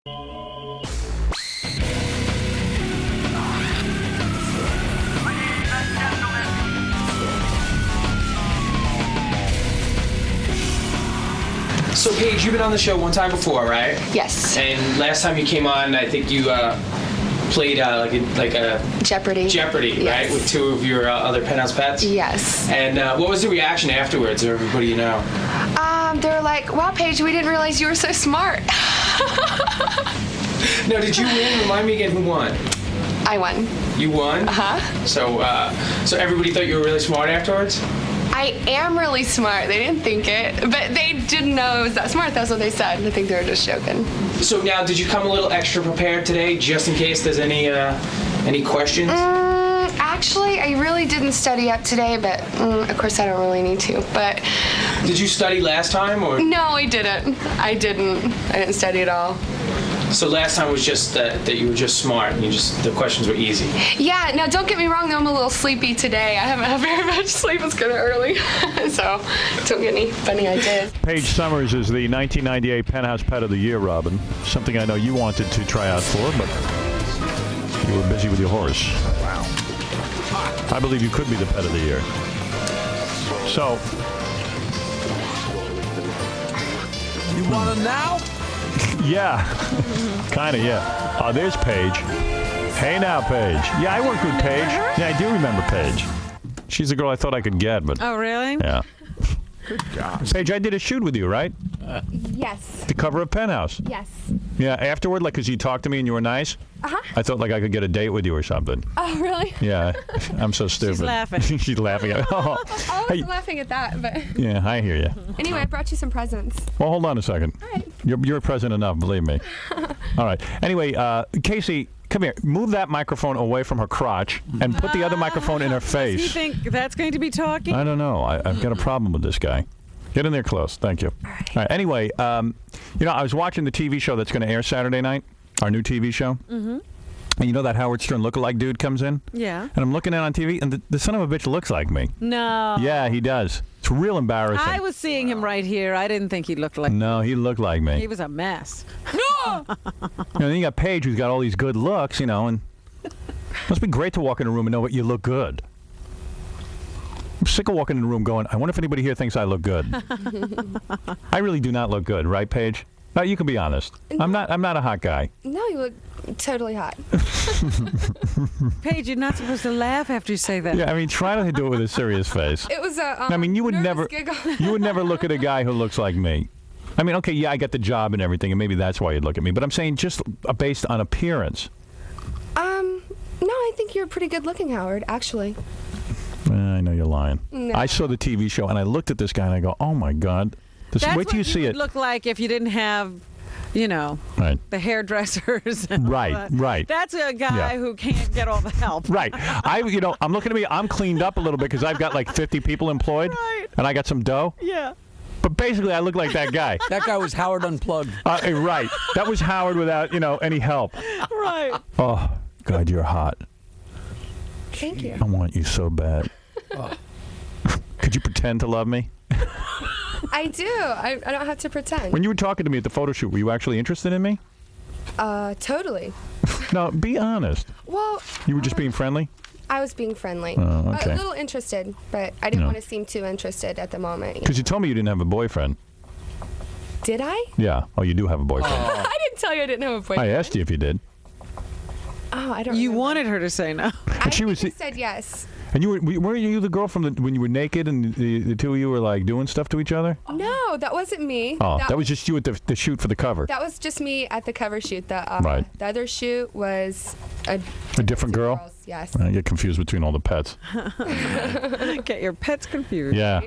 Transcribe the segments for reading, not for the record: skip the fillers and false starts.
So, Paige, you've been on the show one time before, right? Yes. And last time you came on, I think you played like a Jeopardy. Jeopardy, Yes. right? With two of your other Penthouse pets? Yes. And what was the reaction afterwards of everybody you know? They were like, wow, Paige, we didn't realize you were so smart. Now, did you win? Remind me again who won. I won. You won? Uh-huh. So everybody thought you were really smart afterwards? I am really smart. They didn't think it, but they didn't know I was that smart. That's what they said. I think they were just joking. So now, did you come a little extra prepared today, just in case there's any questions? Actually, I really didn't study up today, but of course I don't really need to. But did you study last time, or? No, I didn't. I didn't study at all. So last time was just that you were just smart and the questions were easy. Yeah, now don't get me wrong though, I'm a little sleepy today. I haven't had very much sleep, it's kind of early. So don't get any funny ideas. Paige Summers is the 1998 Penthouse Pet of the Year, Robin. Something I know you wanted to try out for, but you were busy with your horse. Wow. I believe you could be the Pet of the Year. So. You want to now? Yeah, kind of, yeah. There's Paige. Hey now, Paige. Yeah, I worked with Paige. Yeah, I do remember Paige. She's the girl I thought I could get, but... Oh, really? Yeah. Good God. Paige, I did a shoot with you, right? Yes. The cover of Penthouse. Yes. Yeah, afterward, like, because you talked to me and you were nice, I thought, like, I could get a date with you or something. Oh, really? Yeah, I'm so stupid. She's laughing. She's laughing at me. Oh. I wasn't laughing at that, but... Yeah, I hear you. Anyway, I brought you some presents. Well, hold on a second. All right. You're present enough, believe me. All right. Anyway, Casey, come here. Move that microphone away from her crotch and put the other microphone in her face. Do you think that's going to be talking? I don't know. I've got a problem with this guy. Get in there close. Thank you. All right. Anyway, I was watching the TV show that's going to air Saturday night, our new TV show. Mm-hmm. And you know that Howard Stern lookalike dude comes in? Yeah. And I'm looking at it on TV, and the son of a bitch looks like me. No. Yeah, he does. It's real embarrassing. I was seeing him right here. I didn't think he looked like... No, he looked like me. He was a mess. Then you got Paige, who's got all these good looks, and it must be great to walk in a room and know what you look good. I'm sick of walking in a room going, I wonder if anybody here thinks I look good. I really do not look good, right, Paige? No, you can be honest. No. I'm not a hot guy. No, you look totally hot. Paige, you're not supposed to laugh after you say that. Yeah, I mean, try to do it with a serious face. It was a I mean, you would never giggle. you would never look at a guy who looks like me. I mean, okay, yeah, I got the job and everything, and maybe that's why you'd look at me. But I'm saying just based on appearance. No, I think you're pretty good looking, Howard, actually. I know you're lying. No. I saw the TV show, and I looked at this guy, and I go, oh, my God. That's wait till you see would it. look like if you didn't have, right. the hairdressers. And Right, all that. right. That's a guy who can't get all the help. Right. I'm looking at me. I'm cleaned up a little bit because I've got like 50 people employed, and I got some dough. Yeah. But basically, I look like that guy. That guy was Howard Unplugged. Right. That was Howard without, any help. Right. Oh, God, you're hot. Thank you. I want you so bad. Could you pretend to love me? I do. I don't have to pretend. When you were talking to me at the photo shoot, were you actually interested in me? Totally. No, be honest. Well, You were just being friendly? I was being friendly. Oh, okay. A little interested, but I didn't want to seem too interested at the moment. Because you told me you didn't have a boyfriend. Did I? Yeah. Oh, you do have a boyfriend. I didn't tell you I didn't have a boyfriend. I asked you if you did. Oh, I don't You remember. wanted her to say no. I she was- said yes. And weren't you the girl from when you were naked and the two of you were like doing stuff to each other? No, that wasn't me. Oh, that was just you at the shoot for the cover. That was just me at the cover shoot. Right. The other shoot was A different girl? girls, yes. I get confused between all the pets. Get your pets confused. Yeah.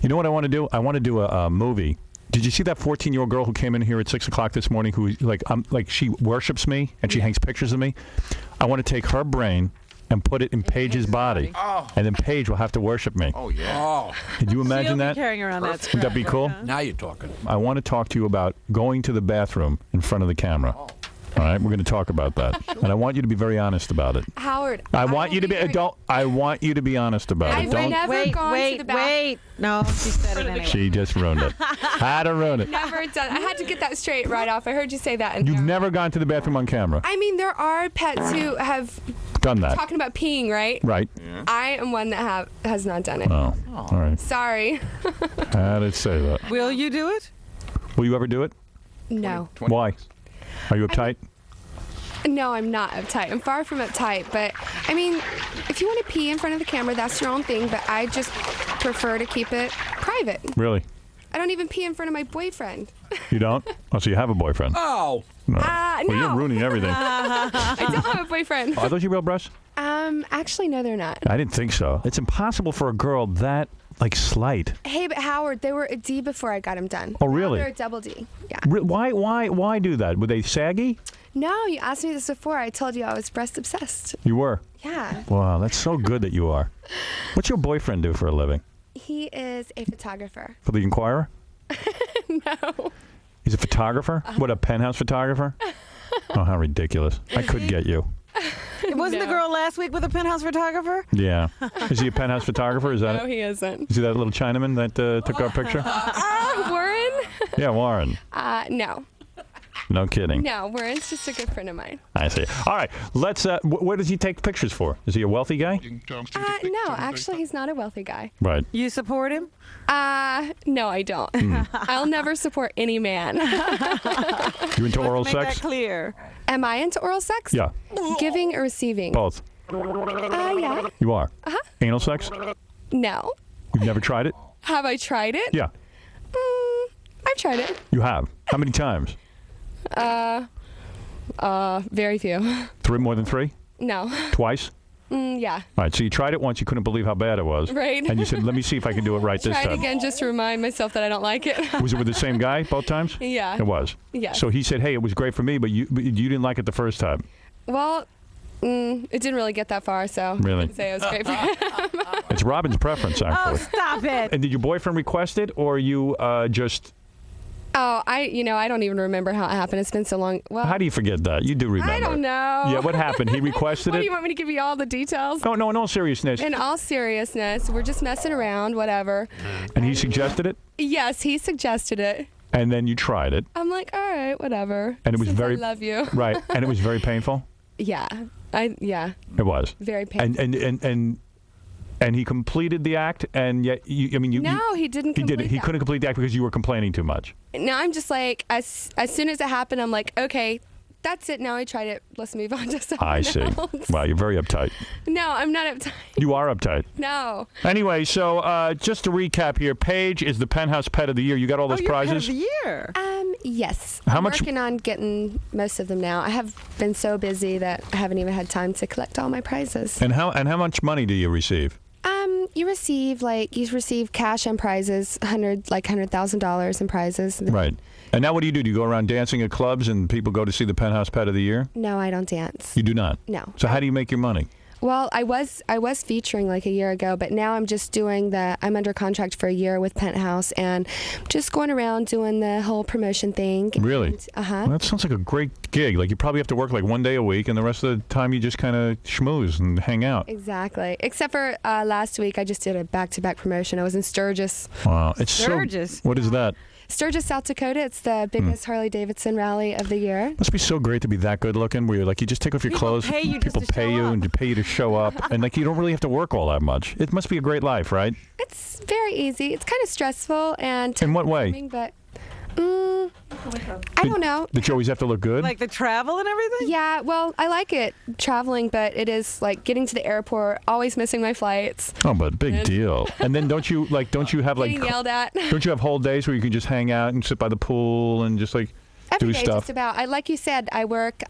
You know what I want to do? I want to do a movie. Did you see that 14-year-old girl who came in here at 6 o'clock this morning who, she worships me and she hangs pictures of me? I want to take her brain and put it in Paige's body. Oh. And then Paige will have to worship me. Oh, yeah. Oh. Could you imagine She'll that? be carrying around that Would that be cool? scrapbook, huh? Now you're talking. I want to talk to you about going to the bathroom in front of the camera. All right, we're going to talk about that, and I want you to be very honest about it. Howard. I want you to be. I want you to be honest about it. I've never gone to the bathroom. Wait. No, she said it anyway. She just ruined it. Had to ruin it. Never done. I had to get that straight right off. I heard you say that. You've never gone to the bathroom on camera. I mean, there are pets who have done that. Talking about peeing, right? Right. I am one that has not done it. Oh, all right. Sorry. How did it say that? Will you do it? Will you ever do it? No. Why? Are you uptight? No, I'm not uptight. I'm far from uptight. But, I mean, if you want to pee in front of the camera, that's your own thing. But I just prefer to keep it private. Really? I don't even pee in front of my boyfriend. You don't? Oh, so you have a boyfriend? Oh. No. No. Well, you're ruining everything. I don't have a boyfriend. Are those your real breasts? Actually, no, they're not. I didn't think so. It's impossible for a girl that, slight. Hey, but Howard, they were a D before I got them done. Oh, really? Now they're a double D. Yeah. Why do that? Were they saggy? No, you asked me this before. I told you I was breast obsessed. You were? Yeah. Wow, that's so good that you are. What's your boyfriend do for a living? He is a photographer. For the Inquirer? No. He's a photographer? What, a Penthouse photographer? Oh, how ridiculous. I could get you. Wasn't the girl last week with a Penthouse photographer? Yeah. Is he a Penthouse photographer? Is that No, he isn't. Is he that little Chinaman that took our picture? Warren? Yeah, Warren. No. No kidding. No, Warren's just a good friend of mine. I see. All right, let's. Where does he take pictures for? Is he a wealthy guy? No, actually, he's not a wealthy guy. Right. You support him? No, I don't. I'll never support any man. You into oral Make sex? that clear. Am I into oral sex? Yeah. Giving or receiving? Both. Yeah. You are. Anal sex? No. You've never tried it? Have I tried it? Yeah. I've tried it. You have. How many times? Very few. More than 3? No. Twice? Yeah. All right, so you tried it once, you couldn't believe how bad it was. Right. And you said, let me see if I can do it right this Tried time. again just to remind myself that I don't like it. Was it with the same guy both times? Yeah. It was? Yeah. So he said, hey, it was great for me, but you didn't like it the first time. Well, it didn't really get that far, so Really? I would say it was great for him. It's Robin's preference, Oh, actually. stop it. And did your boyfriend request it, or you just... Oh, I don't even remember how it happened. It's been so long. Well, How do you forget that? You do remember. I don't know. Yeah, what happened? He requested What, it? do you want me to give you all the details? No, in all seriousness. In all seriousness, we're just messing around, whatever. And he suggested it? Yes, he suggested it. And then you tried it. I'm like, all right, whatever. And it was Since very... I love you. Right. And it was very painful? Yeah. It was. Very painful. And he completed the act, and yet, he didn't He didn't He did it. complete He that. couldn't complete the act because you were complaining too much. Now I'm just like, as soon as it happened, I'm like, okay, that's it. Now I tried it. Let's move on to something I see. else. Wow, you're very uptight. No, I'm not uptight. You are uptight. No. Anyway, so just to recap here, Paige is the Penthouse Pet of the Year. You got all those You're prizes? Pet of the year. Yes. How I'm much- working on getting most of them now. I have been so busy that I haven't even had time to collect all my prizes. And how much money do you receive? You receive cash and prizes, $100,000 in prizes. Right. And now what do? Do you go around dancing at clubs and people go to see the Penthouse Pet of the Year? No, I don't dance. You do not? No. So how do you make your money? Well, I was featuring like a year ago, but now I'm just doing I'm under contract for a year with Penthouse and just going around doing the whole promotion thing. Really? Uh-huh. Well, that sounds like a great gig. Like you probably have to work like one day a week, and the rest of the time you just kind of schmooze and hang out. Exactly. Except for last week, I just did a back-to-back promotion. I was in Sturgis. Wow, it's Sturgis. so. What is that? Sturgis, South Dakota. It's the biggest Harley-Davidson rally of the year. Must be so great to be that good looking, where you're like you just take off your People clothes, pay you just people to pay show you up. and pay you to show up, and like you don't really have to work all that much. It must be a great life, right? It's very easy. It's kind of stressful and In what way? time-consuming, but I don't know. Did you always have to look good? Like the travel and everything? Yeah, well, I like it traveling, but it is like getting to the airport, always missing my flights, Oh, but big deal. And then don't you have like getting yelled at. don't you have whole days where you can just hang out and sit by the pool and just like Every do day, stuff? just about. Like you said, I work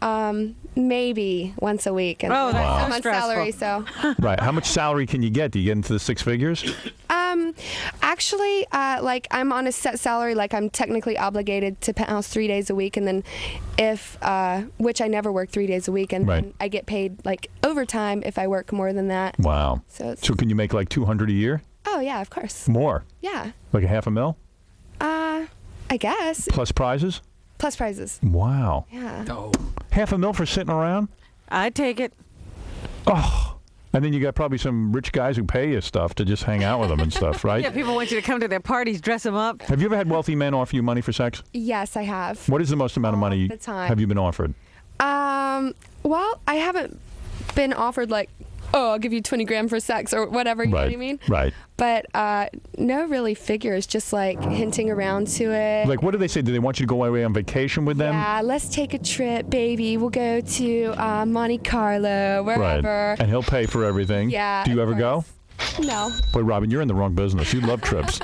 maybe once a week, and Oh, that's I'm so on stressful. salary, so. Right. How much salary can you get? Do you get into the 6 figures? Actually, like I'm on a set salary, like I'm technically obligated to Penthouse 3 days a week, and then which I never work 3 days a week, and Right. then I get paid like overtime if I work more than that. Wow. So it's, So can you make like 200 a year? oh yeah, of course. More? Yeah. Like a $500,000? I guess. Plus prizes? Plus prizes. Wow. Yeah. $500,000 for sitting around? I'd take it. Oh. And then you got probably some rich guys who pay you stuff to just hang out with them and stuff, right? Yeah, people want you to come to their parties, dress them up. Have you ever had wealthy men offer you money for sex? Yes, I have. What is the most amount of money the time. have you been offered? Well, I haven't been offered like, oh, I'll give you 20 grand for sex or whatever, you know what I mean? Right. But no really figures, just like hinting around to it. Like, what do they say? Do they want you to go away on vacation with them? Yeah, let's take a trip, baby. We'll go to Monte Carlo, wherever. Right. And he'll pay for everything. Yeah. Do you ever go? No. Boy, Robin, you're in the wrong business. You love trips.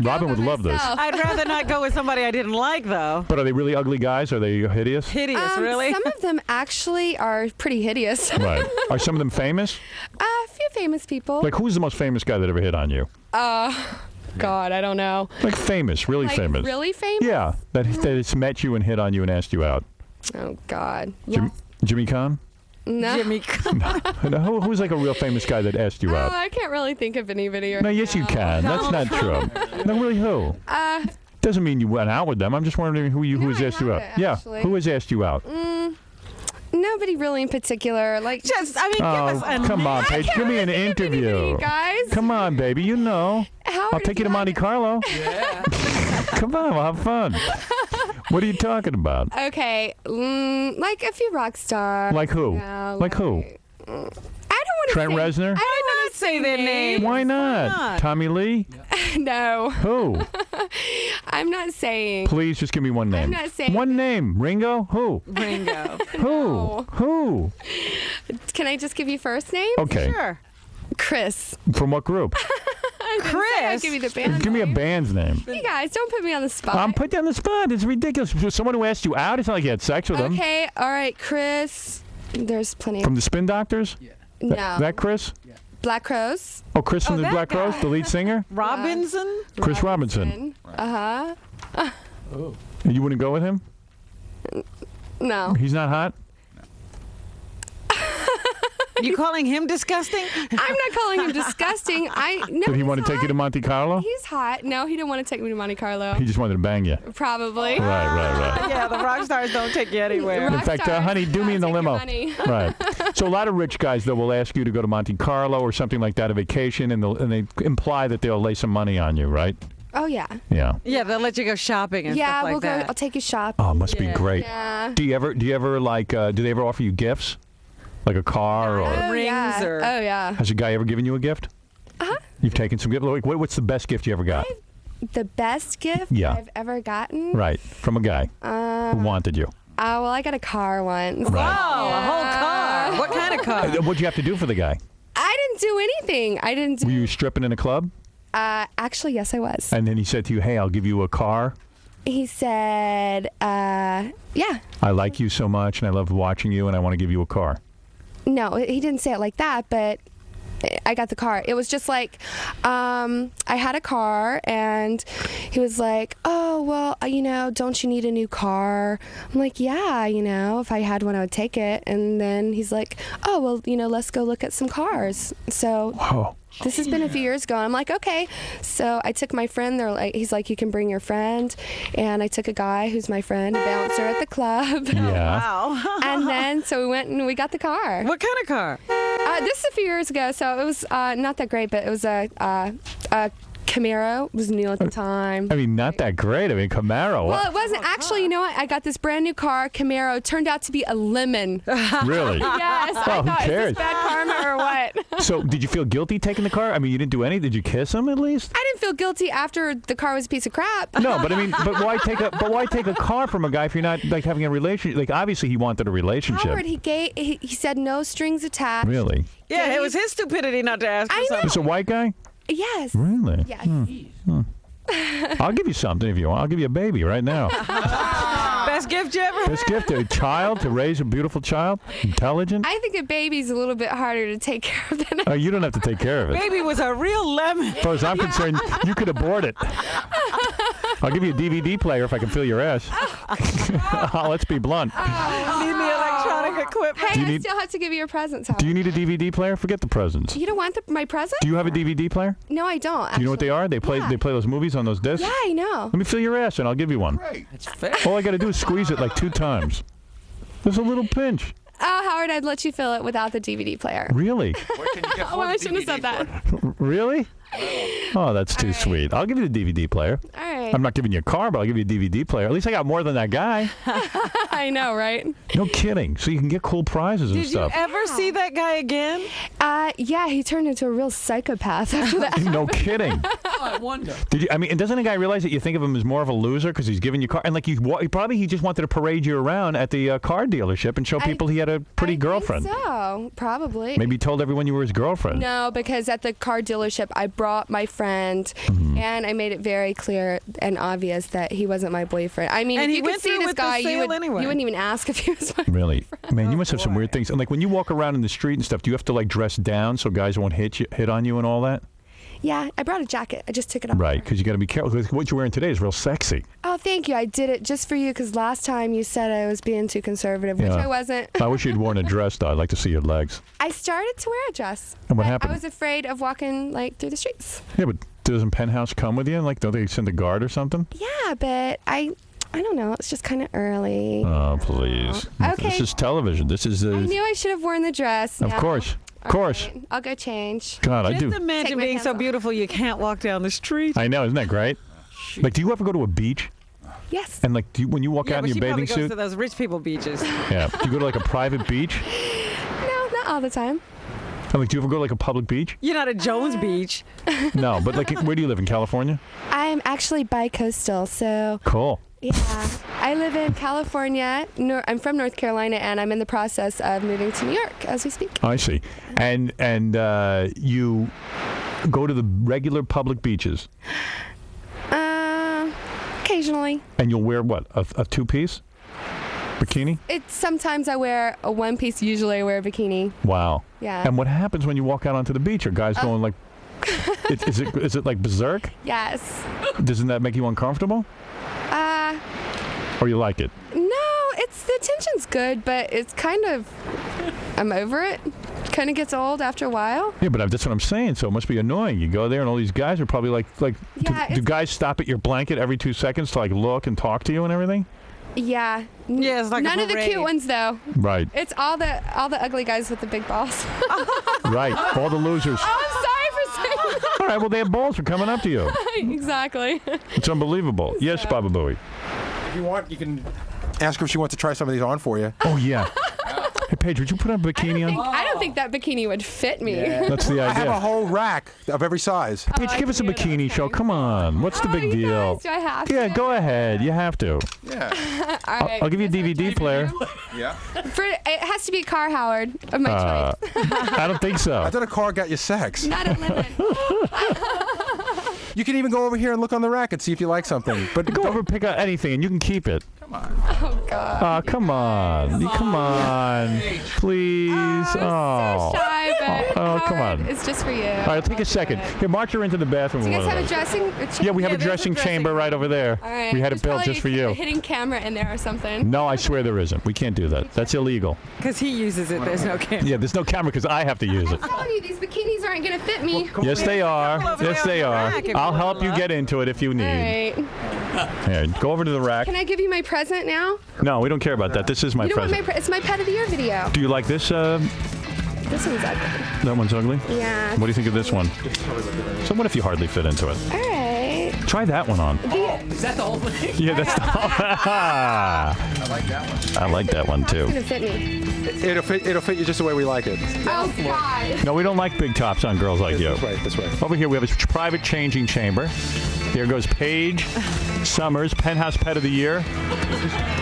Robin would love this. I'd rather not go with somebody I didn't like, though. But are they really ugly guys? Are they hideous? Hideous, really? Some of them actually are pretty hideous. Right. Are some of them famous? A few famous people. Like, who's the most famous guy that ever hit on you? God, I don't know. Like famous, really Like, famous. really famous? Yeah, that has met you and hit on you and asked you out. Oh, God. Jimmy Kahn? No. Jimmy. Who's like a real famous guy that asked you Oh, out? I can't really think of anybody right No, yes, you can. That's not true. No, really, who? Doesn't mean you went out with them. I'm just wondering who's I asked you out. haven't, Yeah, actually. who has asked you out? Nobody really in particular. Like, Give us a Come on, I Paige. can't Give me an really think of interview. anybody, guys. Come on, baby. You know. Howard, I'll take you to if Monte Carlo. Yeah. Come on, we'll have fun. What are you talking about? Okay, like a few rock stars. Like who? No, Like who? I don't want to Trent say, Reznor? I don't want to say their name. Why not? not? Tommy Lee? No, Who? I'm not saying. Please just give me one name. I'm not saying- One name. Ringo? Who? Ringo. Who? No. Who? Can I just give you first name? Okay. Sure. Chris. From what group? I'll Chris? give you the band. Give me a name. band's name. You guys, don't put me on the spot. I'm putting you on the spot. It's ridiculous. Someone who asked you out, it's not like you had sex with them. Okay, all right, Chris. There's plenty. From the Spin Doctors? No. That Chris? Black Crows. Oh, Chris from the that Black Rose, guy. the lead singer? Robinson? Chris Robinson. Uh huh. You wouldn't go with him? No. He's not hot? You calling him disgusting? I'm not calling him disgusting. Did he want to take you to Monte Carlo? He's hot. No, he didn't want to take me to Monte Carlo. He just wanted to bang you. Probably. Right. Yeah, the rock stars don't take you anywhere. In fact, honey, do me in the Take your limo. money. Right. So a lot of rich guys, though, will ask you to go to Monte Carlo or something like that, a vacation, and they imply that they'll lay some money on you, right? Oh yeah. Yeah. Yeah, they'll let you go shopping and Yeah, stuff like we'll go. that. I'll take you shopping. Oh, it must be great. Yeah. Do you ever like? Do they ever offer you gifts, like a car or? Oh, Rings yeah. or- Oh yeah. Has a guy ever given you a gift? You've taken some gift. Like, what's the best gift you ever got? The best gift Yeah. I've ever gotten. Right, from a guy who wanted you. Well, I got a car once. Right. Oh, a whole car. What kind of car? What'd you have to do for the guy? I didn't do anything. I didn't Were do. you stripping in a club? Actually, yes, I was. And then he said to you, "Hey, I'll give you a car. He said, "Yeah." I like you so much, and I love watching you, and I want to give you a car." No, he didn't say it like that, but I got the car. It was just like, I had a car, and he was like, "Oh, well, don't you need a new car?" I'm like, "Yeah, if I had one, I would take it." And then he's like, "Oh, well, let's go look at some cars." So Whoa. this has been a few years ago. And I'm like, okay. So I took my friend. He's like, you can bring your friend. And I took a guy who's my friend, a bouncer at the club. Yeah. Wow. And then so we went and we got the car. What kind of car? This is a few years ago, so it was not that great, but it was a Camaro. It was new at the time. I mean, not that great. I mean, Camaro. Well, it wasn't actually. You know what? I got this brand new car, Camaro. Turned out to be a lemon. Really? Yes. Oh, I who thought, cares? is this bad karma or what? So, did you feel guilty taking the car? I mean, you didn't do anything. Did you kiss him at least? I didn't feel guilty after the car was a piece of crap. No, but I mean, why take a car from a guy if you're not like having a relationship? Like, obviously, he wanted a relationship. Howard, he said no strings attached. Really? Yeah, it was his stupidity not to ask for I know. something. It's a white guy? Yes. Really? Yes. I'll give you something if you want. I'll give you a baby right now. Best gift you ever Best gift, a child, to raise a beautiful child, intelligent. I think a baby's a little bit harder to take care of than a You don't have to take care of it. Baby was a real lemon. As far as I'm concerned, you could abort it. I'll give you a DVD player if I can feel your ass. Let's be blunt. Need the electronic equipment. Hey, Do you I need- still have to give you your presents, Howard. Do you need a DVD player? Forget the presents. You don't want my present? Do you have a DVD player? No, I don't. Do you know what they are? They play those movies on those discs? Yeah, I know. Let me feel your ass and I'll give you one. That's fair. All I got to do is squeeze it like 2 times. There's a little pinch. Oh, Howard, I'd let you fill it without the DVD player. Really? What can you get Oh, I shouldn't have said that. Really? Oh, that's too sweet. I'll give you the DVD player. All right. I'm not giving you a car, but I'll give you a DVD player. At least I got more than that guy. I know, right? No kidding. So you can get cool prizes and Did you stuff. ever see that guy again? Yeah, he turned into a real psychopath after that. No kidding. I wonder. Did you? I mean, and doesn't a guy realize that you think of him as more of a loser because he's giving you car? And like he just wanted to parade you around at the car dealership and show people he had a pretty I girlfriend. Think so, probably. Maybe he told everyone you were his girlfriend. No, because at the car dealership, I brought my friend, and I made it very clear and obvious that he wasn't my boyfriend. I mean, And if he you could went see through this with the guy, sale anyway. you wouldn't even ask if he was my Really? boyfriend. Man, you must have some weird things. And like when you walk around in the street and stuff, do you have to like dress down so guys won't hit on you and all that? Yeah, I brought a jacket. I just took it off. Right, because you got to be careful. 'Cause what you're wearing today is real sexy. Oh, thank you. I did it just for you because last time you said I was being too conservative, which Yeah. I wasn't. I wish you'd worn a dress, though. I'd like to see your legs. I started to wear a dress. And what but happened? I was afraid of walking like through the streets. Yeah, but doesn't Penthouse come with you? Like, don't they send a guard or something? Yeah, but I don't know. It's just kind of early. Oh, please. Okay. This is television. This is I knew I should have worn the dress. Of now. course. Of All course. right, I'll go change. God, I Just do. imagine Take my being pants so off. beautiful you can't walk down the street. I know. Isn't that great? Like, do you ever go to a beach? Yes. And, like, when you walk Yeah, out but in she your probably bathing goes suit? to those rich people beaches. Yeah. Do you go to, like, a private beach? No, not all the time. And, like, do you ever go to, like, a public beach? You're not at Jones Beach. No, but, like, where do you live? In California? I'm actually bi-coastal, so Cool. yeah. I live in California. I'm from North Carolina, and I'm in the process of moving to New York as we speak. I see. And you go to the regular public beaches, Occasionally. and you'll wear what? A two-piece bikini? Sometimes I wear a one-piece. Usually I wear a bikini. Wow. Yeah. And what happens when you walk out onto the beach? Are guys going like? Is it like berserk? Yes. Doesn't that make you uncomfortable? Or you like it? No, the tension's good, but it's kind of, I'm over it. Kind of gets old after a while. Yeah, but that's what I'm saying. So it must be annoying. You go there, and all these guys are probably like Yeah, do guys stop at your blanket every 2 seconds to like look and talk to you and everything? Yeah. Yeah, it's like None a of the parade. cute ones though. Right. It's all the ugly guys with the big balls. Right. All the losers. Oh, I'm sorry for saying that. All right. Well, they have balls for coming up to you. Exactly. It's unbelievable. Yes, Baba Booey. If you want, you can ask her if she wants to try some of these on for you. Oh yeah. Hey Paige, would you put a bikini on? I don't think that bikini would fit me. That's the I have a idea. whole rack of every size. Paige, give us a bikini show. Come on. What's the big you deal? guys, do I have Yeah, to? go ahead. You have to. Yeah. All right. I'll give you a DVD player. Yeah. It has to be a car, Howard, of my choice. I don't think so. I thought a car got you sex. Not a limit. You can even go over here and look on the rack and see if you like something. But Go over and pick out anything, and you can keep it. Oh, God. Oh, come on. Come on. Please. So shy, but Oh, come Howard, on. it's just for you. All right, take a second. Here, march her into the bathroom. Do you with guys one of have a those. dressing? Yeah, we have a there's a dressing dressing chamber right over there. All right. We had it There's built probably just for a you. hidden camera in there or something. No, I swear there isn't. We can't do that. That's illegal. Because he uses it. There's no camera. Yeah, there's no camera because I have to use it. I'm telling you, these bikinis aren't going to fit me. Yes, they are. over Yes, there they on the are. rack if you I'll want, help you love. get into it if you All need. right. Here, go over to the rack. Can I give you my present now? No, we don't care about that. This is my You don't want present. it's my pet of the year video. Do you like this? This one's ugly. That one's ugly? Yeah. What do you think of this one? So what if you hardly fit into it? All right. Try that one on. Is that the whole thing? Yeah, that's the... I like that one. I like that one It's too. going to fit me. It'll fit you just the way we like it. Oh, God. No, we don't like big tops on girls like you. This way. This way. Over here we have a private changing chamber. Here goes Paige Summers, Penthouse Pet of the Year.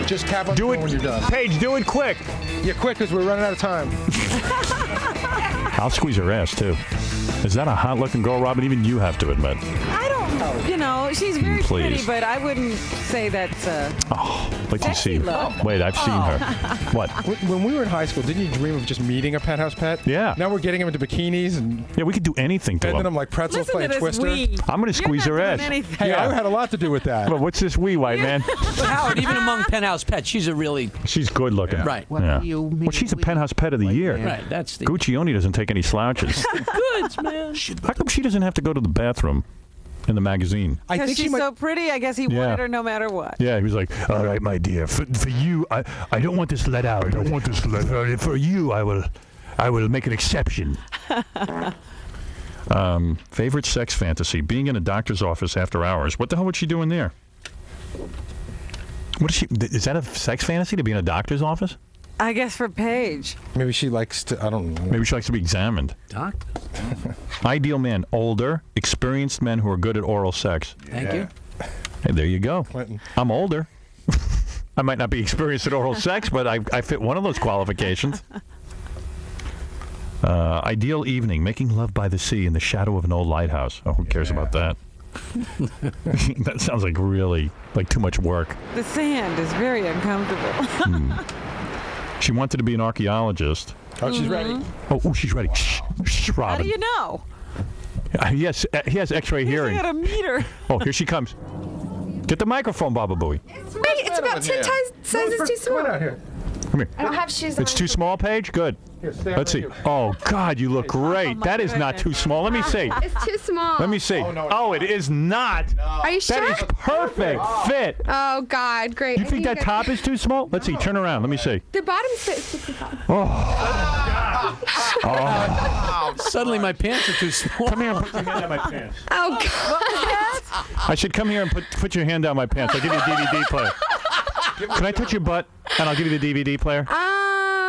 Just tap on Do the it, phone when you're done. Paige. Do it quick. Yeah, quick, because we're running out of time. I'll squeeze her ass too. Is that a hot-looking girl, Robin? Even you have to admit. I don't, she's very Please. pretty, but I wouldn't say that's Oh, wait till you see. Sexy look. Wait, I've seen her. What? When we were in high school, didn't you dream of just meeting a penthouse pet? Yeah. Now we're getting them into bikinis and Yeah, we could do anything to bending them them. like pretzels, Listen to playing this Twister. we. I'm gonna squeeze her ass. Hey, Yeah. I had a lot to do with that. But what's this wee white man? But Howard, even among penthouse pets, she's a really She's good looking. right. Yeah. Well, she's a Penthouse Pet of the Year. Right. That's the Guccione doesn't take any slouches. goods, man. How come she doesn't have to go to the bathroom? in the magazine. I Because think she's so pretty, I guess he wanted her no matter what. Yeah, he was like, all right, my dear, for you, I don't want this let out. I don't want this let out. For you, I will make an exception. Favorite sex fantasy, being in a doctor's office after hours. What the hell was she doing there? What is she? Is that a sex fantasy to be in a doctor's office? I guess for Paige. Maybe she likes to, I don't know. Maybe she likes to be examined. Doctor. Ideal man, older, experienced men who are good at oral sex. Thank you. Hey, there you go. Clinton. I'm older. I might not be experienced at oral sex, but I fit one of those qualifications. Ideal evening, making love by the sea in the shadow of an old lighthouse. Oh, who cares about that? That sounds like really, like too much work. The sand is very uncomfortable. She wanted to be an archaeologist. Oh, she's ready. Oh, she's ready. Shh, How Robin. do you know? He has X-ray I hearing. got a meter. Oh, here she comes. Get the microphone, Baba Booey. Wait, it's about 10 sizes too small. Come on out here. Come here. I don't have shoes on. It's too small, Paige? Good. Here, stand Let's see. right here. Oh, God, you look great. my That is not goodness. too small. Let me see. It's too small. Let me see. Oh, no, it's Oh, it is not. Are you sure? That is perfect fit. Oh, God, great. You think that top is too small? Let's see. Turn around. Let me see. The bottom's fit 65. Suddenly my pants are too small. Come here and put your hand down my pants. Oh, God. I should come here and put your hand down my pants. I'll give you a DVD player. Can I touch your butt and I'll give you the DVD player?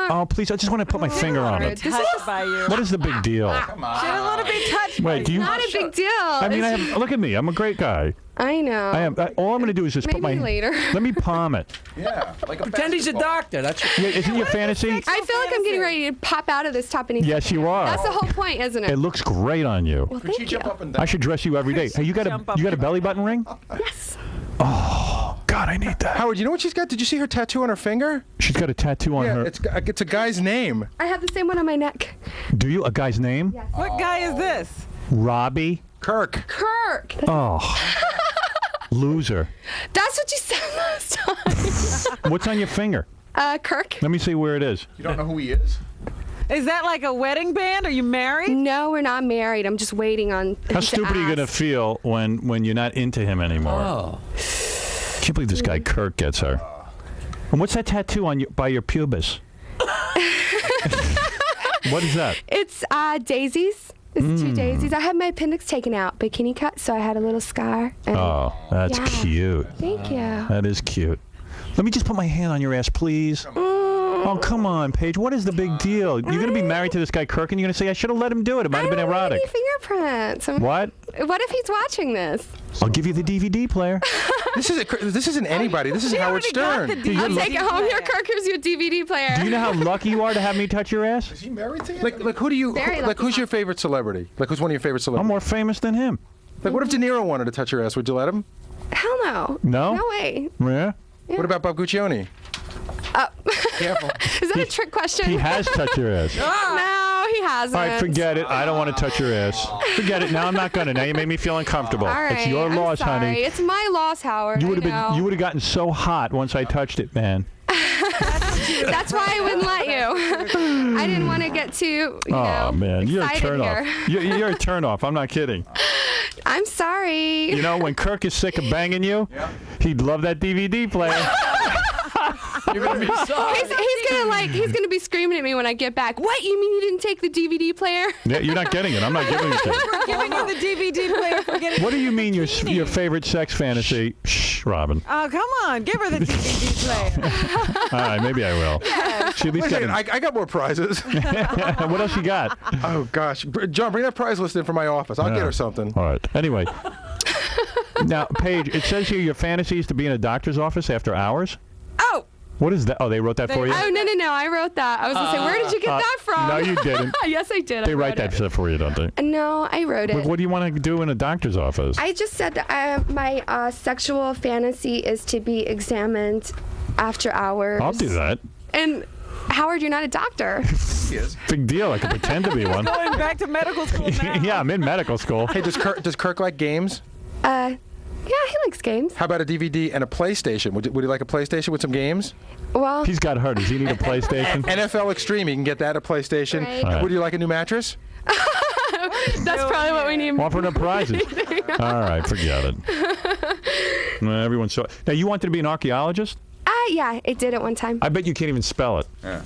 Oh, please. I just want to put my finger on it. Touched by you. What is the big deal? She doesn't want to be touched by Wait, do you? Not a big deal. I mean, look at me. I'm a great guy. I know. I am. All I'm going to do is just put my. Maybe later. Let me palm it. Yeah, like a Pretend he's a doctor. That's Yeah, isn't your fantasy? I feel like I'm getting ready to pop out of this top and Yes, you are. That's the whole point, isn't it? It looks great on you. Well, Could she thank you. jump up and down? I should dress you every day. Hey, you got Jump up a and belly button ring? Yes. Oh, God, I need that. Howard, you know what she's got? Did you see her tattoo on her finger? She's got a tattoo on Yeah, her. it's a guy's name. I have the same one on my neck. Do you? A guy's name? Yes. What guy is this? Robbie. Kirk. Kirk. Oh. Loser. That's what you said last time. What's on your finger? Kirk. Let me see where it is. You don't know who he is? Is that like a wedding band? Are you married? No, we're not married. I'm just waiting on. How stupid are you going to feel when you're not into him anymore? oh. Can't believe this guy Kirk gets her. And what's that tattoo on by your pubis? What is that? It's daisies. It's 2 daisies. I had my appendix taken out, bikini cut, so I had a little scar. And Oh, that's Yeah. cute. Thank you. That is cute. Let me just put my hand on your ass, please. Oh, come on, Paige. What is the big deal? You're going to be married to this guy Kirk, and you're going to say, I should have let him do it. It might have been I don't want erotic. any fingerprints. What? What if he's watching this? I'll give you the DVD player. This isn't anybody. This is She Howard already got Stern. the I'll DVD take it home. Here, player. Kirk, here's your DVD player. Do you know how lucky you are to have me touch your ass? Is he married to you? Like who do you Very like? lucky Who's huh? your favorite celebrity? Like who's one of your favorite I'm celebrities? more famous than him. Like what if De Niro wanted to touch your ass? Would you let him? Hell no. No? No way. Yeah? What about Bob Guccione? Careful. Is that a trick question? He has touched your ass. No, he hasn't. All right, forget it. I don't want to touch your ass. Forget it. Now I'm not going to. Now you made me feel uncomfortable. All right. It's your I'm loss, sorry. honey. It's my loss, Howard. You would I have know. You would have gotten so hot once I touched it, man. That's why I wouldn't let you. I didn't want to get too, Oh man, you're a excited turn here. off. You're a turn off. I'm not kidding. I'm sorry. You know, when Kirk is sick of banging you, he'd love that DVD player. You're gonna be he's gonna be screaming at me when I get back. What? You mean you didn't take the DVD player? Yeah, you're not getting it. I'm not giving it to you. We're giving you the DVD player for getting What do you mean your bikini. favorite sex fantasy? Shh, Robin. Oh, come on. Give her the DVD player. All right, maybe I will. She at least Wait a got second, I got more prizes. What else you got? Oh gosh, John, bring that prize list in for my office. I'll get her something. All right. Anyway. Now, Paige, it says here your fantasy is to be in a doctor's office after hours. Oh. What is that? Oh, they wrote that for you? Oh, no. I wrote that. I was going to say, where did you get that from? No, you didn't. Yes, I did. They I write wrote that it. stuff for you, don't they? No, I wrote it. What do you want to do in a doctor's office? I just said that my sexual fantasy is to be examined after hours. I'll do that. And Howard, you're not a doctor. Big deal. I can pretend to be one. Going back to medical school now. Yeah, I'm in medical school. Hey, does Kirk like games? Yeah, he likes games. How about a DVD and a PlayStation? Would you like a PlayStation with some games? Well, He's got her. Does he need a PlayStation? NFL Extreme, you can get that at PlayStation. Right. All right. Would you like a new mattress? that's probably what we need. Offer no prizes. All right, forget it. Everyone saw. Now, you wanted to be an archaeologist? Yeah, I did it one time. I bet you can't even spell it. Yeah.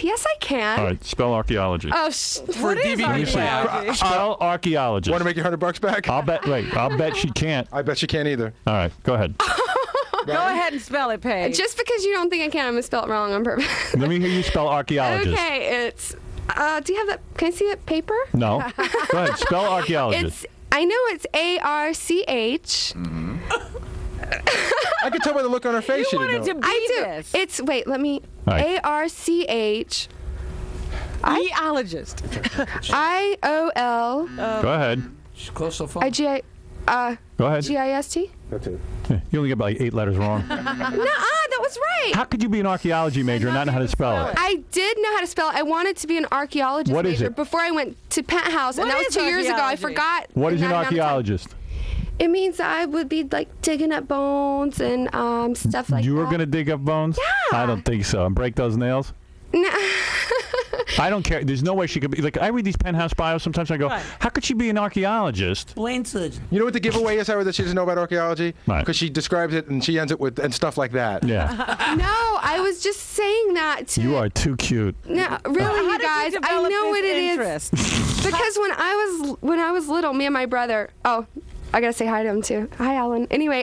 Yes, I can. All right, spell archaeology. Oh, For a DVD player. Spell archaeologist. Want to make your $100 back? I'll bet she can't. I bet she can't either. All right, go ahead. Go ahead and spell it, Paige. just because you don't think I can, I'm going to spell it wrong on purpose. Let me hear you spell archaeologist. Okay, it's... do you have that? Can I see that paper? No. Go ahead, spell archaeologist. I know it's ARCH. I could tell by the look on her face. You she wanted didn't to know. be I do. this. It's, wait, let me... All right. ARCH. Geologist. IOL. Go ahead. She's close so far. GIST? Go ahead. That's it. You only get like 8 letters wrong. Nuh-uh, that was right. How could you be an archaeology major and not know how to spell it? I did know how to spell it. I wanted to be an archaeologist What is major it? before I went to Penthouse, and What that was is 2 years ago. I archaeology? forgot. What is and an not enough time. archaeologist? It means I would be like digging up bones and stuff like that. You were going to dig up bones? Yeah. I don't think so. And break those nails? No. I don't care. There's no way she could be. Like, I read these Penthouse bios sometimes and I go, Right. how could she be an archaeologist? Brain surgeon. You know what the giveaway is, Howard, that she doesn't know about archaeology? Right. Because she describes it and she ends it with and stuff like that. Yeah. No, I was just saying that to. You are too cute. No, really, How you did guys. you I develop know this what it is. interest? Because when I was little, me and my brother. Oh, I gotta say hi to him too. Hi, Alan. Anyway,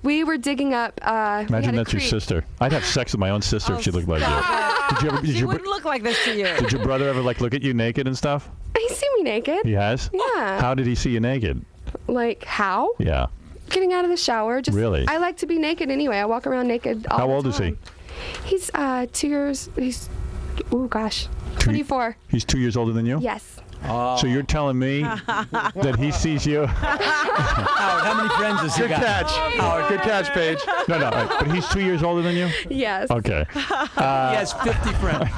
we were digging up. Imagine that's your sister. I'd have sex with my own sister if she looked like you. Did you ever? Did She your, wouldn't look like this to you. did your brother ever like look at you naked and stuff? He see me naked. He has. Yeah. How did he see you naked? Like how? Yeah. Getting out of the shower. Just Really? I like to be naked anyway. I walk around naked. All How the old is he? time. He's 2 years. He's 24. He's 2 years older than you. Yes. So you're telling me that he sees you? Howard, how many friends has he Good got? catch. Howard, good catch, Paige. No, right. But he's 2 years older than you. Yes. Okay. He has 50 friends.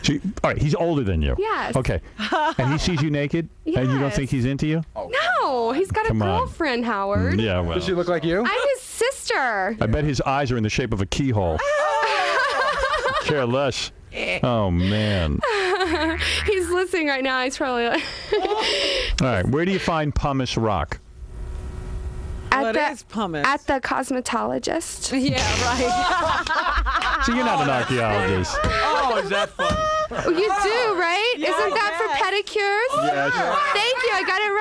So, all right, he's older than you. Yes. Okay. And he sees you naked, and you don't Yes. think he's into you? No, he's got a Come on. girlfriend, Howard. Yeah. Well, Does she look like you? I'm his sister. I bet his eyes are in the shape of a keyhole. Care less. Oh man. He's listening right now. He's probably like All right. Where do you find pumice rock? What is pumice? At the cosmetologist. Yeah, right. So you're not an archaeologist. Oh, is that fun? You do, right? Isn't that for pedicures? Yes. Thank you. I got it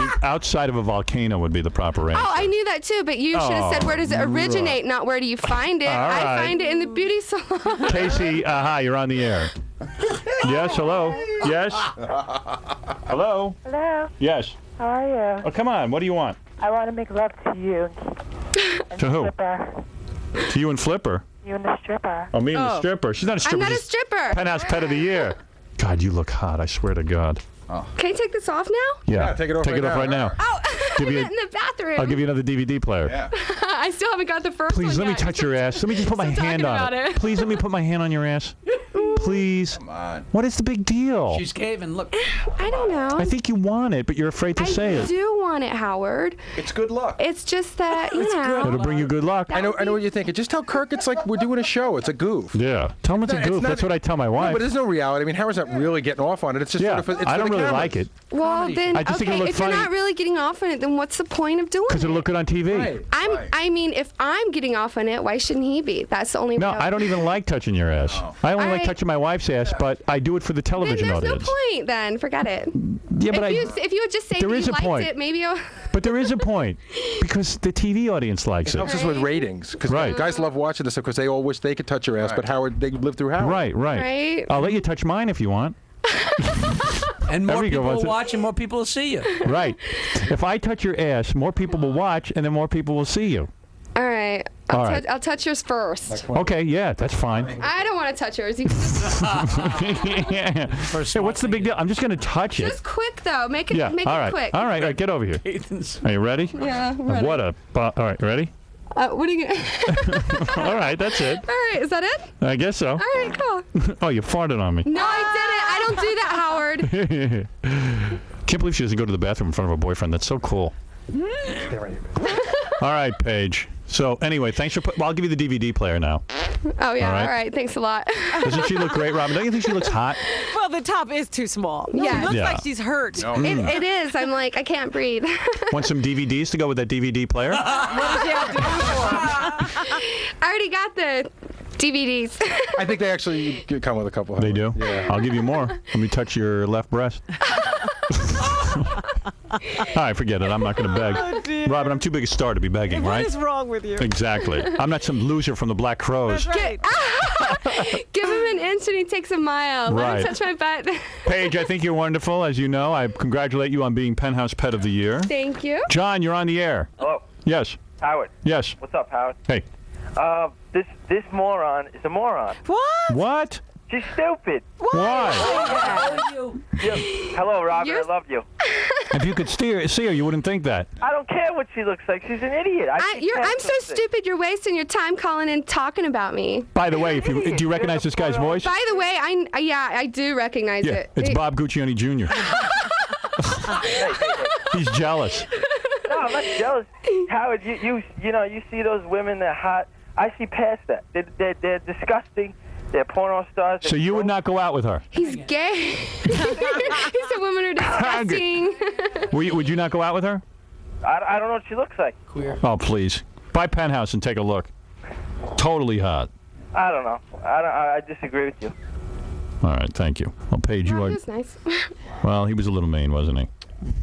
right. Outside of a volcano would be the proper answer. Oh, I knew that too, but you should have said where does it originate, not where do you find it. All I right. find it in the beauty salon. Casey, hi. You're on the air. Yes. Hello. Yes. Hello. Hello, Yes. how are you? Oh, come on. What do you want? I want to make love to you. And To who? Stripper. To you and Flipper. You and the stripper. Oh, me and the stripper. She's not a stripper. I'm not a she's stripper. Penthouse Pet of the Year. God, you look hot. I swear to God. Can I take this off now? Yeah. take it off Take right it off now. right now. Oh, Give I'm you- in the bathroom. I'll give you another DVD player. Yeah. I still haven't got the first one Please let me yet. touch your ass. Let me just put my Still hand talking on about it. Please let me put my hand on your ass. Please. Come on. What is the big deal? She's caving. Look. I don't know. I think you want it, but you're afraid to say I it. do want it, Howard. It's good luck. It's just that, you know. It'll bring you good luck. I know what you're thinking. Just tell Kirk it's like we're doing a show. It's a goof. Yeah. Tell him it's a It's goof. not- That's what I tell my No, wife. but there's no reality. I mean, Howard's not really getting off on it. It's just Yeah. sort of, it's I for don't the really cameras. like it Well, then, I just think okay, it'll look if funny. you're not really getting off on it, then what's the point of doing because it? it'll look good on TV. Right. I mean, if I'm getting off on it, why shouldn't he be? That's the only No, way. I don't even like touching your ass. I only like I- touching my wife's ass, but I do it for the Then television there's no audience. point. Then forget it. Yeah, but If you would just say there that is you a liked point. it, maybe. but there is a point because the TV audience likes It it. helps us with ratings because Right. guys love watching this because they all wish they could touch your ass, but Howard, they live through Howard. Right, right. Right. I'll let you touch mine if you want. And more Every good people one's will a- watch and more people will see you. Right. If I touch your ass, more people will watch, and then more people will see you. All right. All right. I'll touch yours first. Okay, yeah, that's fine. I don't want to touch yours. You can just, Yeah. Hey, what's the big deal? I'm just going to touch it. just quick though. Make it Yeah, make all it right. quick. All right, get over here. Are you ready? Yeah. I'm ready. What a... all right, ready? What are you gonna? All right, that's it. All right. Is that it? I guess so. All right. Cool. Oh, you farted on me. No, I didn't. I don't do that, Howard. Can't believe she doesn't go to the bathroom in front of her boyfriend. That's so cool. All right, Paige. So anyway, thanks for well, I'll give you the DVD player now. Oh, yeah. All right. All right. Thanks a lot. Doesn't she look great, Robin? Don't you think she looks hot? Well, the top is too small. Yeah. She looks Yeah. like she's hurt. It is. I'm like, I can't breathe. Want some DVDs to go with that DVD player? What does she have to do for? I already got the DVDs. I think they actually come with a couple. They do? Yeah. I'll give you more. Let me touch your left breast. All right, forget it. I'm not going to beg. Oh, dear. Robin, I'm too big a star to be begging, What right? is wrong with you? Exactly. I'm not some loser from the Black Crows. That's right. Give him an inch and he takes a mile. Let Right. him touch my butt. Paige, I think you're wonderful. As you know, I congratulate you on being Penthouse Pet of the Year. Thank you. John, you're on the air. Hello, Yes. Howard. Yes. What's up, Howard? Hey. This moron is a moron. What? What? She's stupid. Why? Hello, Robin. You're- I love you. If you could see her, you wouldn't think that. I don't care what she looks like. She's an idiot. I'm so stupid. You're wasting your time calling and talking about me. By the way, if you do you recognize this guy's voice? By the way, I do recognize Yeah, it. it's Bob Guccione Jr. He's jealous. No, I'm not jealous. Howard, you know, you see those women that are hot. I see past that. They're disgusting. They're porno stars. So you would not go out with her? He's gay. He said women are disgusting. Would you not go out with her? I don't know what she looks like. Oh, please. Buy Penthouse and take a look. Totally hot. I don't know. I disagree with you. All right, thank you. Well, Paige, you Oh, are... he was nice. Well, he was a little mean, wasn't he?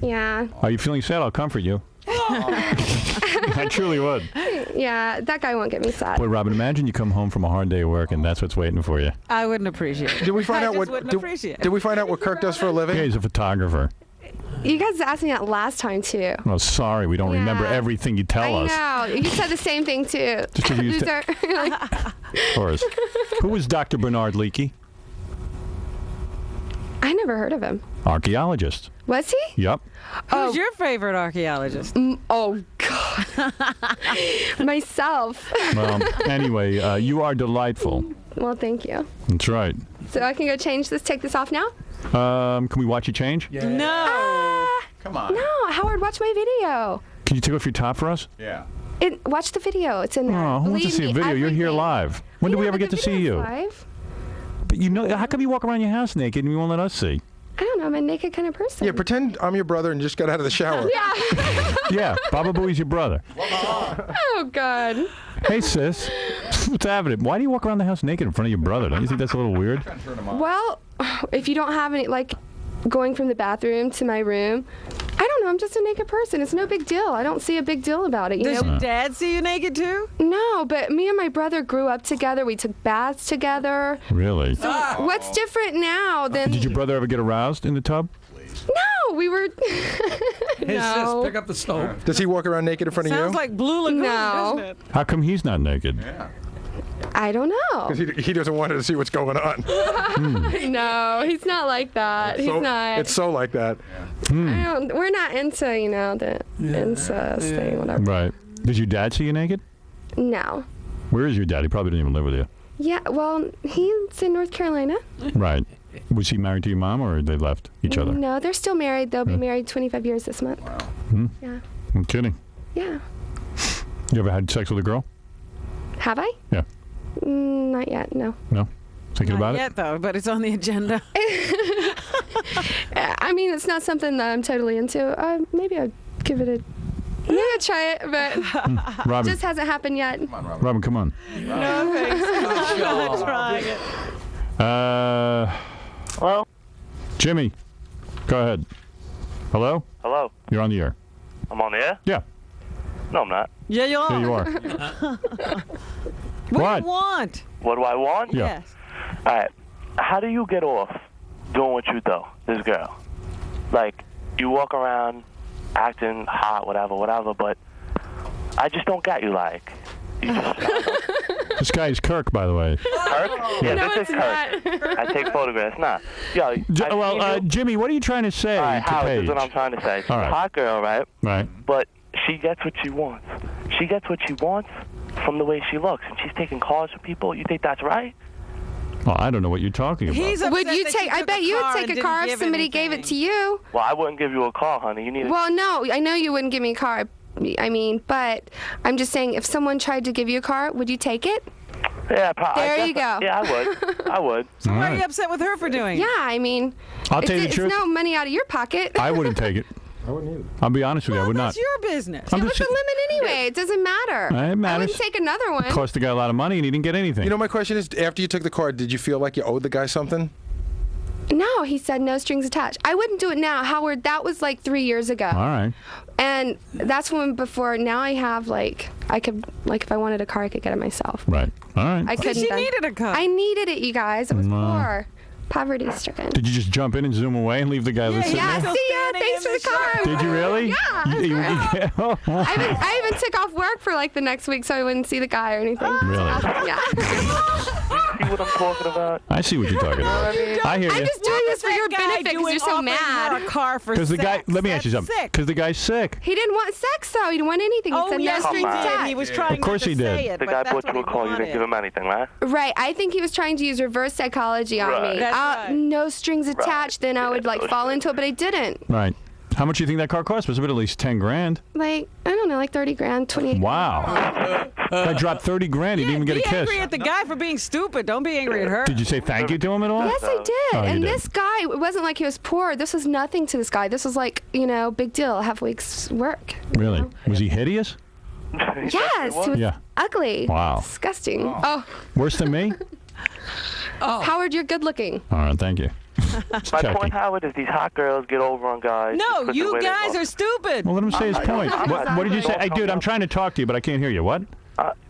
Yeah. Are you feeling sad? I'll comfort you. I truly would. Yeah, that guy won't get me sad. Boy, Robin, imagine you come home from a hard day of work and that's what's waiting for you. I wouldn't appreciate it. Did we find I out just what? wouldn't Did, appreciate did we find out what Kirk does for a living? Yeah, he's a photographer. You guys asked me that last time, too. Well, sorry, we don't Yeah. remember everything you tell us. I know. You said the same thing, too. Just 'cause you used to- Loser. Like, Of course. Who was Dr. Bernard Leakey? I never heard of him. Archaeologist. Was he? Yep. Who's your favorite archaeologist? Oh, God. Myself. Well, anyway, you are delightful. Well, thank you. That's right. So I can go change this, take this off now? Can we watch you change? Yeah. No. Come on. No, Howard, watch my video. Can you take off your top for us? Yeah. Watch the video. It's in there. Oh, who wants to Believe see a me, video? You're here everything. live. When do we Yeah, ever but get to the see video's you? Live. But you know, how come you walk around your house naked and you won't let us see? I don't know. I'm a naked kind of person. Yeah, pretend I'm your brother and just got out of the shower. Yeah. Yeah, Baba Booey's your brother. Oh, God. Hey, sis. What's happening? Why do you walk around the house naked in front of your brother? Don't you think that's a little weird? Well, if you don't have any, like, going from the bathroom to my room, I don't know. I'm just a naked person. It's no big deal. I don't see a big deal about it. You Does know? your dad see you naked too? No, but me and my brother grew up together. We took baths together. Really? What's different now than? Did your brother ever get aroused in the tub? No, we were. His sis, No. pick up the stove. Does he walk around naked in front of Sounds you? like Blue Lagoon, No. doesn't it? How come he's not naked? I don't know. Because he doesn't want her to see what's going on. No, he's not like that. He's So- not. It's so like that. We're not into, the incest thing, whatever. Right. Does your dad see you naked? No. Where is your dad? He probably didn't even live with you. Yeah, well, he's in North Carolina. Right. Was he married to your mom or they left each other? No, they're still married. They'll be married 25 years this month. Yeah. I'm kidding. Yeah. You ever had sex with a girl? Have I? Yeah. Not yet, no. No? Thinking Not about yet, though, but it's on the agenda. I mean, it's not something that I'm totally into. Maybe I'd give it a... Maybe I'd try it, but it? Robin, just hasn't happened yet. Robin, come on. No, thanks. I'm not trying it. Hello? Jimmy, go ahead. Hello? Hello? You're on the air. I'm on the air? Yeah. No, I'm not. Yeah, you are. There you are. What do What? you want? What do I want? Yeah. Yes. All right. How do you get off doing what you do, this girl? Like, you walk around acting hot, whatever, but I just don't get you, like. You just, This guy's Kirk, by the way. Kirk? Yeah, No, this it's is Kirk. not. I take photographs. Nah. Yo, I've seen you. Jimmy, what are you trying to say All right, to Howard, this Paige? is what I'm trying to say. She's All right. a hot girl, right? Right. But she gets what she wants. She gets what she wants from the way she looks, and she's taking calls from people. You think that's right? Well, I don't know what you're talking about. He's upset Would you that take? I took bet a you would car take and a didn't car if give somebody gave it to anything. you. Well, I wouldn't give you a call, honey. You need Well, no, I know you wouldn't give me a car. I mean, but I'm just saying, if someone tried to give you a car, would you take it? Yeah, probably. There you go. Yeah, I would. I would. So why are right. you upset with her for doing it? Yeah, I mean, I'll tell you the it's truth. no money out of your pocket. I wouldn't take it. I wouldn't either. I'll be honest with you. I would not. That's your business. I'm What's just. the limit anyway? It doesn't matter. It matters. I wouldn't take another one. It cost the guy a lot of money and he didn't get anything. You know, my question is, after you took the car, did you feel like you owed the guy something? No, he said no strings attached. I wouldn't do it now, Howard. That was like 3 years ago. All right. And that's when before. Now I have like I could like if I wanted a car, I could get it myself. Right. All right. I couldn't. She then. needed a car. I needed it, you guys. It was poor, poverty stricken. Did you just jump in and zoom away and leave the guy listening? Yeah, Still see ya. standing Thanks in for the the car. Did you really? Yeah. Oh. I even took off work for like the next week so I wouldn't see the guy or anything. Really? Yeah. See what I'm talking about? I see what you're talking about. I hear I'm you. just doing this for your benefit because you're so mad. A car for Because the guy, sex. let me ask you That's something. sick. Because the guy's sick. He didn't want sex though. He didn't want anything. He Oh, said yes, no he strings Come on. did. attached. He was trying Of course not to he did. say it, The but guy that's bought what you a he car, you didn't wanted. give him anything, right? Right. I think he was trying to use reverse psychology on Right. me. That's right. No strings attached. Then I would like fall into it, but I didn't. Right. How much do you think that car cost? Must have been at least 10 grand. Like I don't know, like 30 grand, 28. Wow. Guy dropped 30 grand. He didn't even get a Be kiss. angry at the guy for being stupid. Don't be angry at her. Did you say thank you to him at all? Yes, I did. Oh, you and did. this guy, it wasn't like he was poor. This was nothing to this guy. This was like, big deal. Half a week's work. Really? Was he hideous? Yes, he was Yeah. ugly. Wow. Disgusting. Oh, Worse than me? Howard, you're good looking. All right, thank you. My Checking. point, Howard, is these hot girls get over on guys. No, because the you way they guys look. are stupid. Well, let him say his point. What did you say? Hey, dude, I'm trying to talk to you, but I can't hear you. What?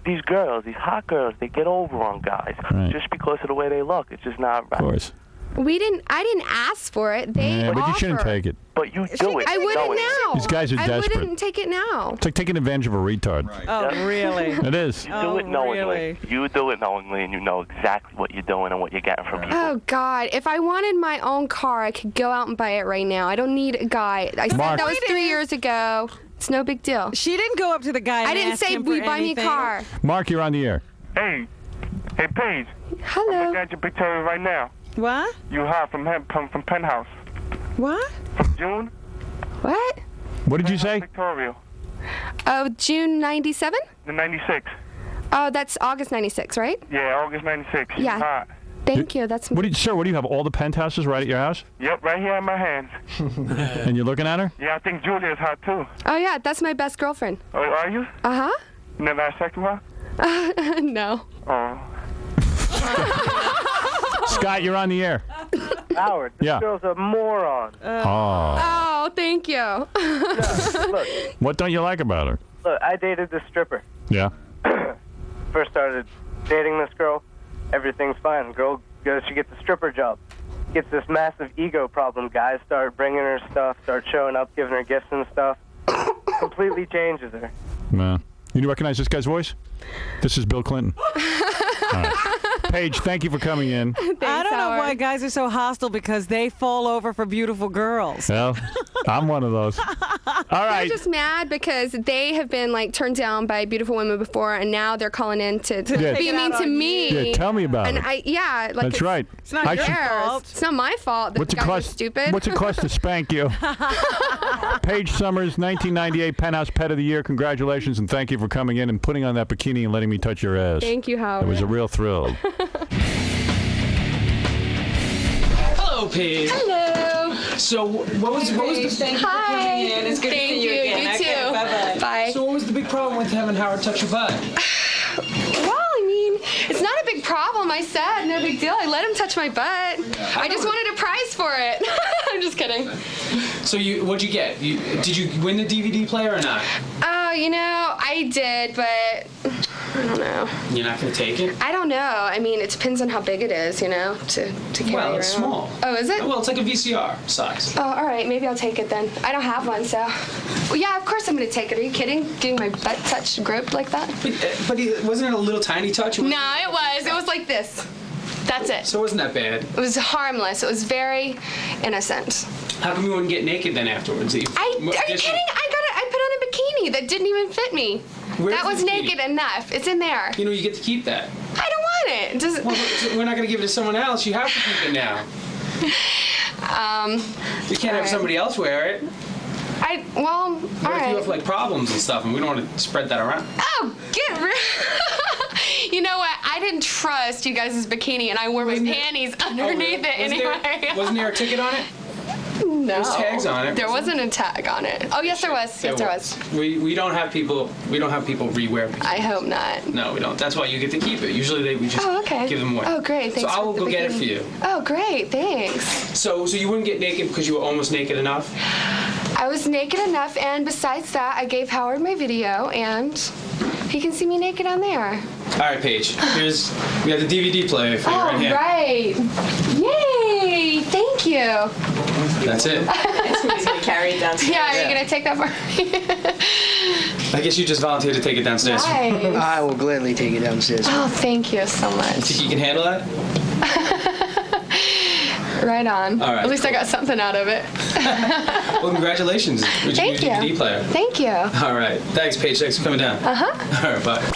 These girls, these hot girls, they get over on guys Right. just because of the way they look. It's just not right. Of course. I didn't ask for it. They Yeah, but you shouldn't offer. take it. But you do it. I wouldn't knowingly. now. These guys are I desperate. wouldn't take it now. It's like taking advantage of a retard. Oh, really? It is. You do it knowingly. really? You do it knowingly, and you know exactly what you're doing and what you're getting from people. Oh God! If I wanted my own car, I could go out and buy it right now. I don't need a guy. I said Mark. that was 3 years ago. It's no big deal. She didn't go up to the guy and I didn't ask say him for we buy me a anything. car. Mark, you're on the air. Hey, Paige, Hello. got your picture right now. What? You hot from Penthouse. What? From June? What? What did you say? Victoria, Oh, June '97. the 96. Oh, that's August '96, right? Yeah, August 96. You Yeah. hot. Thank you. That's Sir, what do you have? All the penthouses right at your house? Yep, right here in my hands. And you're looking at her? Yeah, I think Julia's hot too. Oh yeah, that's my best girlfriend. Oh, are you? Uh Never had sex with her? huh. No. Oh. Scott, you're on the air. Howard, this Yeah. girl's a moron. Oh. Oh, thank you. Look, What don't you like about her? I dated this stripper. Yeah. First started dating this girl. Everything's fine. Girl goes, she gets a stripper job. Gets this massive ego problem. Guys start bringing her stuff, start showing up, giving her gifts and stuff. Completely changes her. No. You recognize this guy's voice? This is Bill Clinton. All right. Paige, thank you for coming in. I don't know why guys are so hostile because they fall over for beautiful girls. Well, I'm one of those. All right. They're just mad because they have been like turned down by beautiful women before, and now they're calling in to Yeah. be mean to me. Yeah, tell me about And it. like That's right. It's not I theirs. should- It's not my fault that What's the it guys are cost? stupid. What's it cost to spank you? Paige Summers, 1998 Penthouse Pet of the Year. Congratulations and thank you for coming in and putting on that bikini and letting me touch your ass. Thank you, Howard. It was a real thrill. Hello, Paige. Hello. So what was the Hi. It's good to Thank see you again. You Okay, too. bye-bye. Bye. So what was the big problem with having Howard touch your butt? Well, I mean, it's not a big problem. I said no big deal. I let him touch my butt. I just wanted a prize for it. I'm just kidding. So what'd you get? Did you win the DVD player or not? I did, but I don't know. You're not gonna take it? I don't know. I mean, it depends on how big it is, to carry Well, around. it's small. Oh, is it? Well, it's like a VCR size. Oh, all right. Maybe I'll take it then. I don't have one, so. Well, yeah, of course I'm gonna take it. Are you kidding? Getting my butt touched, groped like that? But wasn't it a little tiny touch? No, it was. It was like this. That's it. So it wasn't that bad. It was harmless. It was very innocent. How come you wouldn't get naked then afterwards? Are you kidding? I put on a bikini that didn't even fit me. Where's that was the bikini? naked enough. It's in there. You get to keep that. I don't want it. Just, Well, we're not gonna give it to someone else. You have to keep it now. You can't have somebody else wear it. Well, all What if you right. have like problems and stuff, and we don't want to spread that around? Oh, get rid. You know what? I didn't trust you guys' bikini, and I wore my panties underneath it anyway. Wasn't there a ticket on it? No. There's tags on it. There wasn't a tag on it. Oh, yes, there was. Yes, there was. We don't have people rewear bikinis. I hope not. No, we don't. That's why you get to keep it. Usually we just give them away. Oh, great. Thanks. So I will go get it for you. Oh, great. Thanks. So you wouldn't get naked because you were almost naked enough? I was naked enough, and besides that, I gave Howard my video, and he can see me naked on there. All right, Paige. We have the DVD player for you right here. All right. Yay! Thank you. That's it. He's going to carry it downstairs. Yeah, are you going to take that for me? I guess you just volunteered to take it downstairs. Nice. I will gladly take it downstairs. Oh, thank you so much. You think you can handle that? Right on. All right, At least I got something out of it. Well, congratulations. With your new DVD player. Thank you. All right. Thanks, Paige. Thanks for coming down. Uh-huh. All right, bye.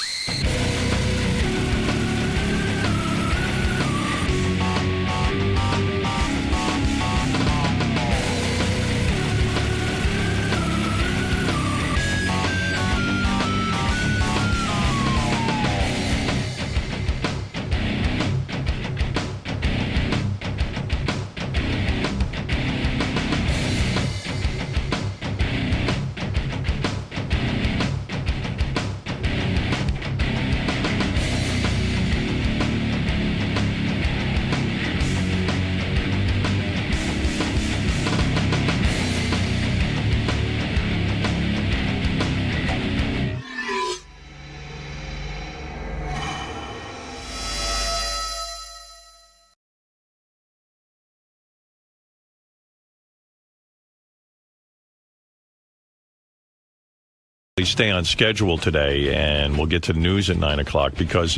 Stay on schedule today, and we'll get to the news at 9 o'clock because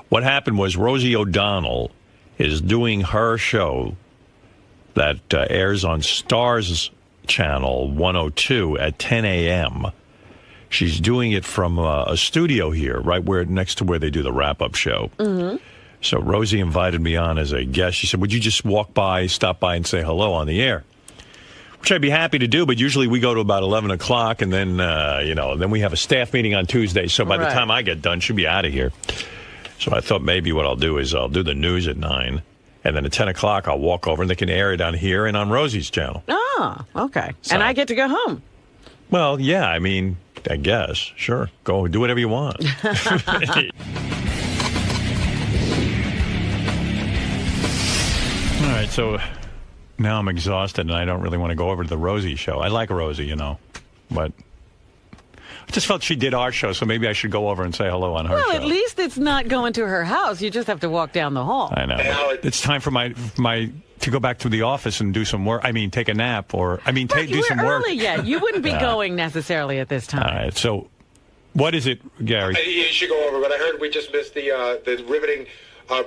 what happened was Rosie O'Donnell is doing her show that airs on Starz Channel 102 at 10 a.m. She's doing it from a studio here, right next to where they do the wrap-up show. Mm-hmm. So Rosie invited me on as a guest. She said, would you just stop by and say hello on the air? Which I'd be happy to do, but usually we go to about 11 o'clock, and then, then we have a staff meeting on Tuesday, so by the time I get done, she'll be out of here. So I thought maybe what I'll do is I'll do the news at 9, and then at 10 o'clock I'll walk over, and they can air it on here and on Rosie's channel. Oh, okay. So, and I get to go home. Well, yeah, I mean, I guess. Sure. Go do whatever you want. All right, so now I'm exhausted, and I don't really want to go over to the Rosie show. I like Rosie, but I just felt she did our show, so maybe I should go over and say hello on her show. Well, at least it's not going to her house. You just have to walk down the hall. I know. It's time for my to go back to the office and do some work. I mean, take a nap, or do some work. Early yet. You wouldn't be going necessarily at this time. All right. So, what is it, Gary? You should go over, but I heard we just missed the riveting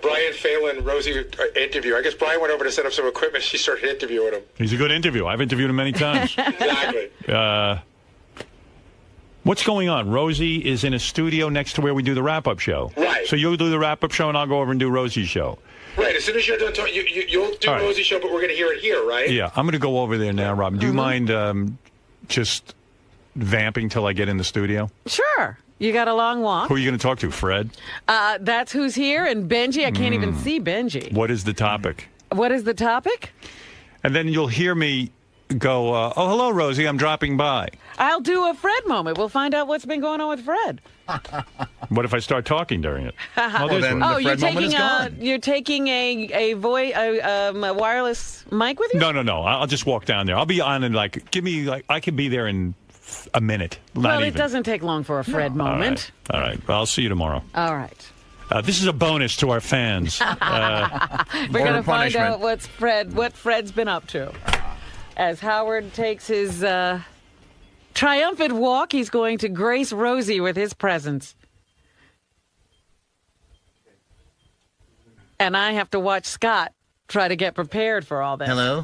Brian Phelan Rosie interview. I guess Brian went over to set up some equipment. She started interviewing him. He's a good interview. I've interviewed him many times. Exactly. What's going on? Rosie is in a studio next to where we do the wrap-up show. Right. So you'll do the wrap-up show, and I'll go over and do Rosie's show. Right. As soon as you're done talking, you'll do Rosie's show, but we're going to hear it here, right? Yeah. I'm going to go over there now, Robin. Do you mind just vamping till I get in the studio? Sure. You got a long walk. Who are you going to talk to, Fred? That's who's here, and Benji. I can't even see Benji. What is the topic? What is the topic? And then you'll hear me go, oh, hello, Rosie, I'm dropping by. I'll do a Fred moment. We'll find out what's been going on with Fred. What if I start talking during it? You're taking a wireless mic with you? No. I'll just walk down there. I'll be on and I could be there in a minute. It doesn't take long for a Fred moment. All right. Well, I'll see you tomorrow. All right. This is a bonus to our fans. We're going to find out what Fred's been up to. As Howard takes his triumphant walk, he's going to grace Rosie with his presence. And I have to watch Scott try to get prepared for all this. Hello?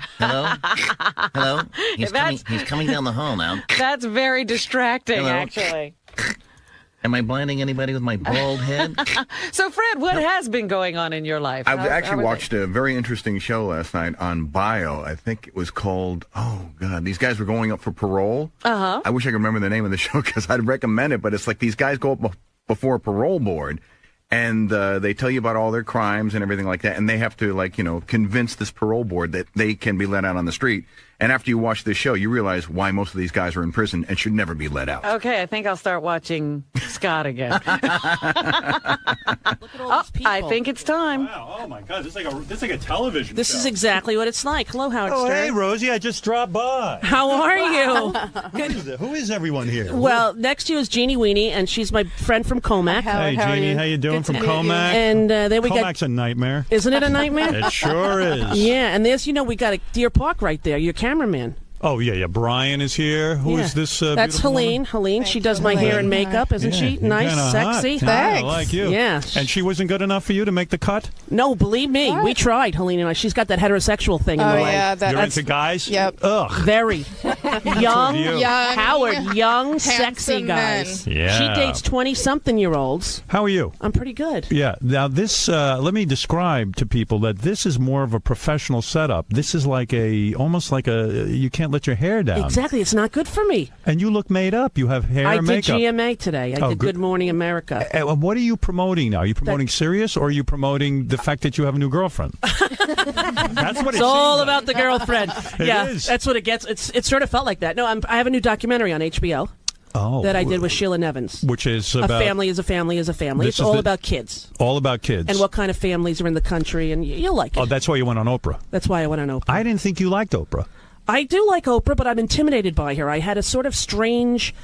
He's coming down the hall now. That's very distracting, actually. Am I blinding anybody with my bald head? So, Fred, what has been going on in your life? I've actually watched a very interesting show last night on Bio. I think it was called, oh, God, these guys were going up for parole. Uh-huh. I wish I could remember the name of the show because I'd recommend it, but it's like these guys go up before a parole board, and they tell you about all their crimes and everything like that, and they have to, like, you know, convince this parole board that they can be let out on the street. And after you watch this show, you realize why most of these guys are in prison and should never be let out. Okay, I think I'll start watching Scott again. Look at all these people. I think it's time. Wow, oh my God, this is like a television This show. is exactly what it's like. Hello, Howard Oh, Stern. hey, Rosie, I just dropped by. How are you? Good. Who is everyone here? Well, next to you is Jeannie Weenie, and she's my friend from Comac. Hey, Jeannie, how you doing from Comac? And there we got. Comac's a nightmare. Isn't it a nightmare? It sure is. Yeah, and there's, we got a Deer Park right there. Your cameraman. Oh, yeah. Brian is here. Who is this? That's Helene. Helene. She does my hair and makeup, isn't she? Nice, sexy. Hot. Thanks. I like you. Yeah. And she wasn't good enough for you to make the cut? No, believe me. We tried, Helene and I. She's got that heterosexual thing in the way. Yeah, You're into guys? Yep. Ugh. Very. young, Howard, young, sexy guys. Men. Yeah. She dates 20-something-year-olds. How are you? I'm pretty good. Yeah. Now, this, let me describe to people that this is more of a professional setup. This is like almost like you can't let your hair down. Exactly. It's not good for me. And you look made up. You have hair and makeup. I did GMA today. I did Good Morning America. What are you promoting now? Are you promoting Sirius, or are you promoting the fact that you have a new girlfriend? That's what it's all about the girlfriend. It yeah, is. That's what it gets. It sort of felt like that. No, I have a new documentary on HBO. That I did with Sheila Nevins. Which is about... A family is a family is a family. It's all about kids. All about kids. And what kind of families are in the country, and you'll like it. Oh, that's why you went on Oprah. That's why I went on Oprah. I didn't think you liked Oprah. I do like Oprah, but I'm intimidated by her. I had a sort of strange...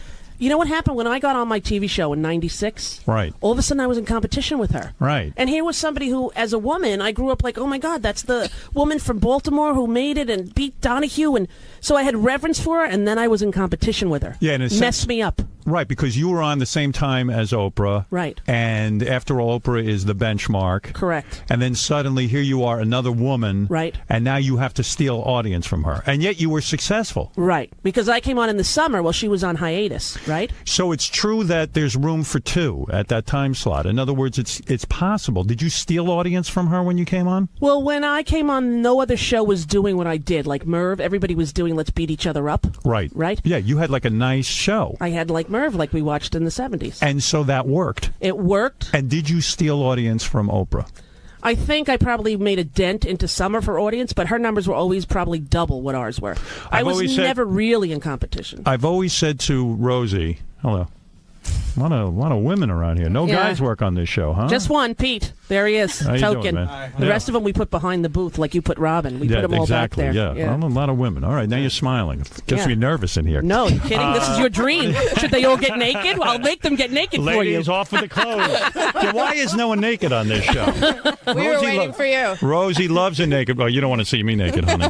You know what happened when I got on my TV show in '96? Right. All of a sudden I was in competition with her. Right. And here was somebody who, as a woman, I grew up like, oh my God, that's the woman from Baltimore who made it and beat Donahue. And so I had reverence for her, and then I was in competition with her. Yeah, and it messed me up. Right, because you were on the same time as Oprah. Right. And after all, Oprah is the benchmark. Correct. And then suddenly here you are, another woman. Right. And now you have to steal audience from her. And yet you were successful. Right. Because I came on in the summer while she was on hiatus, right? So it's true that there's room for two at that time slot. In other words, it's possible. Did you steal audience from her when you came on? Well, when I came on, no other show was doing what I did. Like Merv, everybody was doing Let's Beat Each Other Up. Right. Right? Yeah, you had like a nice show. I had like Merv, like we watched in the 70s. And so that worked. It worked. And did you steal audience from Oprah? I think I probably made a dent into some of her audience, but her numbers were always probably double what ours were. I was never really in competition. I've always said to Rosie, hello, a lot of women around here. No guys work on this show, huh? Just one, Pete. There he is, How you token. doing, man? The rest of them we put behind the booth, like you put Robin. We put them all back there. Yeah. Well, a lot of women. All right, now you're smiling. Gets me nervous in here. No, you kidding? This is your dream. Should they all get naked? Well, I'll make them get naked for you. Ladies, off with the clothes. Yeah, why is no one naked on this show? We were waiting for you. Rosie loves a naked. Well, you don't want to see me naked, honey.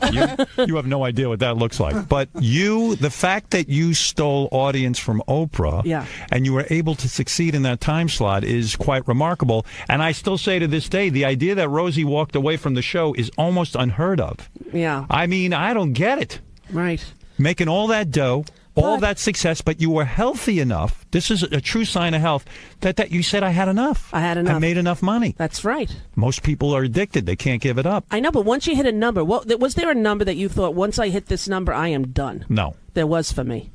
You have no idea what that looks like. But the fact that you stole audience from Oprah, and you were able to succeed in that time slot is quite remarkable. And I still say to this day, the idea that Rosie walked away from the show is almost unheard of. Yeah. I mean, I don't get it. Right. Making all that dough, all that success, but you were healthy enough. This is a true sign of health that you said, I had enough. I had enough. I made enough money. That's right. Most people are addicted. They can't give it up. I know, but once you hit a number, was there a number that you thought, once I hit this number, I am done? No. There was for me.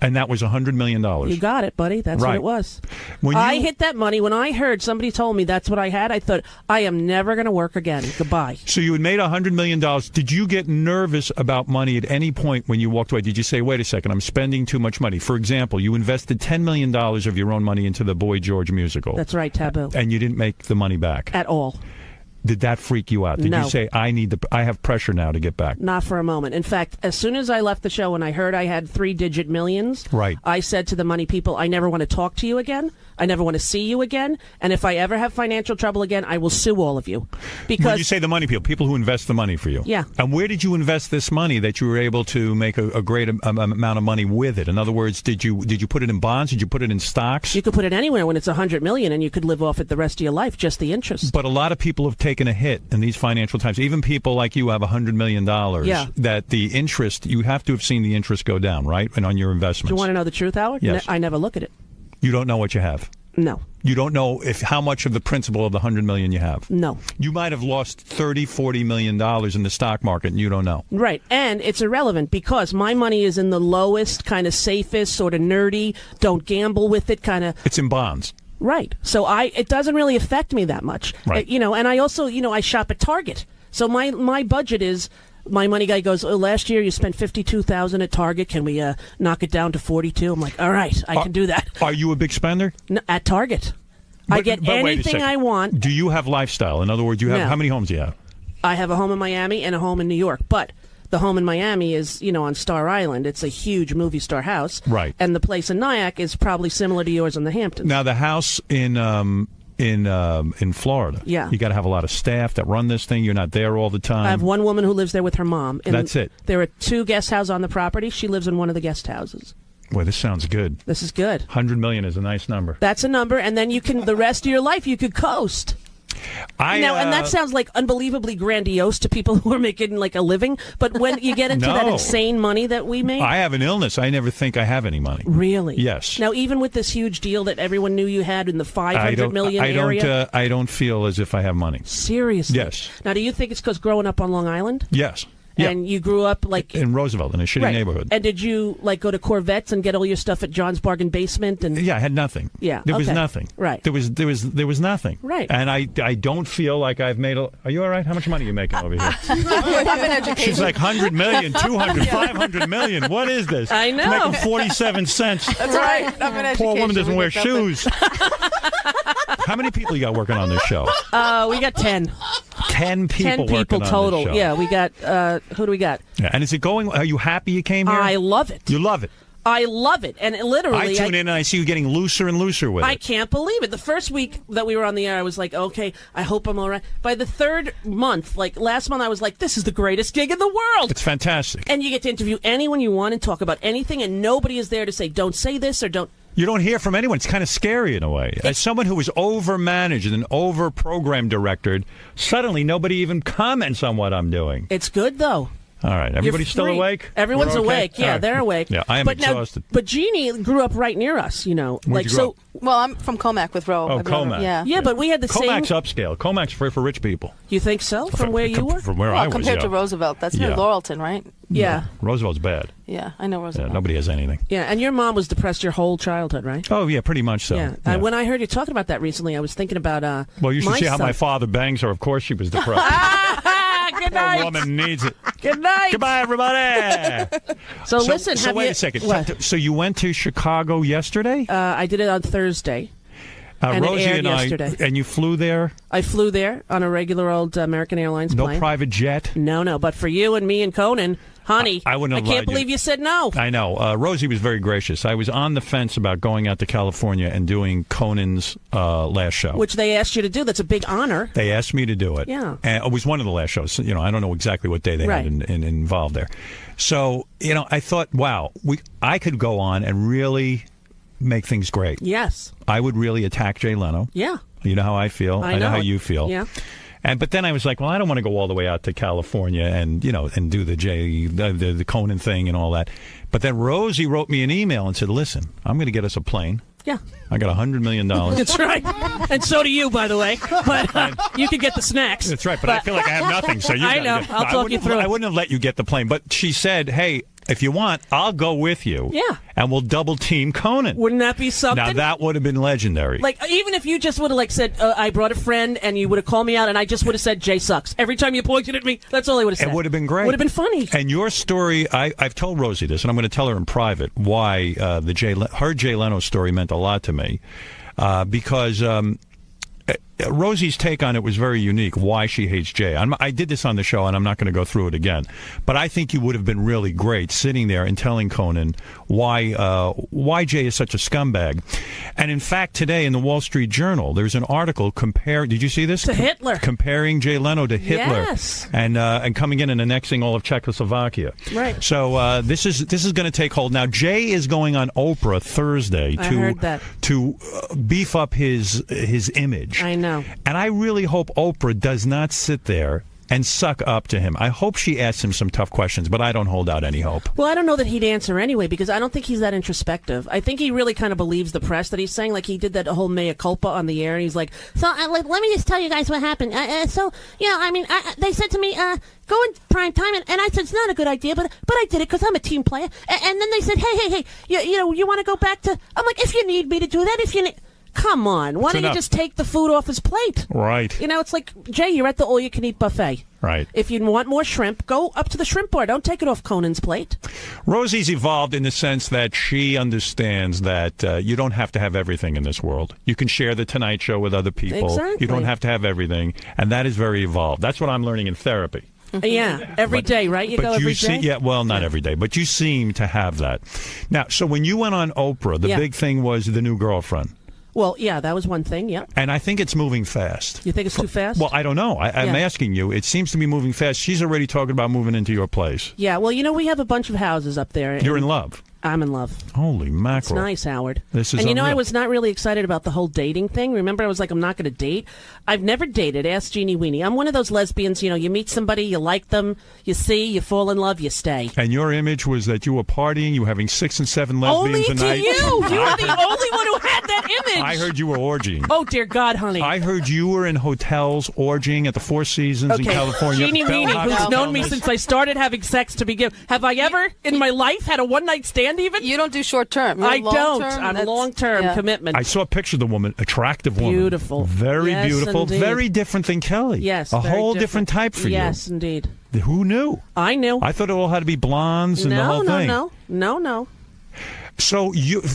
And that was $100 million. You got it, buddy. That's what it was. I hit that money. When I heard somebody told me that's what I had, I thought, I am never going to work again. Goodbye. So you had made $100 million. Did you get nervous about money at any point when you walked away? Did you say, wait a second, I'm spending too much money? For example, you invested $10 million of your own money into the Boy George musical. That's right, Taboo. And you didn't make the money back? At all. Did that freak you out? Did you say, I have pressure now to get back? Not for a moment. In fact, as soon as I left the show and I heard I had 3-digit millions, I said to the money people, I never want to talk to you again. I never want to see you again. And if I ever have financial trouble again, I will sue all of you. Because when you say the money people who invest the money for you. Yeah. And where did you invest this money that you were able to make a great amount of money with it? In other words, did you put it in bonds? Did you put it in stocks? You could put it anywhere when it's $100 million, and you could live off it the rest of your life, just the interest. But a lot of people have taken a hit in these financial times. Even people like you have $100 million. Yeah. That the interest, you have to have seen the interest go down, right? And on your investments. Do you want to know the truth, Howard? Yes. I never look at it. You don't know what you have. No. You don't know how much of the principal of the $100 million you have. No. You might have lost $30-40 million in the stock market, and you don't know. Right, and it's irrelevant because my money is in the lowest, kind of safest, sort of nerdy, don't gamble with it kind of. It's in bonds. Right, so it doesn't really affect me that much. Right. And I also, I shop at Target, so my budget is. My money guy goes, last year you spent $52,000 at Target. Can we knock it down to $42,000? I'm like, all right, I can do that. Are you a big spender? No, at Target. I get anything I want. Do you have lifestyle? In other words, how many homes do you have? I have a home in Miami and a home in New York, but the home in Miami is, on Star Island. It's a huge movie star house. Right. And the place in Nyack is probably similar to yours in the Hamptons. Now, the house in Florida. Yeah. You got to have a lot of staff that run this thing. You're not there all the time. I have one woman who lives there with her mom. And that's it. There are 2 guest houses on the property. She lives in one of the guest houses. Boy, this sounds good. This is good. $100 million is a nice number. That's a number, and then you can, the rest of your life, you could coast. And that sounds like unbelievably grandiose to people who are making like a living, but when you get into that insane money that we make. I have an illness. I never think I have any money. Really? Yes. Now, even with this huge deal that everyone knew you had in the $500 million area? I don't feel as if I have money. Seriously? Yes. Now, do you think it's because growing up on Long Island? Yes. And you grew up like in Roosevelt in a shitty neighborhood. And did you like go to Corvettes and get all your stuff at John's Bargain Basement? And yeah, I had nothing. Yeah, there was nothing. Right. There was nothing. Right. And I don't feel like I've made a. Are you all right? How much money are you making over here? She's like 100 million, 200, 500 million. What is this? I know. Making 47 cents. That's right. I'm in Poor woman doesn't wear education. shoes. How many people you got working on this show? We got 10. 10 people. 10 people working total. On this show. Yeah, we got. Who do we got? Yeah. And is it going? Are you happy you came here? I love it. You love it. I love it, and literally, I tune in and I see you getting looser and looser with it. I can't believe it. The first week that we were on the air, I was like, okay, I hope I'm all right. By the third month, like last month, I was like, this is the greatest gig in the world. It's fantastic. And you get to interview anyone you want and talk about anything, and nobody is there to say, don't say this or don't. You don't hear from anyone. It's kind of scary in a way. As someone who was over-managed and over-program directed, suddenly nobody even comments on what I'm doing. It's good, though. All right. Everybody's still awake? Everyone's We're okay? awake. Yeah, All right. they're awake. Yeah, I am exhausted. But Jeannie grew up right near us, you know. Where'd you grow up? Well, I'm from Comac with Ro. Oh, Comac. Yeah, but we had the Comac's same. upscale. Comac's for rich people. You think so? From where you were? From where I was, compared to Roosevelt, that's near Laurelton, right? Yeah. Roosevelt's bad. Yeah, I know Roosevelt. Yeah, nobody has anything. Yeah, and your mom was depressed your whole childhood, right? Oh, yeah, pretty much so. Yeah. When I heard you talking about that recently, I was thinking about well, you should my see how son. my father bangs her. Of course she was depressed. Good Poor night. woman needs it. Good night. Goodbye, everybody. So listen, So have wait you, a second. What? So you went to Chicago yesterday? I did it on Thursday. And Rosie it aired and yesterday. and you flew there? I flew there on a regular old American Airlines No plane. private jet? No. But for you and me and Conan, honey, I wouldn't have can't lied to believe you said no. I know. Rosie was very gracious. I was on the fence about going out to California and doing Conan's last show. Which they asked you to do. That's a big honor. They asked me to do it. Yeah. And it was one of the last shows. You know, I don't know exactly what day they Right. had involved there. So, you know, I thought, wow, I could go on and really make things great. Yes. I would really attack Jay Leno. Yeah. You know how I feel. I know how it. you feel. Yeah. But then I was like, well, I don't want to go all the way out to California and do the Conan thing and all that. But then Rosie wrote me an email and said, listen, I'm going to get us a plane. Yeah. I got $100 million. That's right. And so do you, by the way. But you can get the snacks. That's right. But I feel like I have nothing. So you I know. I'll talk you through it. I wouldn't have let you get the plane. But she said, hey, if you want, I'll go with you. Yeah. And we'll double team Conan. Wouldn't that be something? Now, that would have been legendary. Like, even if you just would have said, I brought a friend, and you would have called me out, and I just would have said, Jay sucks. Every time you pointed at me, that's all I would have said. It would have been great. Would have been funny. And your story, I've told Rosie this, and I'm going to tell her in private why her Jay Leno story meant a lot to me. Because Rosie's take on it was very unique, why she hates Jay. I did this on the show, and I'm not going to go through it again. But I think you would have been really great sitting there and telling Conan why Jay is such a scumbag. And in fact, today in the Wall Street Journal, there's an article did you see this? To Hitler. Comparing Jay Leno to Hitler. Yes. And coming in and annexing all of Czechoslovakia. Right. So this is going to take hold. Now, Jay is going on Oprah Thursday to beef up his image. I know. And I really hope Oprah does not sit there and suck up to him. I hope she asks him some tough questions, but I don't hold out any hope. Well, I don't know that he'd answer anyway, because I don't think he's that introspective. I think he really kind of believes the press that he's saying. Like, he did that whole mea culpa on the air, and he's like, so let me just tell you guys what happened. They said to me, go in prime time, and I said, it's not a good idea, but I did it because I'm a team player. And then they said, hey, you want to go back to... I'm like, if you need me to do that, if you need... Come on, why don't you just take the food off his plate? Right. It's like, Jay, you're at the all-you-can-eat buffet. Right. If you want more shrimp, go up to the shrimp bar. Don't take it off Conan's plate. Rosie's evolved in the sense that she understands that you don't have to have everything in this world. You can share the Tonight Show with other people. Exactly. You don't have to have everything, and that is very evolved. That's what I'm learning in therapy. Yeah, every day, right? You go every day? Yeah, well, not every day, but you seem to have that. Now, so when you went on Oprah, the big thing was the new girlfriend. Well, yeah, that was one thing, yeah. And I think it's moving fast. You think it's too fast? Well, I don't know. I'm asking you. It seems to be moving fast. She's already talking about moving into your place. Yeah, well, we have a bunch of houses up there. You're in love. I'm in love. Holy mackerel. It's nice, Howard. This is and unreal. I was not really excited about the whole dating thing. Remember, I was like, I'm not going to date. I've never dated. Ask Jeannie Weenie. I'm one of those lesbians, you meet somebody, you like them, you fall in love, you stay. And your image was that you were partying, you were having 6 and 7 lesbians a night. Only to you! You are the only one who had that image! I heard you were orgying. Oh, dear God, honey. I heard you were in hotels orgying at the Four Seasons in California. Jeannie Weenie, who's known me since I started having sex to begin. Have I ever, in my life, had a one-night stand even? You don't do short-term. I don't. I'm long-term commitment. I saw a picture of the woman, attractive woman. Beautiful. Very beautiful. Indeed. Very different than Kelly. Yes. A whole different type for you. Yes, indeed. Who knew? I knew. I thought it all had to be blondes and the whole thing. No. So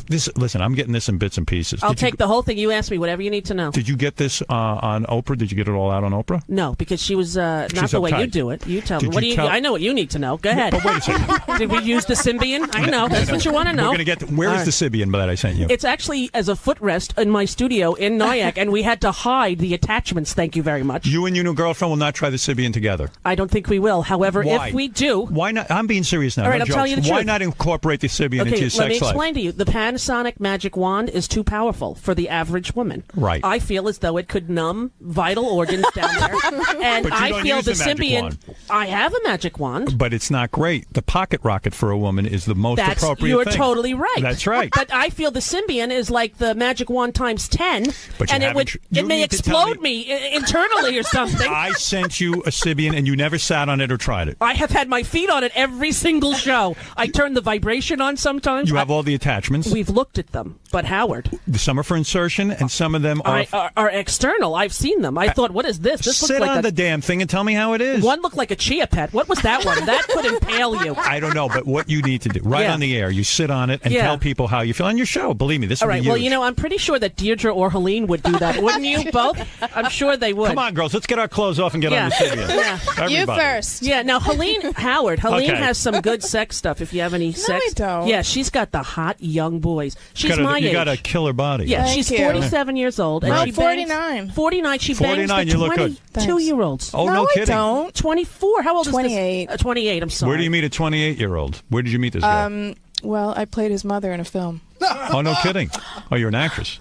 listen, I'm getting this in bits and pieces. I'll take the whole thing. You ask me whatever you need to know. Did you get this on Oprah? Did you get it all out on Oprah? No, because she was not the way you do it. You tell me. I know what you need to know. Go ahead. But wait a second. Did we use the Symbian? I know. That's what you want to know. We're going to where is the Symbian that I sent you? It's actually as a footrest in my studio in Nyack, and we had to hide the attachments. Thank you very much. You and your new girlfriend will not try the Symbian together. I don't think we will. However, if we do, why not? I'm being serious now. All right, no I'll tell you the truth. Why not incorporate the Symbian into your sex life? Let me explain to you. The Panasonic magic wand is too powerful for the average woman. Right. I feel as though it could numb vital organs down there. And but you I don't feel use the magic Symbian. Wand. I have a magic wand. But it's not great. The pocket rocket for a woman is the most appropriate You're thing. totally right. That's right. But I feel the Symbian is like the magic wand times 10. But and it may explode me internally or something. I sent you a Symbian and you never sat on it or tried it. I have had my feet on it every single show. I turn the vibration on sometimes. You have all the attachments. We've looked at them. But Howard, some are for insertion, and some of them are external. I've seen them. I thought, what is this? This sit looks like on the damn thing and tell me how it is. One looked like a chia pet. What was that one? That could impale you. I don't know, but what you need to do on the air, you sit on it and tell people how you feel on your show. Believe me, this all will right. be huge. Well, I'm pretty sure that Deirdre or Helene would do that, wouldn't you? Both. I'm sure they would. Come on, girls, let's get our clothes off and get on the Symbian. Yeah. You first. Yeah. Now, Helene has some good sex stuff. If you have any sex, I don't. Yeah, she's got the hot young boys. She's my age. You got a killer body. Yeah, she's 47 years old. And she 49. 49. She bangs 49, the you look good. 22-year-olds. Oh, no kidding. I don't. 24. How old 28. is this? 28. I'm sorry. Where do you meet a 28-year-old? Where did you meet this guy? Well, I played his mother in a film. Oh, no kidding. Oh, you're an actress.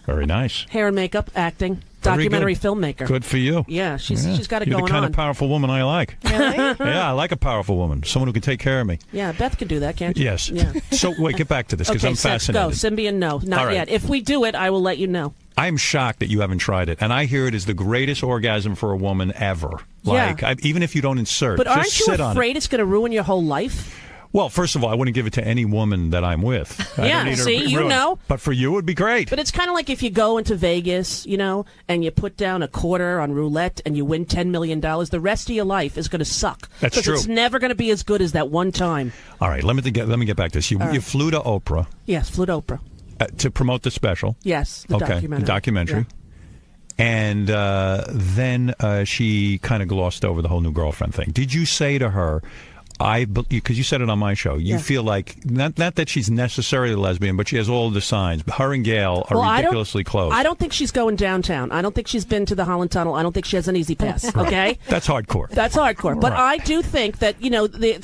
Very nice. Hair and makeup, acting, documentary filmmaker. Good for you. Yeah, she's got it You're going on. the kind of powerful woman I like. Really? Yeah, I like a powerful woman. Someone who can take care of me. Yeah, Beth can do that, can't you? Yes. Yeah. So, wait, get back to this because I'm fascinated. Go. Symbian, no. Not yet. If we do it, I will let you know. I'm shocked that you haven't tried it. And I hear it is the greatest orgasm for a woman ever. Like, even if you don't insert, but aren't just you sit afraid it's going to ruin your whole life? Well, first of all, I wouldn't give it to any woman that I'm with. Yeah, see, you know. But for you, it would be great. But it's kind of like if you go into Vegas, and you put down a quarter on roulette and you win $10 million, the rest of your life is going to suck. That's true. It's never going to be as good as that one time. All right, let me get back to this. You flew to Oprah. Yes, flew to Oprah. To promote the special. Yes, the documentary. The documentary. Yeah. And then she kind of glossed over the whole new girlfriend thing. Did you say to her, because you said it on my show, you feel like, not that she's necessarily a lesbian, but she has all the signs. Her and Gail are ridiculously close. I don't think she's going downtown. I don't think she's been to the Holland Tunnel. I don't think she has an easy pass, okay? That's hardcore. That's hardcore. But I do think that,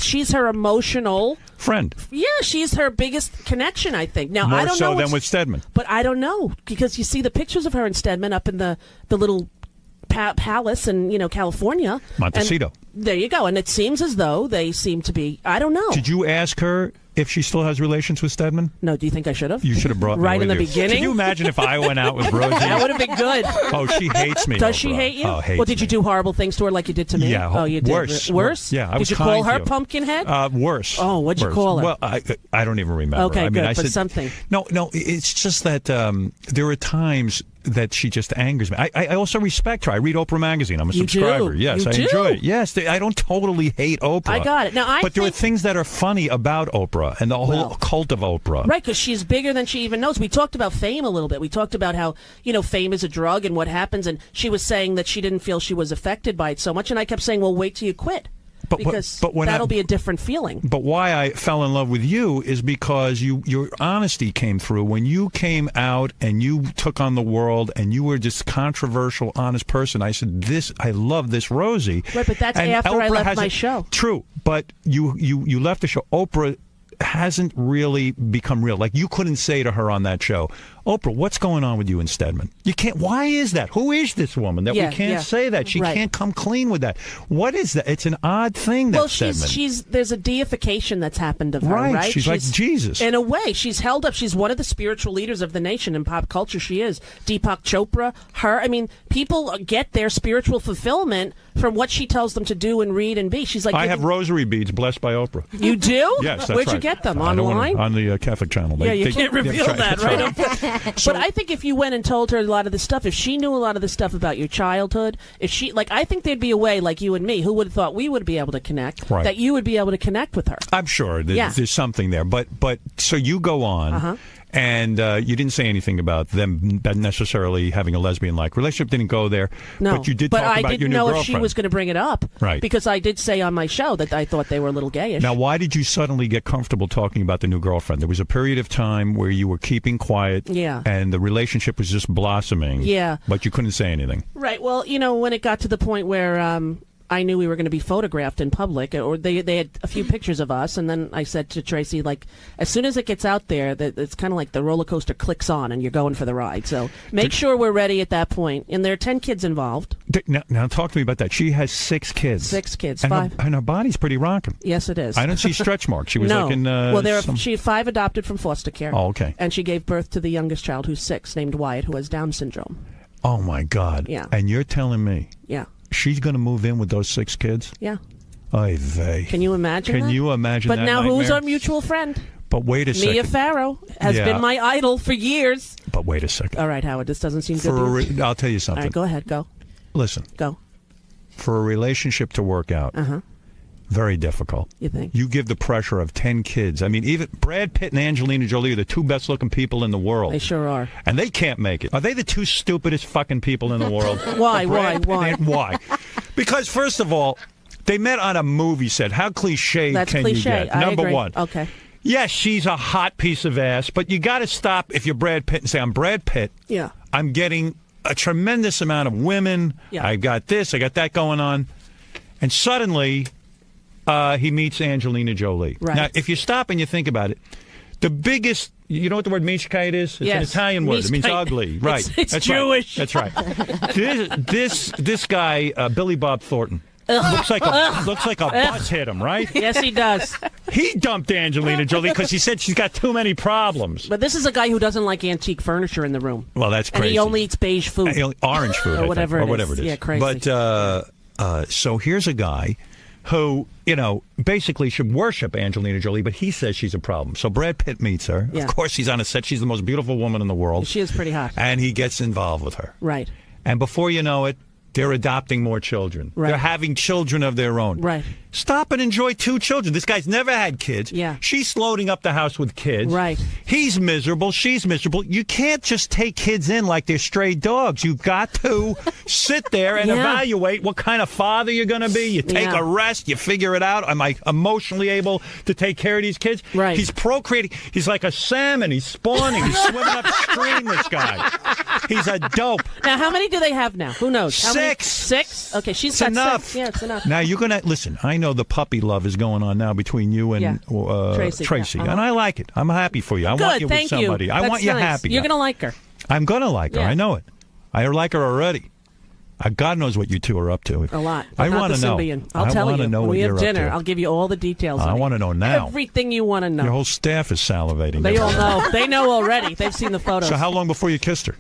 she's her emotional... friend. Yeah, she's her biggest connection, I think. Now, More I don't so know than with Stedman. But I don't know, because you see the pictures of her and Stedman up in the little palace in California. Montecito. And there you go. And it seems as though they seem to be. I don't know. Did you ask her if she still has relations with Stedman? No. Do you think I should have? You should have brought me right with in the you. beginning. Can you imagine if I went out with Rosie? That would have been good. Oh, she hates me. Does Oprah. she hate you? Oh, hates well, did you me. do horrible things to her like you did to me? Yeah. Oh, you did. Worse. Worse? Yeah. I was did you call kind her to you. Pumpkinhead? Worse. Oh, what'd you call her? Well, I don't even remember. Okay, I mean, good. I but said something. No. It's just that there are times that she just angers me. I also respect her. I read Oprah magazine. I'm a subscriber. Yes, You I do? enjoy it. Yes, I don't totally hate Oprah. I got it. Now, but there are things that are funny about Oprah and the whole cult of Oprah. Right, because she's bigger than she even knows. We talked about fame a little bit. We talked about how, fame is a drug and what happens. And she was saying that she didn't feel she was affected by it so much. And I kept saying, well, wait till you quit. Because that'll be a different feeling. But why I fell in love with you is because your honesty came through. When you came out and you took on the world and you were this controversial, honest person, I said, I love this Rosie. Right, but that's and after I Oprah left hasn't- my show. True, but you left the show. Oprah hasn't really become real. Like, you couldn't say to her on that show, Oprah, what's going on with you and Stedman? You can't. Why is that? Who is this woman that we can't say that? She can't come clean with that. What is that? It's an odd thing. That Stedman. There's a deification that's happened of her, right? She's like Jesus. In a way, she's held up. She's one of the spiritual leaders of the nation in pop culture. She is. Deepak Chopra, her. I mean, people get their spiritual fulfillment from what she tells them to do and read and be. She's like, I have rosary beads blessed by Oprah. You do? Yes, that's Where'd right. you get them? I don't Online? On the Catholic channel. Yeah, you can't reveal that, that's right? But I think if you went and told her a lot of this stuff, if she knew a lot of this stuff about your childhood, I think there'd be a way, like you and me, who would have thought we would be able to connect, Right. that you would be able to connect with her. I'm sure there's something there. But so you go on, and you didn't say anything about them necessarily having a lesbian-like relationship. Didn't go there. No, but you did talk about your new I didn't know girlfriend. if she was going to bring it up, Right. Because I did say on my show that I thought they were a little gayish. Now, why did you suddenly get comfortable talking about the new girlfriend? There was a period of time where you were keeping quiet, and the relationship was just blossoming, but you couldn't say anything. Right. Well, when it got to the point where I knew we were going to be photographed in public, or they had a few pictures of us, and then I said to Tracy, like, as soon as it gets out there, that it's kind of like the roller coaster clicks on and you're going for the ride. So make sure we're ready at that point. And there are 10 kids involved. Now talk to me about that. She has 6 kids. 6 kids, and 5. And her body's pretty rocking. Yes, it is. I don't see stretch marks. She was no. like in. She had 5 adopted from foster care. Oh, okay. And she gave birth to the youngest child, who's 6, named Wyatt, who has Down syndrome. Oh my God. Yeah. And you're telling me. Yeah. She's going to move in with those 6 kids? Yeah. Oy vey. Can you imagine Can that? you imagine but that now nightmare? who's our mutual friend? But wait a second. Mia Farrow has been my idol for years. But wait a second. All right, Howard, this doesn't seem good to you. I'll tell you something. All right, go ahead, go. Listen. Go. For a relationship to work out, very difficult. You think? You give the pressure of 10 kids. I mean, even Brad Pitt and Angelina Jolie are the 2 best-looking people in the world. They sure are. And they can't make it. Are they the 2 stupidest fucking people in the world? Why? Why? Because, first of all, they met on a movie set. How cliche That's can cliche. you get? I Number agree. 1. Okay. Yes, she's a hot piece of ass, but you got to stop if you're Brad Pitt and say, I'm Brad Pitt. Yeah. I'm getting a tremendous amount of women. Yeah. I got this, I got that going on. And suddenly, he meets Angelina Jolie. Right. Now, if you stop and you think about it, the biggest, you know what the word mishkite is? It's an Italian word. It means Mishkite. ugly. Right. It's That's Jewish. Right. That's right. This guy, Billy Bob Thornton, looks like a bus hit him, right? Yes, he does. He dumped Angelina Jolie because he said she's got too many problems. But this is a guy who doesn't like antique furniture in the room. Well, that's crazy. And he only eats beige food. Orange food, or whatever it is. Yeah, crazy. But so here's a guy who, basically should worship Angelina Jolie, but he says she's a problem. So Brad Pitt meets her. Yeah. Of course, he's on a set. She's the most beautiful woman in the world. She is pretty hot. And he gets involved with her. Right. And before you know it, they're adopting more children. Right. They're having children of their own. Right. Stop and enjoy 2 children. This guy's never had kids. Yeah. She's loading up the house with kids. Right. He's miserable. She's miserable. You can't just take kids in like they're stray dogs. You've got to sit there and evaluate what kind of father you're going to be. You take a rest. You figure it out. Am I emotionally able to take care of these kids? Right. He's procreating. He's like a salmon. He's spawning. He's swimming upstream, this guy. He's a dope. Now, how many do they have now? Who knows? How 6. many? 6? Okay, she's It's got enough. 6. Yeah, it's enough. Now, you're going to, listen, I know the puppy love is going on now between you and Tracy. Yeah. And I like it. I'm happy for you. I want you with thank somebody. You. I That's want you nice. happy. You're going to like her. I'm going to like her. Yeah. I know it. I like her already. God knows what you two are up to. A lot. I want to know. I'll tell you. Know when what we you're have dinner, up to. I'll give you all the details. I want to know now. Everything you want to know. Your whole staff is salivating. They all know. They know already. They've seen the photos. So how long before you kissed her?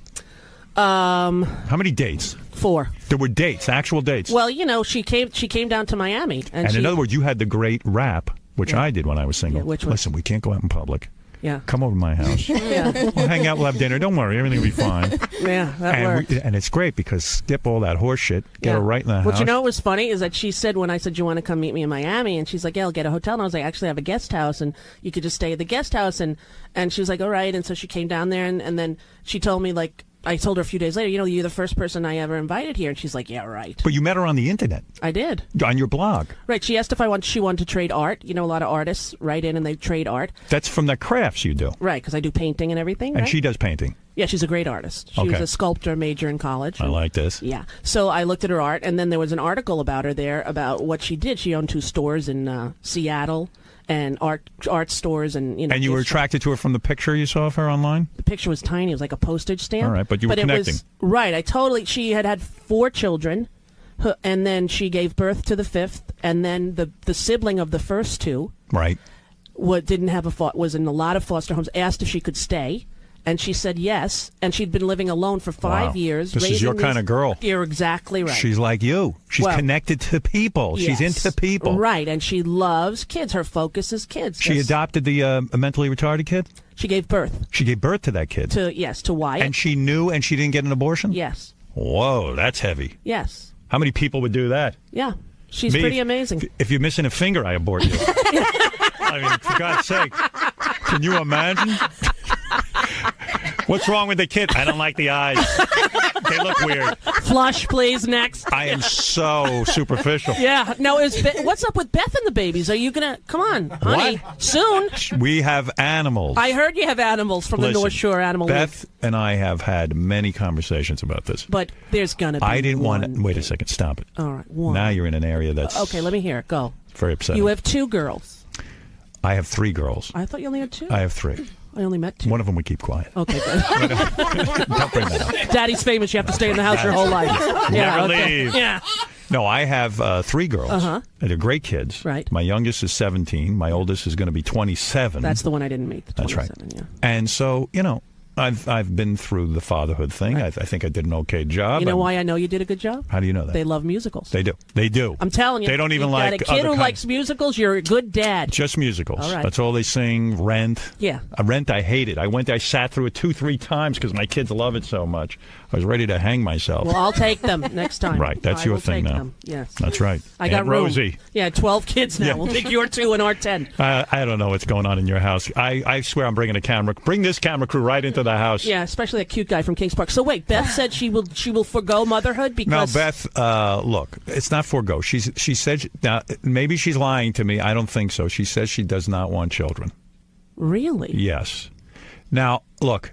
How many dates? 4. There were dates, actual dates. Well, she came down to Miami, and in other words, you had the great rap, which I did when I was single. Yeah, which one? Listen, we can't go out in public. Yeah. Come over to my house. We'll hang out. We'll have dinner. Don't worry, everything will be fine. Yeah, that worked. And it's great because skip all that horse shit. Get her right in the house. What you know what was funny is that she said when I said you want to come meet me in Miami, and she's like, yeah, I'll get a hotel. And I was like, actually, I have a guest house, and you could just stay at the guest house. And she was like, all right. And so she came down there, and then she told me like. I told her a few days later, you're the first person I ever invited here. And she's like, yeah, right. But you met her on the internet. I did. On your blog. Right. She asked if she wanted to trade art. A lot of artists write in and they trade art. That's from the crafts you do. Right, because I do painting and everything. And right? she does painting. Yeah, she's a great artist. She was a sculptor major in college. I like this. Yeah. So I looked at her art, and then there was an article about her there about what she did. She owned 2 stores in Seattle. And art stores and And you were attracted to her from the picture you saw of her online? The picture was tiny. It was like a postage stamp. All right, but you were connecting. Right. She had 4 children, and then she gave birth to the 5th, and then the sibling of the first 2. Right. Didn't have was in a lot of foster homes. Asked if she could stay. And she said yes, and she'd been living alone for 5 years. This is your kind of girl. You're exactly right. She's like you. She's connected to people. Yes. She's into people. Right, and she loves kids. Her focus is kids. She adopted the mentally retarded kid? She gave birth. She gave birth to that kid? To Wyatt. And she knew and she didn't get an abortion? Yes. Whoa, that's heavy. Yes. How many people would do that? Yeah. She's pretty amazing. If you're missing a finger, I abort you. I mean, for God's sake. Can you imagine? What's wrong with the kid? I don't like the eyes. They look weird. Flush, please. Next. I am so superficial. Yeah. No, what's up with Beth and the babies? Are you going to... Come on, honey. What? Soon. We have animals. I heard you have animals from the North Shore Animal League. Beth and I have had many conversations about this. But there's going to be I didn't want to... Wait a second. Stop it. All right. One. Now you're in an area that's... Okay, let me hear it. Go. Very upsetting. You have 2 girls. I have 3 girls. I thought you only had 2. I have 3. I only met 2. One of them we keep quiet. Okay, good. Don't bring that up. Daddy's famous. You have to stay in the house your whole life. Never leave. Yeah. No, I have 3 girls. Uh-huh. They're great kids. Right. My youngest is 17. My oldest is going to be 27. That's the one I didn't meet. The That's right. Yeah. And so, I've been through the fatherhood thing. Right. I think I did an okay job. You know why I know you did a good job? How do you know that? They love musicals. They do. They do. I'm telling you. They don't even you like got a kid who likes musicals. You're a good dad. Just musicals. All right. That's all they sing. Rent. Yeah. Rent I hated. I sat through it 2-3 times because my kids love it so much. I was ready to hang myself. Well, I'll take them next time. Right. That's your thing now. Them. Yes. That's right. I got Aunt room. Rosie. Yeah, 12 kids now. Yeah. We'll take your 2 and our 10. I don't know what's going on in your house. I swear I'm bringing a camera. Bring this camera crew right into the house. Yeah, especially that cute guy from Kings Park. So wait, Beth said she will forgo motherhood because... No, Beth, look, it's not forgo. She said, now, maybe she's lying to me. I don't think so. She says she does not want children. Really? Yes. Now, look,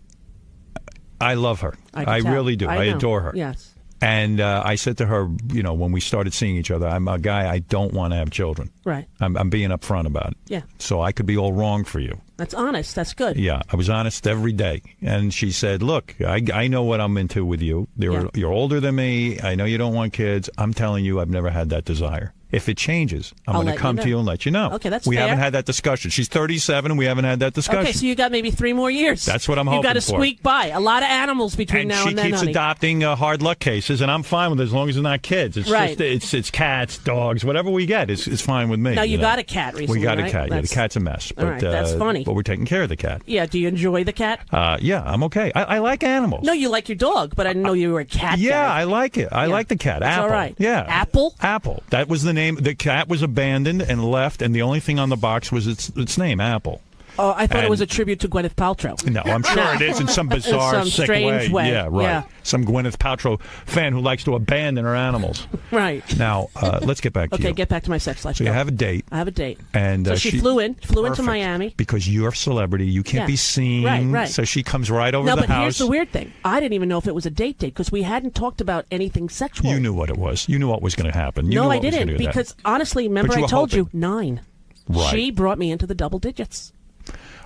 I love her. I tell. really do. I adore her. Yes. And I said to her, when we started seeing each other, I'm a guy, I don't want to have children. Right. I'm being upfront about it. Yeah. So I could be all wrong for you. That's honest. That's good. Yeah, I was honest every day. And she said, look, I know what I'm into with you. You're older than me. I know you don't want kids. I'm telling you, I've never had that desire. If it changes, I'm going to come to you and let you know. Okay, that's we fair. haven't had that discussion. She's 37, and we haven't had that discussion. Okay, so you got maybe 3 more years. That's what I'm hoping for. You got to for. squeak by. A lot of animals between now and then, she keeps honey. adopting hard luck cases, and I'm fine with it as long as they're not kids. It's right. just it's cats, dogs, whatever we get. It's fine with me. Now, you got a cat recently, We got right? a cat. Yeah, the cat's a mess. But, all right, that's funny. But we're taking care of the cat. Yeah, do you enjoy the cat? Yeah, I'm okay. I like animals. No, you like your dog, but I didn't know you were a cat Yeah, guy. I like it. I like the cat. That's Apple. all right. Yeah. Apple? Apple. That was the name. The cat was abandoned and left, and the only thing on the box was its name, Apple. Oh, I thought it was a tribute to Gwyneth Paltrow. No, I'm sure it is in some bizarre, some sick strange way. Yeah, right. Yeah. Some Gwyneth Paltrow fan who likes to abandon her animals. Right. Now, let's get back to you. Okay, get back to my sex life. So you have a date. I have a date. And so she flew into perfect. Miami. Because you're a celebrity. You can't be seen. Right. So she comes right over no, the but house. Here's the weird thing. I didn't even know if it was a date because we hadn't talked about anything sexual. You knew what it was. You knew what was going to happen. No, I didn't. Because honestly, remember I told you 9. Right. She brought me into the double digits.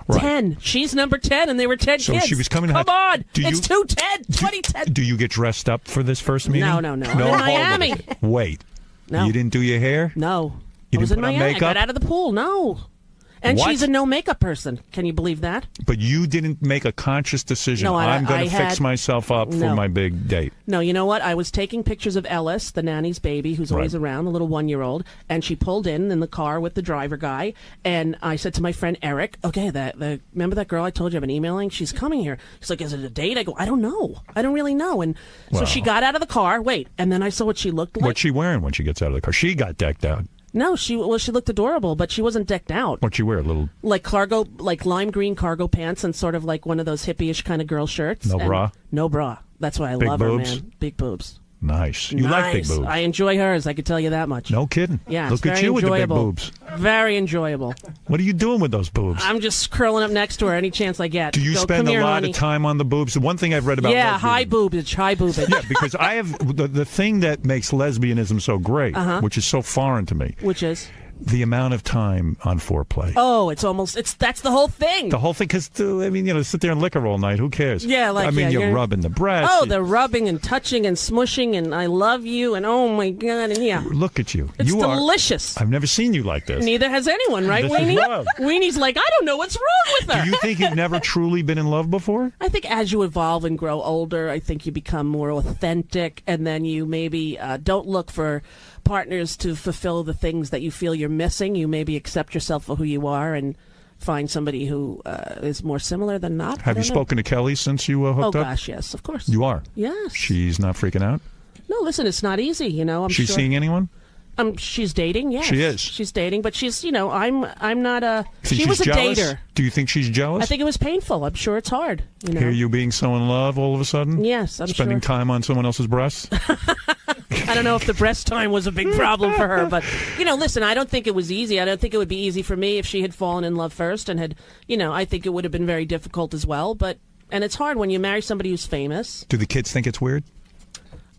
Right. 10. She's number 10, and they were 10 So kids. she was coming. Come on. Do It's 2010. Do you get dressed up for this first meeting? No. I'm in Miami. Wait. No. You didn't do your hair? No. You I was didn't in put on Miami. I makeup? got out of the pool. No. And What? she's a no makeup person. Can you believe that? But you didn't make a conscious decision. No, I'm going I to had- fix myself up for No. my big date. No, you know what? I was taking pictures of Ellis, the nanny's baby, who's always around, the little 1-year-old, and she pulled in the car with the driver guy, and I said to my friend Eric, okay, remember that girl I told you I've been emailing? She's coming here. He's like, is it a date? I go, I don't know. I don't really know. And so she got out of the car, and then I saw what she looked like. What's she wearing when she gets out of the car? She got decked out. No, she looked adorable, but she wasn't decked out. What'd she wear? A little... Like lime green cargo pants and sort of like one of those hippie-ish kind of girl shirts. No bra? No bra. That's why I Big love boobs? her, man. Big boobs. Nice. You like big boobs. I enjoy hers, I could tell you that much. No kidding. Yeah, Look it's at very you with the big enjoyable. boobs. Very enjoyable. What are you doing with those boobs? I'm just curling up next to her any chance I get. Do you Go, spend "Come a here, lot honey." of time on the boobs? The one thing I've read about Yeah, lesbians- high boobage. Yeah, because I have the thing that makes lesbianism so great, which is so foreign to me. Which is? The amount of time on foreplay. Oh, that's the whole thing. The whole thing, because, sit there and lick her all night. Who cares? Yeah, you're rubbing the breast. Oh, the rubbing and touching and smushing and I love you and oh my God, and yeah. Look at you. It's you delicious. I've never seen you like this. Neither has anyone, right, This is Weenie? love. Weenie's like, I don't know what's wrong with her. Do you think you've never truly been in love before? I think as you evolve and grow older, I think you become more authentic, and then you maybe don't look for partners to fulfill the things that you feel you're missing. You maybe accept yourself for who you are and find somebody who is more similar than not. Have you spoken to Kelly since you hooked up? up? Oh, gosh, yes, of course. You are? Yes. She's not freaking out? No, listen, it's not easy, I'm She's sure. seeing anyone? She's dating, yes. She is. She's dating, but she's, I'm not a... Think She was a she's jealous? dater. Do you think she's jealous? I think it was painful. I'm sure it's hard, Hear you being so in love all of a sudden? Yes, I'm Spending sure. time on someone else's breasts? I don't know if the breast time was a big problem for her, but, listen, I don't think it was easy. I don't think it would be easy for me if she had fallen in love first and had, I think it would have been very difficult as well. And it's hard when you marry somebody who's famous. Do the kids think it's weird?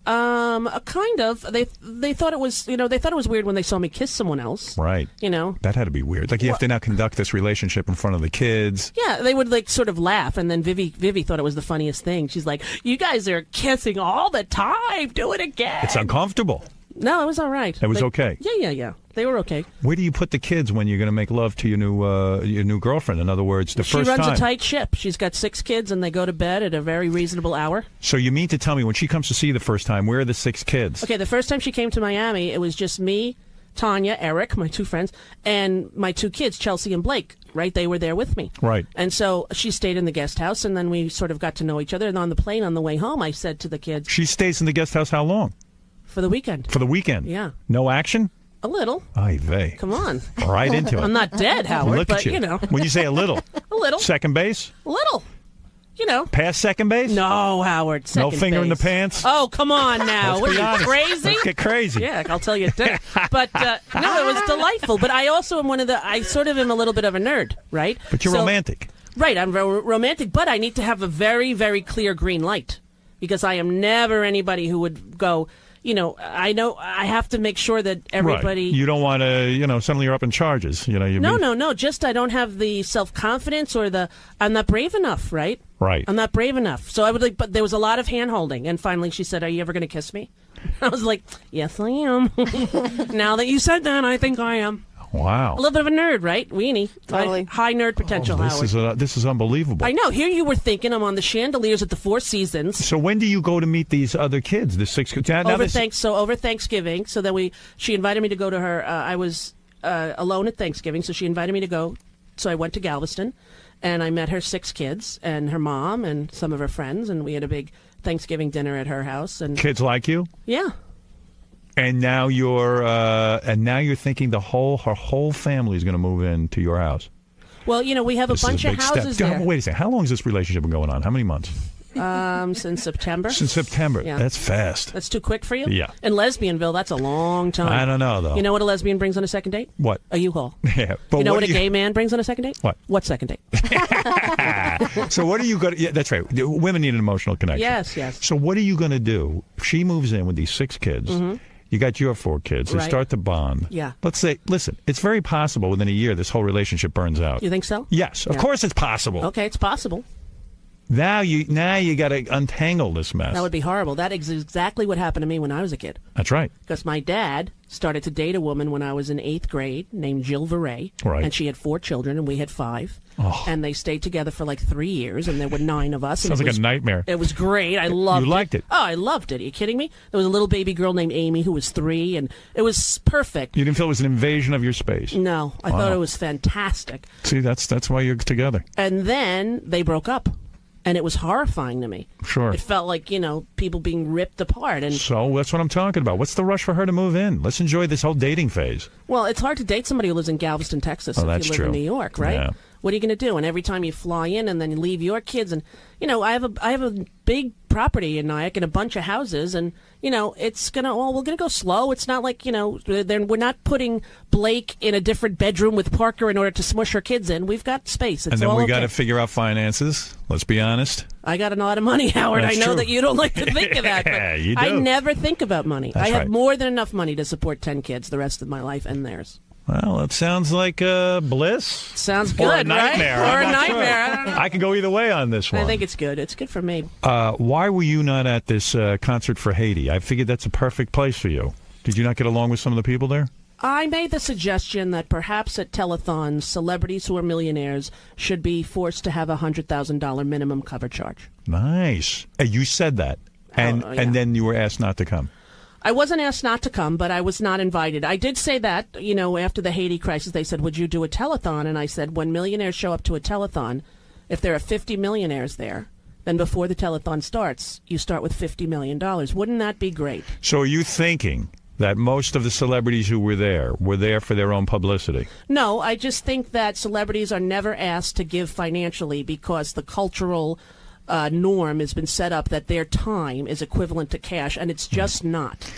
Kind of. They thought it was, they thought it was weird when they saw me kiss someone else. Right. That had to be weird. Like, you have to now conduct this relationship in front of the kids. Yeah, they would sort of laugh, and then Vivi thought it was the funniest thing. She's like, "You guys are kissing all the time. Do it again." It's uncomfortable. No, it was all right. It was okay. Yeah. They were okay. Where do you put the kids when you're going to make love to your new girlfriend? In other words, first time. She runs a tight ship. She's got 6 kids, and they go to bed at a very reasonable hour. So you mean to tell me when she comes to see you the first time, where are the 6 kids? Okay, the first time she came to Miami, it was just me, Tanya, Eric, my 2 friends, and my 2 kids, Chelsea and Blake, right? They were there with me. Right. And so she stayed in the guest house, and then we sort of got to know each other. And on the plane on the way home, I said to the kids... She stays in the guest house how long? For the weekend. For the weekend? Yeah. No action? A little. Ay vey. Come on. Right into it. I'm not dead, Howard, Look but, at you. When you say a little. A little. Second base? A little. Past second base? No, Howard. Second no finger base. in the pants? Oh, come on now. Let's What be are you, honest. crazy? Let's get crazy. Yeah, I'll tell you at dinner. But, no, it was delightful. But I also am I sort of am a little bit of a nerd, right? But you're romantic. Right, I'm romantic, but I need to have a very, very clear green light. Because I am never anybody who would go... I know I have to make sure that everybody... Right. You don't want to, suddenly you're up in charges. No. Just I don't have the self-confidence or I'm not brave enough, right? Right. I'm not brave enough. So I would but there was a lot of hand-holding. And finally she said, "Are you ever going to kiss me?" I was like, "Yes, I am." Now that you said that, I think I am. Wow. A little bit of a nerd, right? Weenie. Totally. High nerd potential, Howard. This is unbelievable. I know. Here you were thinking I'm on the chandeliers at the Four Seasons. So when do you go to meet these other kids, the 6 kids? Over Thanksgiving. So then she invited me to go to her. I was alone at Thanksgiving, so she invited me to go. So I went to Galveston, and I met her 6 kids and her mom and some of her friends, and we had a big Thanksgiving dinner at her house. And kids like you? Yeah. And now you're thinking her whole family is going to move into your house. Well, we have a bunch of houses there. Wait a second. How long has this relationship been going on? How many months? Since September. Since September. Yeah. That's fast. That's too quick for you? Yeah. In Lesbianville, that's a long time. I don't know, though. You know what a lesbian brings on a second date? What? A U-Haul. Yeah. But you know what a gay man brings on a second date? What second date? So what are you going to... Yeah, that's right. Women need an emotional connection. Yes. So what are you going to do? If she moves in with these 6 kids... Mm-hmm. You got your 4 kids. They Right. start to bond. Yeah. Let's say, listen, it's very possible within a year this whole relationship burns out. You think so? Yes, of Yeah. course it's possible. Okay, it's possible. Now you got to untangle this mess. That would be horrible. That is exactly what happened to me when I was a kid. That's right. Because my dad started to date a woman when I was in 8th grade named Jill Veray. Right. And she had 4 children, and we had 5. Oh. And they stayed together for like 3 years, and there were 9 of us. And Sounds it like was, a nightmare. It was great. I loved it. You liked it? Oh, I loved it. Are you kidding me? There was a little baby girl named Amy who was 3, and it was perfect. You didn't feel it was an invasion of your space? No, I Wow. thought it was fantastic. See, that's why you're together. And then they broke up, and it was horrifying to me. Sure. It felt like, people being ripped apart. And So that's what I'm talking about. What's the rush for her to move in? Let's enjoy this whole dating phase. well, it's hard to date somebody who lives in Galveston, Texas, Oh, if that's you live true. in New York, right? Yeah. What are you going to do? And every time you fly in and then you leave your kids, and I have a big property in Nyack and a bunch of houses, and it's we're gonna go slow. It's not like we're not putting Blake in a different bedroom with Parker in order to smush her kids in. We've got space. It's And then all we okay. got to figure out finances. Let's be honest. I got a lot of money, Howard. That's I know true. that you don't like to think of that, but You I do. never think about money. That's I have right. more than enough money to support 10 kids the rest of my life and theirs. Well, it sounds like bliss. Sounds Or a good, nightmare. right? Or I'm a not nightmare. sure. I don't know. I can go either way on this one. I think it's good. It's good for me. Why were you not at this concert for Haiti? I figured that's a perfect place for you. Did you not get along with some of the people there? I made the suggestion that perhaps at telethons, celebrities who are millionaires should be forced to have a $100,000 minimum cover charge. Nice. You said that. And yeah. and then you were asked not to come. I wasn't asked not to come, but I was not invited. I did say that, after the Haiti crisis, they said, would you do a telethon? And I said, when millionaires show up to a telethon, if there are 50 millionaires there, then before the telethon starts, you start with $50 million. Wouldn't that be great? So are you thinking that most of the celebrities who were there for their own publicity? No, I just think that celebrities are never asked to give financially because the cultural norm has been set up that their time is equivalent to cash, and it's just not.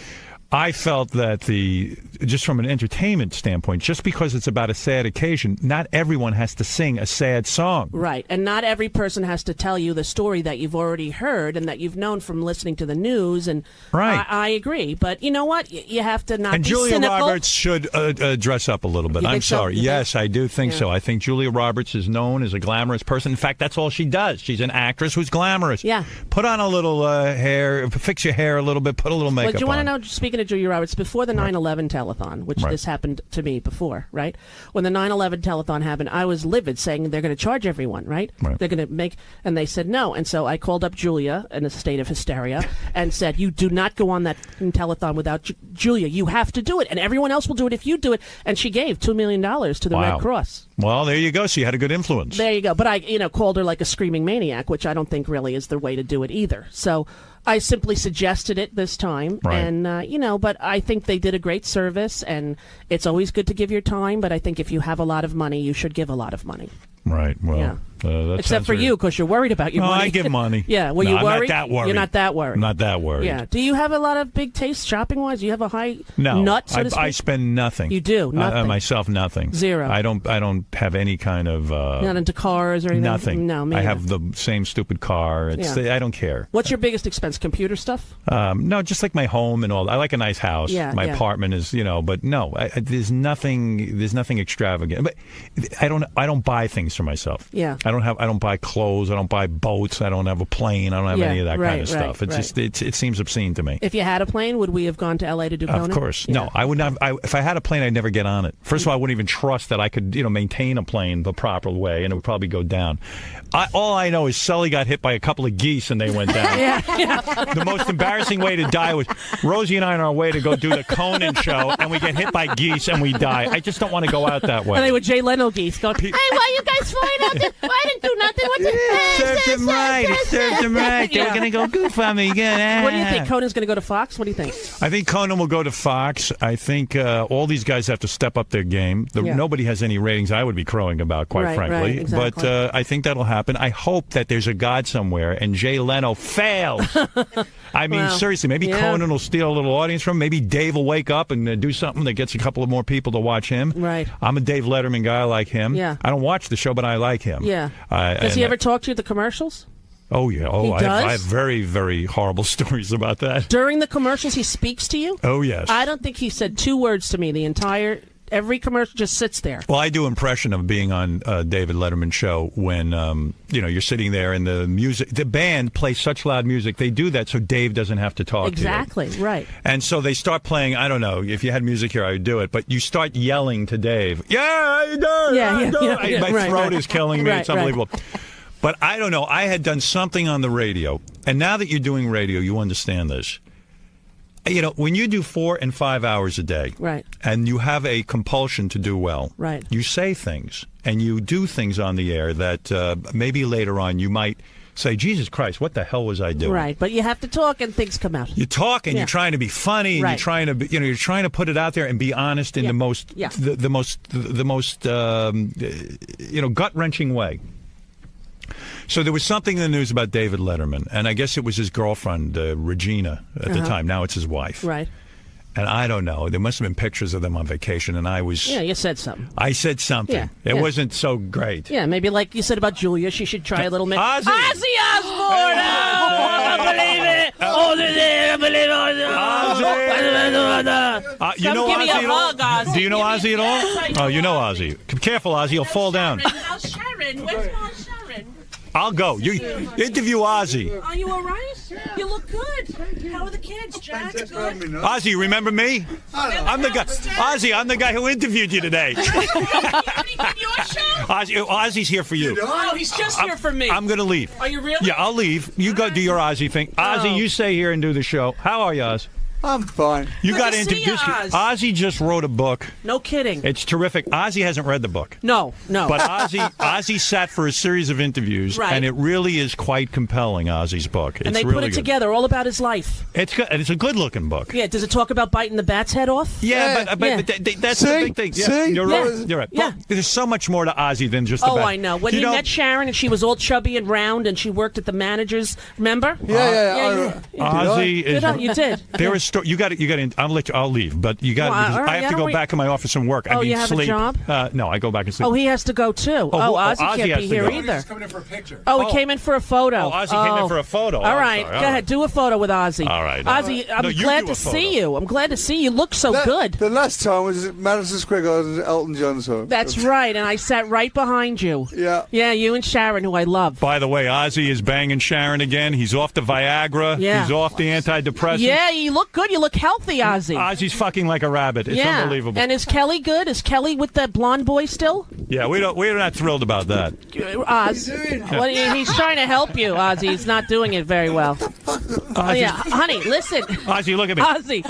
I felt that just from an entertainment standpoint, just because it's about a sad occasion, not everyone has to sing a sad song. Right, and not every person has to tell you the story that you've already heard and that you've known from listening to the news. And Right. I agree, but you know what? You have to not And be Julia cynical. Roberts should dress up a little bit. You I'm think so? sorry. You Yes, think? I do think Yeah. so. I think Julia Roberts is known as a glamorous person. In fact, that's all she does. She's an actress who's glamorous. Yeah. Put on a little hair, fix your hair a little bit, put a little makeup Well, do you want to on. know, speaking of Julia Roberts, before the 9/11 telethon, which Right. this happened to me before, right? When the 9/11 telethon happened, I was livid, saying they're going to charge everyone, right? They're going to and they said no. And so I called up Julia in a state of hysteria and said, you do not go on that telethon without Julia. You have to do it, and everyone else will do it if you do it. And she gave $2 million to the Wow. Red Cross. Well, there you go. So you had a good influence. There you go. But I, called her like a screaming maniac, which I don't think really is the way to do it either. So I simply suggested it this time, Right. and but I think they did a great service, and it's always good to give your time. But I think if you have a lot of money, you should give a lot of money. Right. Well, Yeah. that Except sounds for very- you, because you're worried about your No, money. I give money. Yeah. Well, No, you I'm worried? not that worried. You're not that worried. I'm not that worried. Yeah. Do you have a lot of big taste shopping wise? Do you have a high No, nut? So to I speak? spend nothing. You do nothing. Myself, nothing. Zero. I don't have any kind of Not into cars or anything. nothing. No, me I either. have the same stupid car. I don't care. What's your biggest expense? Computer stuff? No, just like my home and all. I like a nice house. Yeah, my yeah. apartment is, but no, there's nothing extravagant. But I don't buy things for myself. Yeah. I don't buy clothes. I don't buy boats. I don't have a plane. I don't have Yeah, any of that kind right, of stuff. right, It's just it seems obscene to me. If you had a plane, would we have gone to L.A. to do Conan? Of course. Yeah. No, I would not. If I had a plane, I'd never get on it. First of all, I wouldn't even trust that I could, maintain a plane the proper way, and it would probably go down. All I know is Sully got hit by a couple of geese, and they went down. The most embarrassing way to die was Rosie and I on our way to go do the Conan show, and we get hit by geese, and we die. I just don't want to go out that way. And they were Jay Leno geese going, hey, why you guys flying out there? Well, I didn't do nothing. What's It served them right. It served them right. They were going to go goof on me again. What do you think? Conan's going to go to Fox? What do you think? I think Conan will go to Fox. I think all these guys have to step up their game. Yeah. Nobody has any ratings I would be crowing about, quite Right, frankly. right, exactly. But I think that'll happen. I hope that there's a God somewhere and Jay Leno fails. I mean, Wow. seriously, maybe Yeah. Conan will steal a little audience from him. Maybe Dave will wake up and do something that gets a couple of more people to watch him. Right. I'm a Dave Letterman guy. I like him. Yeah. I don't watch the show, but I like him. Yeah. Does he and- ever talk to you at the commercials? Oh, yeah. Oh, He I does? have very, very horrible stories about that. During the commercials, he speaks to you? Oh, yes. I don't think he said 2 words to me every commercial, just sits there. Well, I do impression of being on David Letterman's show when, you're sitting there and the band plays such loud music. They do that so Dave doesn't have to talk Exactly, to you. right. And so they start playing, I don't know, if you had music here, I would do it, but you start yelling to Dave, yeah, how you doing? My throat is killing me. It's unbelievable. But I don't know. I had done something on the radio, and now that you're doing radio, you understand this. You know, when you do 4 and 5 hours a day, right, and you have a compulsion to do well, right, you say things and you do things on the air that maybe later on you might say, Jesus Christ, what the hell was I doing? Right, but you have to talk and things come out. You talk and you're trying to be funny and Right. you're trying to, you're trying to put it out there and be honest in the most, the most, gut wrenching way. So there was something in the news about David Letterman, and I guess it was his girlfriend, Regina, at the time. Now it's his wife. Right. And I don't know. There must have been pictures of them on vacation, and I was... Yeah, you said something. I said something. Yeah, it yeah. wasn't so great. Yeah, maybe like you said about Julia, she should try a little... Ozzy! Ozzy Osbourne! Oh, I believe it! Oh, I believe it! You know Come give me Ozzy a at all? hug, Ozzy. Do you know Ozzy at all? Yes, I Oh, you know Ozzy. Careful, Ozzy. You'll fall down. How's Sharon? Where's Mom Sharon? I'll go. You interview Ozzy. Are you all right? You look good. How are the kids, Jack? Good? Ozzy, you remember me? I'm the guy. Ozzy, I'm the guy who interviewed you today. Ozzy's here for you. Oh, he's just here for me. I'm going to leave. Are you really? Yeah, I'll leave. You go do your Ozzy thing. Ozzy, you stay here and do the show. How are you, Oz? I'm fine. You Good got to to see introduce you, me. Oz. Ozzy just wrote a book. No kidding. It's terrific. Ozzy hasn't read the book. No. But Ozzy sat for a series of interviews, Right. and it really is quite compelling, Ozzy's book. It's And they really put it good. together, all about his life. It's good. And it's a good-looking book. Yeah, does it talk about biting the bat's head off? Yeah, but that's the big thing. Yeah, you're right. You're right. Yeah. Well, there's so much more to Ozzy than just the Oh, bat. I know. When he met Sharon and she was all chubby and round and she worked at the manager's, remember? Ozzy is. You did. There is. You got to. I'll leave, but you got. Well, all right, I have to don't go we- back in my office and work. I Oh, mean, you have a sleep. job? No, I go back and sleep. Oh, he has to go too. Ozzy Ozzy can't has be to here go. either. He's coming in for a picture. Oh, he came in for a photo. Oh, Ozzy came in for a photo. All Oh, right, sorry. go All right. ahead, do a photo with Ozzy. All right. Ozzy, I'm No, you glad do to a photo. see you. I'm glad to see you. You look so good. The last time was at Madison Square Garden at Elton John's home. That's right, and I sat right behind you. Yeah. Yeah, you and Sharon, who I love. By the way, Ozzy is banging Sharon again. He's off the Viagra. Yeah. He's off the antidepressants. Yeah, you look good. You look healthy, Ozzy. Ozzy's fucking like a rabbit. It's yeah. unbelievable. And is Kelly good? Is Kelly with that blonde boy still? Yeah, we're not thrilled about that. Oz. He's trying to help you, Ozzy. He's not doing it very well. Oh, yeah. Honey, listen. Ozzy, look at me. Ozzy.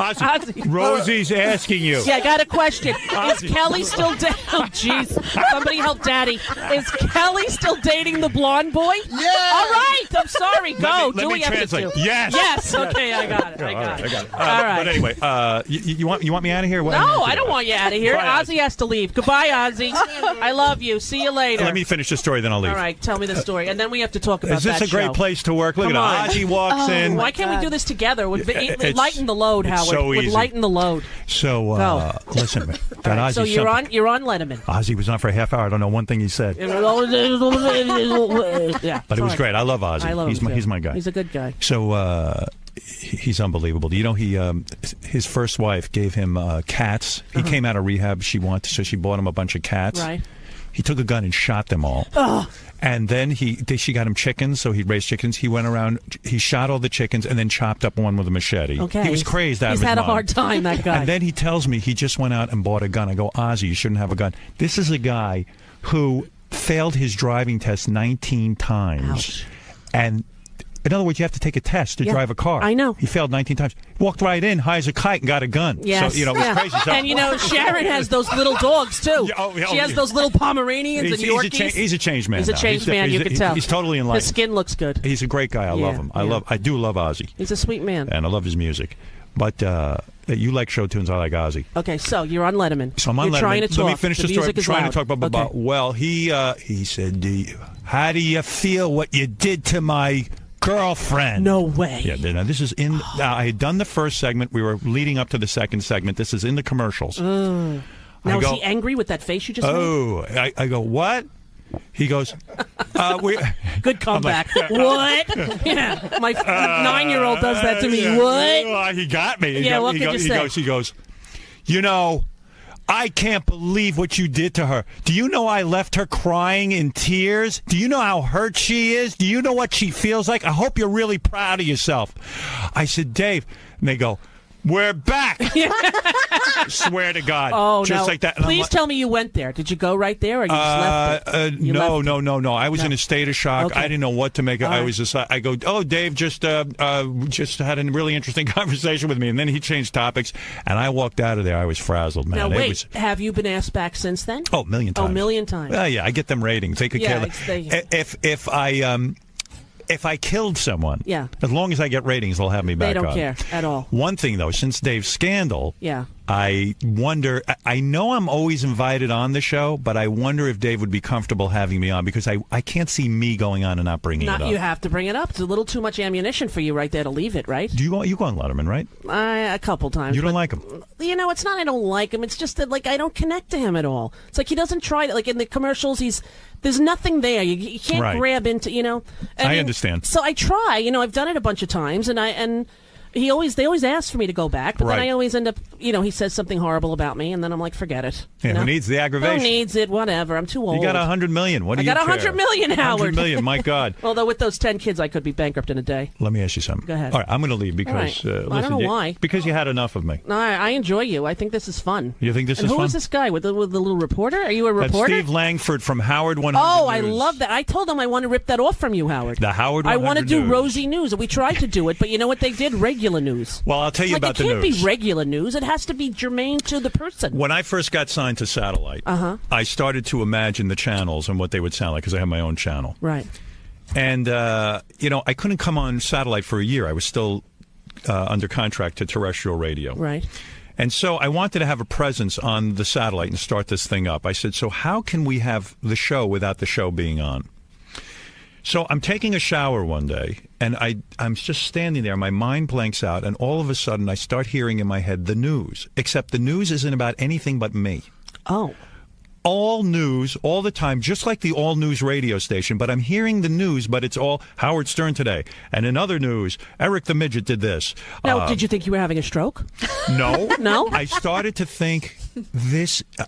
Rosie's asking you. Yeah, I got a question. Is Kelly still dating? Oh, jeez. Somebody help Daddy. Is Kelly still dating the blonde boy? Yeah. All right. I'm sorry. Go. Let Do me what you have to translate. do. Yes. Yes. Okay, I got it. I got it. All right. But anyway, you want me out of here? No, I don't want you out of here. Bye, Ozzy has to leave. Goodbye, Ozzy. I love you. See you later. Let me finish the story, then I'll leave. All right, tell me the story, and then we have to talk about Is this that a great show. place to work? Look Come at on. Ozzy walks in. Why can't we do this together? It would It's- lighten the load, it's Howard. so Would easy. lighten the load. So, listen, that All right, Ozzy. so you're on Letterman. Ozzy was on for a half hour. I don't know one thing he said. Yeah, But it was sorry. great. I love Ozzy. I love him too. He's my guy. He's a good guy. So he's unbelievable. You know, his first wife gave him cats. He came out of rehab. So she bought him a bunch of cats. Right. He took a gun and shot them all. Oh. And then she got him chickens, so he'd raise chickens. He went around, he shot all the chickens, and then chopped up one with a machete. Okay. He was crazed out of his He's had a mind. hard time, that guy. And then he tells me he just went out and bought a gun. I go, Ozzy, you shouldn't have a gun. This is a guy who failed his driving test 19 times. Ouch. And in other words, you have to take a test to Yeah, drive a car. I know. He failed 19 times. Walked right in, high as a kite, and got a gun. Yes. So, it was crazy. So, And, Sharon has those little dogs, too. She has those little Pomeranians and Yorkies. He's a changed man. He's a now. changed man, you can tell. He's totally enlightened. His skin looks good. He's a great guy. I love him. I do love Ozzy. He's a sweet man. And I love his music. But you like show tunes. I like Ozzy. Okay, so you're on Letterman. So I'm on You're Letterman. trying to talk. Let me finish the story. music is Trying loud. to talk about Okay. well, he said, how do you feel what you did to my girlfriend? No way. Yeah, now this is in. I had done the first segment. We were leading up to the second segment. This is in the commercials. Now, is he angry with that face you just made? Oh, I go, what? He goes, Good comeback. What? Yeah, my 9-year-old does that to me. What? He got me. Yeah, what could you say? He goes, you know, I can't believe what you did to her. Do you know I left her crying in tears? Do you know how hurt she is? Do you know what she feels like? I hope you're really proud of yourself. I said, Dave, and they go, we're back. Swear to God. Oh, just no. like that. And Please tell me you went there. Did you go right there, or you just left it? No. I was in a state of shock. Okay. I didn't know what to make. I right. was just. I go, oh, Dave just had a really interesting conversation with me, and then he changed topics, and I walked out of there. I was frazzled, man. Now wait, have you been asked back since then? Oh, a million times. Oh, a million times. Yeah, I get them ratings. They could care less. If I killed someone, as long as I get ratings, they'll have me back on. They don't care at all. One thing, though, since Dave's scandal, I wonder, I know I'm always invited on the show, but I wonder if Dave would be comfortable having me on, because I can't see me going on and not bringing it up. You have to bring it up. It's a little too much ammunition for you right there to leave it, right? You go on Letterman, right? A couple times. You don't like him? You know, it's not I don't like him. It's just that, like, I don't connect to him at all. It's like he doesn't try to, like, in the commercials, there's nothing there. You can't grab into, you know. I understand. So I try. You know, I've done it a bunch of times, and they always ask for me to go back, but then I always end up, you know, he says something horrible about me, and then I'm like, forget it. Yeah, who needs the aggravation? Who needs it? Whatever. I'm too old. You got $100 million. What do you care? I got $100 million, Howard. $100 million. My God. Although with those 10 kids, I could be bankrupt in a day. Let me ask you something. Go ahead. All right, I'm going to leave because Right. I don't know why. Because you had enough of me. No, I enjoy you. I think this is fun. You think this is fun? fun? Who is this guy with the little reporter? Are you a That's reporter? Steve Langford from Howard 100 Oh, News. I love that. I told him I want to rip that off from you, Howard. The Howard 100 I want to do News. Rosie News. We tried to do it, but you know what they did? Regular news. Well, I'll tell you about the news. It can't news. be regular news. It has to be germane to the person. When I first got signed to satellite, I started to imagine the channels and what they would sound like, because I have my own channel. Right. And, you know, I couldn't come on satellite for a year. I was still under contract to terrestrial radio. Right. And so I wanted to have a presence on the satellite and start this thing up. I said, so how can we have the show without the show being on? So I'm taking a shower one day, and I'm just standing there. My mind blanks out, and all of a sudden I start hearing in my head the news, except the news isn't about anything but me. Oh. All news, all the time, just like the all-news radio station, but I'm hearing the news, but it's all Howard Stern today. And in other news, Eric the Midget did this. Now, did you think you were having a stroke? No. No? I started to think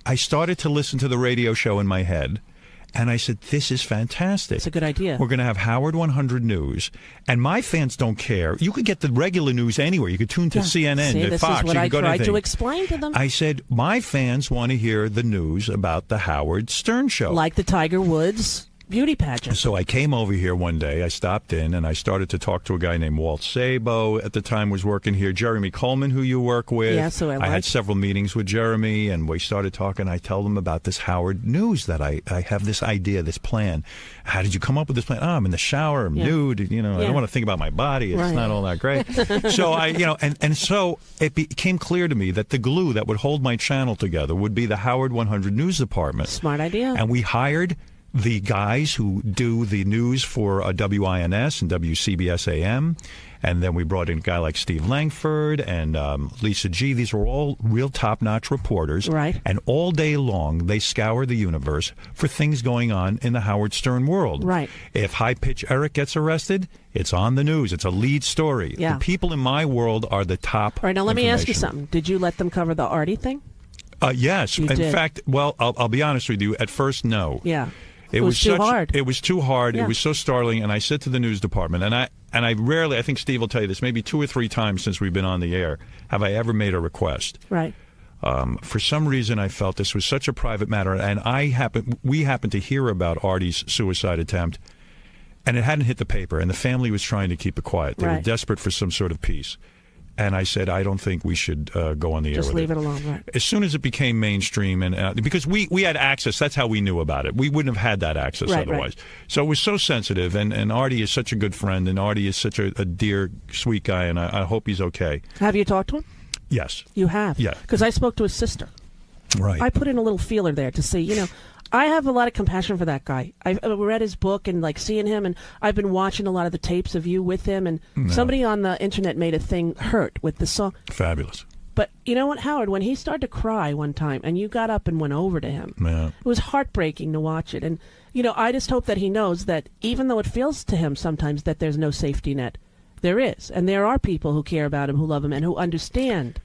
I started to listen to the radio show in my head. And I said, this is fantastic. It's a good idea. We're going to have Howard 100 News. And my fans don't care. You could get the regular news anywhere. You could tune to CNN, See, to this Fox. is what you I could go tried to to explain to them. I said, my fans want to hear the news about the Howard Stern Show. Like the Tiger Woods beauty pageant. So I came over here one day. I stopped in, and I started to talk to a guy named Walt Sabo. At the time was working here. Jeremy Coleman, who you work with. Yeah, so I had several meetings with Jeremy, and we started talking. I tell them about this Howard News, that I have this idea, this plan. How did you come up with this plan? Oh, I'm in the shower. I'm nude. You know, I don't want to think about my body. It's not all that great. So so it became clear to me that the glue that would hold my channel together would be the Howard 100 News Department. Smart idea. And we hired the guys who do the news for WINS and WCBS AM. And then we brought in a guy like Steve Langford and Lisa G. These were all real top-notch reporters. Right. And all day long, they scour the universe for things going on in the Howard Stern world. Right. If High Pitch Eric gets arrested, it's on the news. It's a lead story. Yeah. The people in my world are the top. All right, now let me ask you information. something. Did you let them cover the Artie thing? Yes. You in did. fact, well, I'll be honest with you. At first, no. Yeah. It was too hard. It was too hard. Yeah. It was so startling. And I said to the news department, and I rarely, I think Steve will tell you this, maybe 2 or 3 times since we've been on the air, have I ever made a request. Right. For some reason, I felt this was such a private matter, and we happened to hear about Artie's suicide attempt, and it hadn't hit the paper, and the family was trying to keep it quiet. They were desperate for some sort of peace. And I said, I don't think we should go on the air with it. Just leave it alone, right? As soon as it became mainstream, and because we had access, that's how we knew about it. We wouldn't have had that access otherwise. Right. So it was so sensitive, and Artie is such a good friend, and Artie is such a dear, sweet guy, and I hope he's okay. Have you talked to him? Yes. You have? Yeah. Because I spoke to his sister. Right. I put in a little feeler there to see, I have a lot of compassion for that guy. I've read his book and seeing him, and I've been watching a lot of the tapes of you with him, and somebody on the internet made a thing hurt with the song. Fabulous. But you know what, Howard? When he started to cry one time, and you got up and went over to him, it was heartbreaking to watch it. And I just hope that he knows that even though it feels to him sometimes that there's no safety net, there is, and there are people who care about him, who love him, and who understand.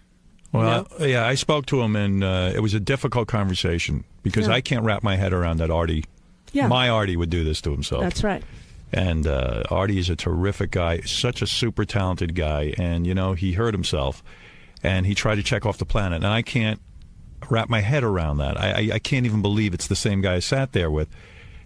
Well, yeah, I spoke to him, and it was a difficult conversation because I can't wrap my head around that Artie. Yeah. My Artie would do this to himself. That's right. And Artie is a terrific guy, such a super talented guy, and he hurt himself, and he tried to check off the planet, and I can't wrap my head around that. I can't even believe it's the same guy I sat there with.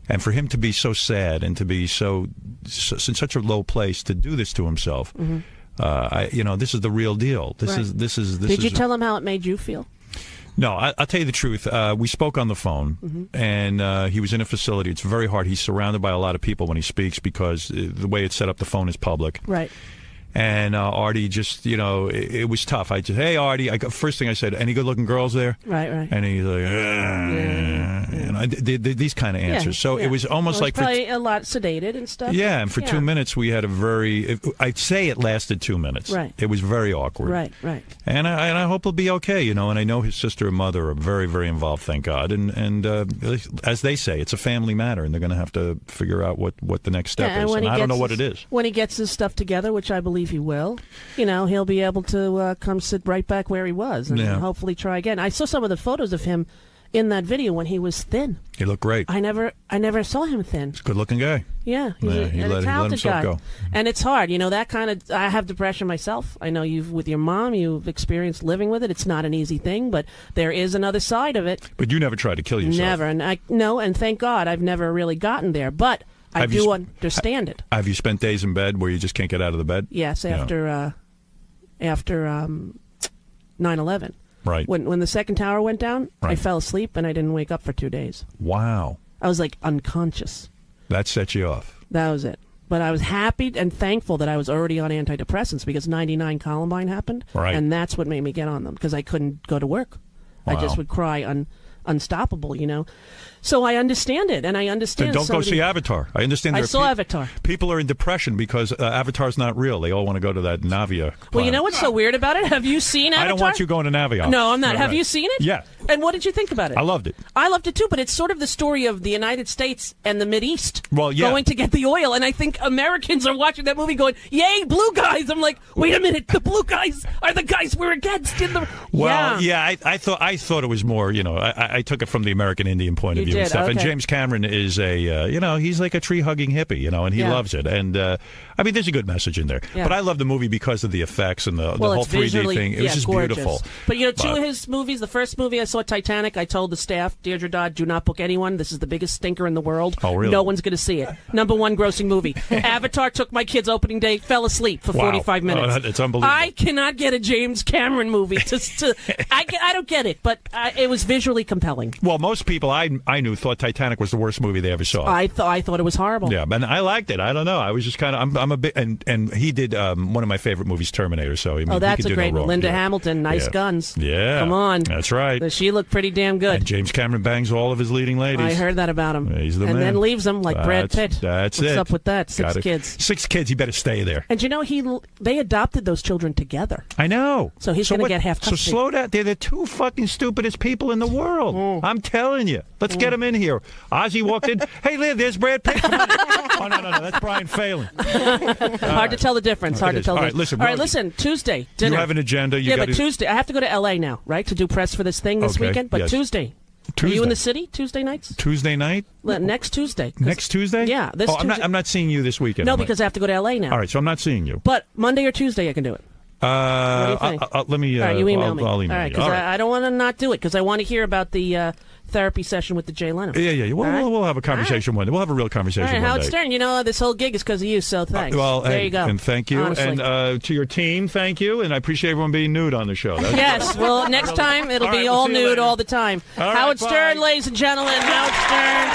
And for him to be so sad and to be so in such a low place to do this to himself, this is the real deal. This is. Did you tell him how it made you feel? No, I'll tell you the truth. We spoke on the phone, and he was in a facility. It's very hard. He's surrounded by a lot of people when he speaks because the way it's set up, the phone is public. Right. And Artie just, it was tough. I just, hey, Artie, first thing I said, any good-looking girls there? Right. And he's like, these kind of answers. So it was almost like... probably a lot sedated and stuff. Yeah, and for 2 minutes we had a very... I'd say it lasted 2 minutes. Right. It was very awkward. Right. And I hope he'll be okay, and I know his sister and mother are very, very involved, thank God. And as they say, it's a family matter, and they're going to have to figure out what the next step is. And I don't know what it is. When he gets his stuff together, which I believe he will, he'll be able to come sit right back where he was and hopefully try again. I saw some of the photos of him in that video when he was thin. He looked great. I never saw him thin. He's a good-looking guy. Yeah, he's a talented guy. Go. And it's hard, that kind of. I have depression myself. I know with your mom, you've experienced living with it. It's not an easy thing, but there is another side of it. But you never tried to kill yourself. Never, and and thank God I've never really gotten there. But I do understand it. Have you spent days in bed where you just can't get out of the bed? Yes, after 9/11. Right. When the second tower went down, I fell asleep and I didn't wake up for 2 days. Wow. I was like unconscious. That set you off. That was it. But I was happy and thankful that I was already on antidepressants because 99 Columbine happened. Right. And that's what made me get on them because I couldn't go to work. Wow. I just would cry unstoppable, So I understand it, and I understand. Then don't go see Avatar. I understand. I saw Avatar. People are in depression because Avatar's not real. They all want to go to that Navia planet. Well, you know what's so weird about it? Have you seen Avatar? I don't want you going to Navia. No, I'm not. Have you seen it? Yeah. And what did you think about it? I loved it. I loved it too, but it's sort of the story of the United States and the Mideast going to get the oil, and I think Americans are watching that movie going, "Yay, blue guys!" I'm like, wait a minute, the blue guys are the guys we're against in the. Well, I thought it was more. I took it from the American Indian point of view and stuff. Okay. And James Cameron is he's like a tree-hugging hippie, and he loves it. And, there's a good message in there. Yeah. But I love the movie because of the effects and the whole 3D thing. It was just gorgeous. Beautiful. But, two of his movies, the first movie I saw, Titanic, I told the staff, Deirdre Dodd, do not book anyone. This is the biggest stinker in the world. Oh, really? No one's going to see it. #1 grossing movie. Avatar took my kids opening day, fell asleep for 45 minutes. It's unbelievable. I cannot get a James Cameron movie. I don't get it, but it was visually compelling. Well, most people I knew thought Titanic was the worst movie they ever saw. I thought it was horrible. Yeah, and I liked it. I don't know. I was just kind of I'm a bit and he did one of my favorite movies, Terminator. So that's he could a great no one. Linda Hamilton, nice guns. Yeah, come on. That's right. She looked pretty damn good. And James Cameron bangs all of his leading ladies. I heard that about him. He's the man. And then leaves them like Brad Pitt. What's up with that? 6 kids. 6 kids. He better stay there. And they adopted those children together. I know. So he's going to get half custody. So slow down. They're the two fucking stupidest people in the world. I'm telling you. Let's get them in here. Ozzy walked in. Hey, there's Brad Pitt. Oh, no. That's Brian Phelan. Hard to tell the difference. All right, listen. Tuesday, dinner. You have an agenda. But Tuesday. I have to go to L.A. now, right, to do press for this thing this weekend. But Tuesday. Are you in the city Tuesday nights? Tuesday night? Next Tuesday. Next Tuesday? Yeah. Tuesday. I'm not seeing you this weekend. No, because I have to go to L.A. now. All right, so I'm not seeing you. But Monday or Tuesday I can do it. What do you think? Let me. All right, you email me. I'll email you. All right, because I don't want to not do it because I want to hear about the therapy session with the Jay Leno. Yeah. We'll have a conversation one day. We'll have a real conversation one day. Howard Stern, this whole gig is because of you, so thanks. There you go. And thank you. Honestly. And to your team, thank you. And I appreciate everyone being nude on the show. Yes, well, next time it'll be all nude all the time. Howard Stern, ladies and gentlemen. Howard Stern.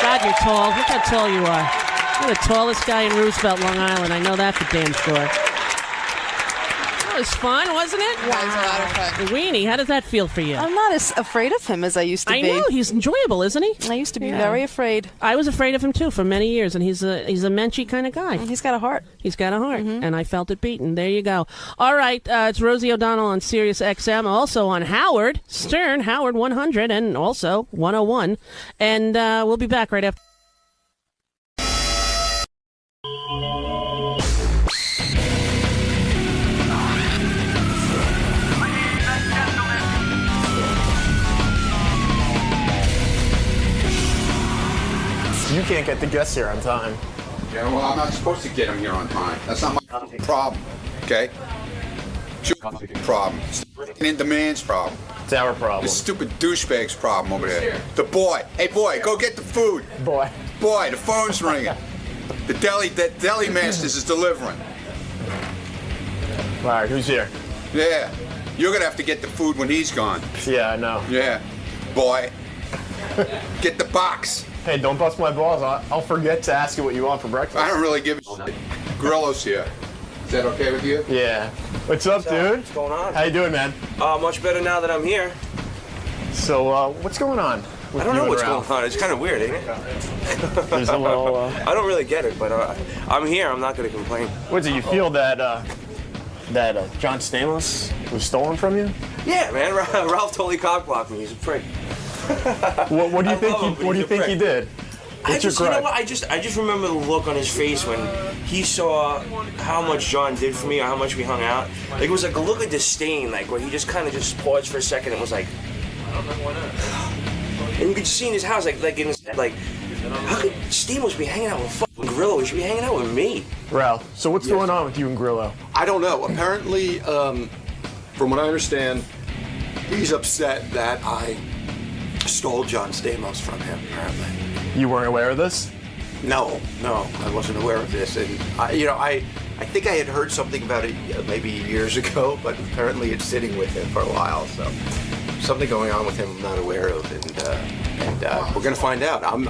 God, you're tall. Look how tall you are. You're the tallest guy in Roosevelt, Long Island. I know that for damn sure. was fun, wasn't it? That was a lot of fun. Weenie, how does that feel for you? I'm not as afraid of him as I used to be. I know, he's enjoyable, isn't he? I used to be very afraid. I was afraid of him, too, for many years, and he's a menschy kind of guy. He's got a heart. He's got a heart, and I felt it beating. There you go. All right, it's Rosie O'Donnell on Sirius XM, also on Howard Stern, Howard 100, and also 101. And we'll be back right after. You can't get the guests here on time. Yeah, well, I'm not supposed to get them here on time. That's not my problem, okay? It's your problem. It's the in-demand's problem. It's our problem. The stupid douchebag's problem over there. The boy. Hey, boy, go get the food. Boy. Boy, the phone's ringing. The deli masters is delivering. All right, who's here? Yeah. You're going to have to get the food when he's gone. Yeah, I know. Yeah. Boy. Get the box. Hey, don't bust my balls. I'll forget to ask you what you want for breakfast. I don't really give a shit. Grillo's here. Is that okay with you? Yeah. What's up, dude? What's going on? How you doing, man? Much better now that I'm here. So, what's going on? I don't know what's going on. It's kind of weird, ain't it? There's a little, I don't really get it, but I'm here. I'm not going to complain. What, do you feel that John Stamos was stolen from you? Yeah, man. Ralph totally cockblocked me. He's a prick. What do you think? What do you think he did? What's your gripe? You know what? I just remember the look on his face when he saw how much John did for me or how much we hung out. Like it was like a look of disdain, like where he just kind of just paused for a second and was like, and you could see in his house, like in his like, how could Stamos be hanging out with fucking Grillo? He should be hanging out with me. Ralph, so what's going on with you and Grillo? I don't know. Apparently, from what I understand, he's upset that I stole John Stamos from him, apparently. You weren't aware of this? No, I wasn't aware of this. And, I think I had heard something about it maybe years ago, but apparently it's sitting with him for a while. So something going on with him I'm not aware of, and we're going to find out. I'm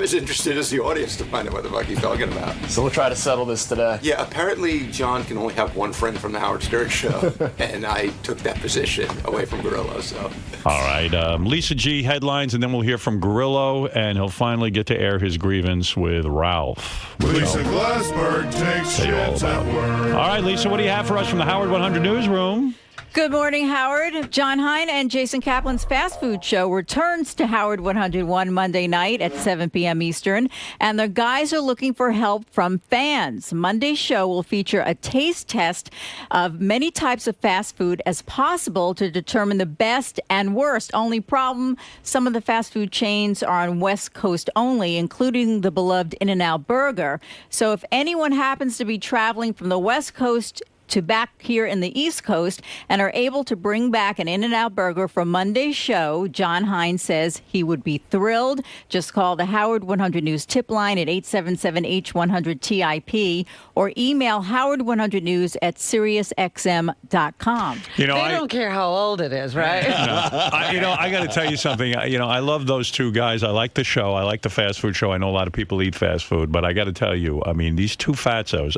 as interested as the audience to find out what the fuck he's talking about. So we'll try to settle this today. Yeah, apparently John can only have one friend from the Howard Stern show, and I took that position away from Grillo, so. All right, Lisa G headlines, and then we'll hear from Grillo, and he'll finally get to air his grievance with Ralph. Lisa Glassberg takes shits at work. All right, Lisa, what do you have for us from the Howard 100 newsroom? Good morning, Howard. John Hein and Jason Kaplan's fast food show returns to Howard 101 Monday night at 7 p.m. Eastern, and the guys are looking for help from fans. Monday's show will feature a taste test of many types of fast food as possible to determine the best and worst. Only problem, some of the fast food chains are on West Coast only, including the beloved In-N-Out Burger. So if anyone happens to be traveling from the West Coast to back here in the East Coast and are able to bring back an In-N-Out Burger from Monday's show, John Hein says he would be thrilled. Just call the Howard 100 News tip line at 877-H100-TIP or email howard100news@SiriusXM.com. They don't care how old it is, right? I got to tell you something. I love those two guys. I like the show. I like the fast food show. I know a lot of people eat fast food, but I got to tell you, these two fatzos.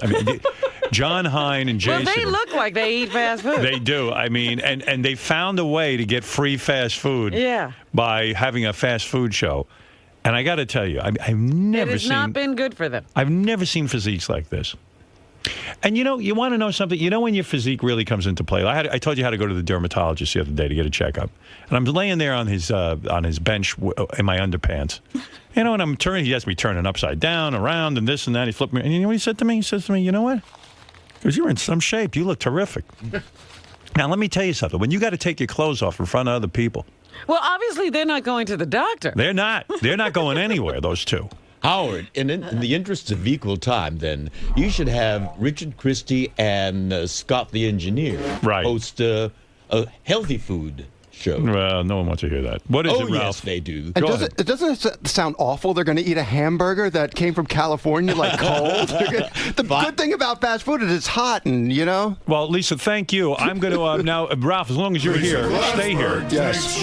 John Hein and Jason. Well, they look like they eat fast food. They do. And they found a way to get free fast food by having a fast food show. And I got to tell you, I've never seen... It has not been good for them. I've never seen physiques like this. And you want to know something? When your physique really comes into play? I told you how to go to the dermatologist the other day to get a checkup. And I'm laying there on his bench in my underpants. And I'm turning, he has me turning upside down, around, and this and that. He flipped me. And you know what he said to me? He says to me, you know what? Because you're in some shape. You look terrific. Now, let me tell you something. When you got to take your clothes off in front of other people. Well, obviously, they're not going to the doctor. They're not. They're not going anywhere, those two. Howard, in the interests of equal time, then, you should have Richard Christie and Scott the engineer host a healthy food show. Well, no one wants to hear that. What is it, Ralph? Yes, they do. And doesn't it sound awful? They're going to eat a hamburger that came from California, like cold. The good thing about fast food is it's hot, and Well, Lisa, thank you. I'm going to now, Ralph. As long as you're here, stay here. Yes.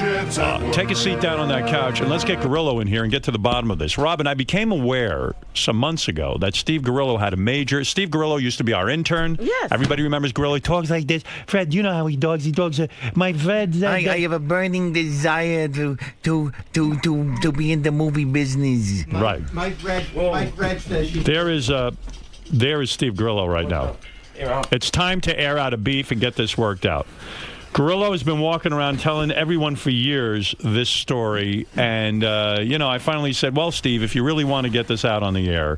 Take a seat down on that couch, and let's get Grillo in here and get to the bottom of this. Robin, I became aware some months ago that Steve Grillo had a major. Steve Grillo used to be our intern. Yes. Everybody remembers Grillo. He talks like this. Fred, you know how he talks. He talks. My Fred. I have a burning desire to be in the movie business. Right. My Fred says she... There is Steve Grillo right now. It's time to air out a beef and get this worked out. Grillo has been walking around telling everyone for years this story, and I finally said, well, Steve, if you really want to get this out on the air,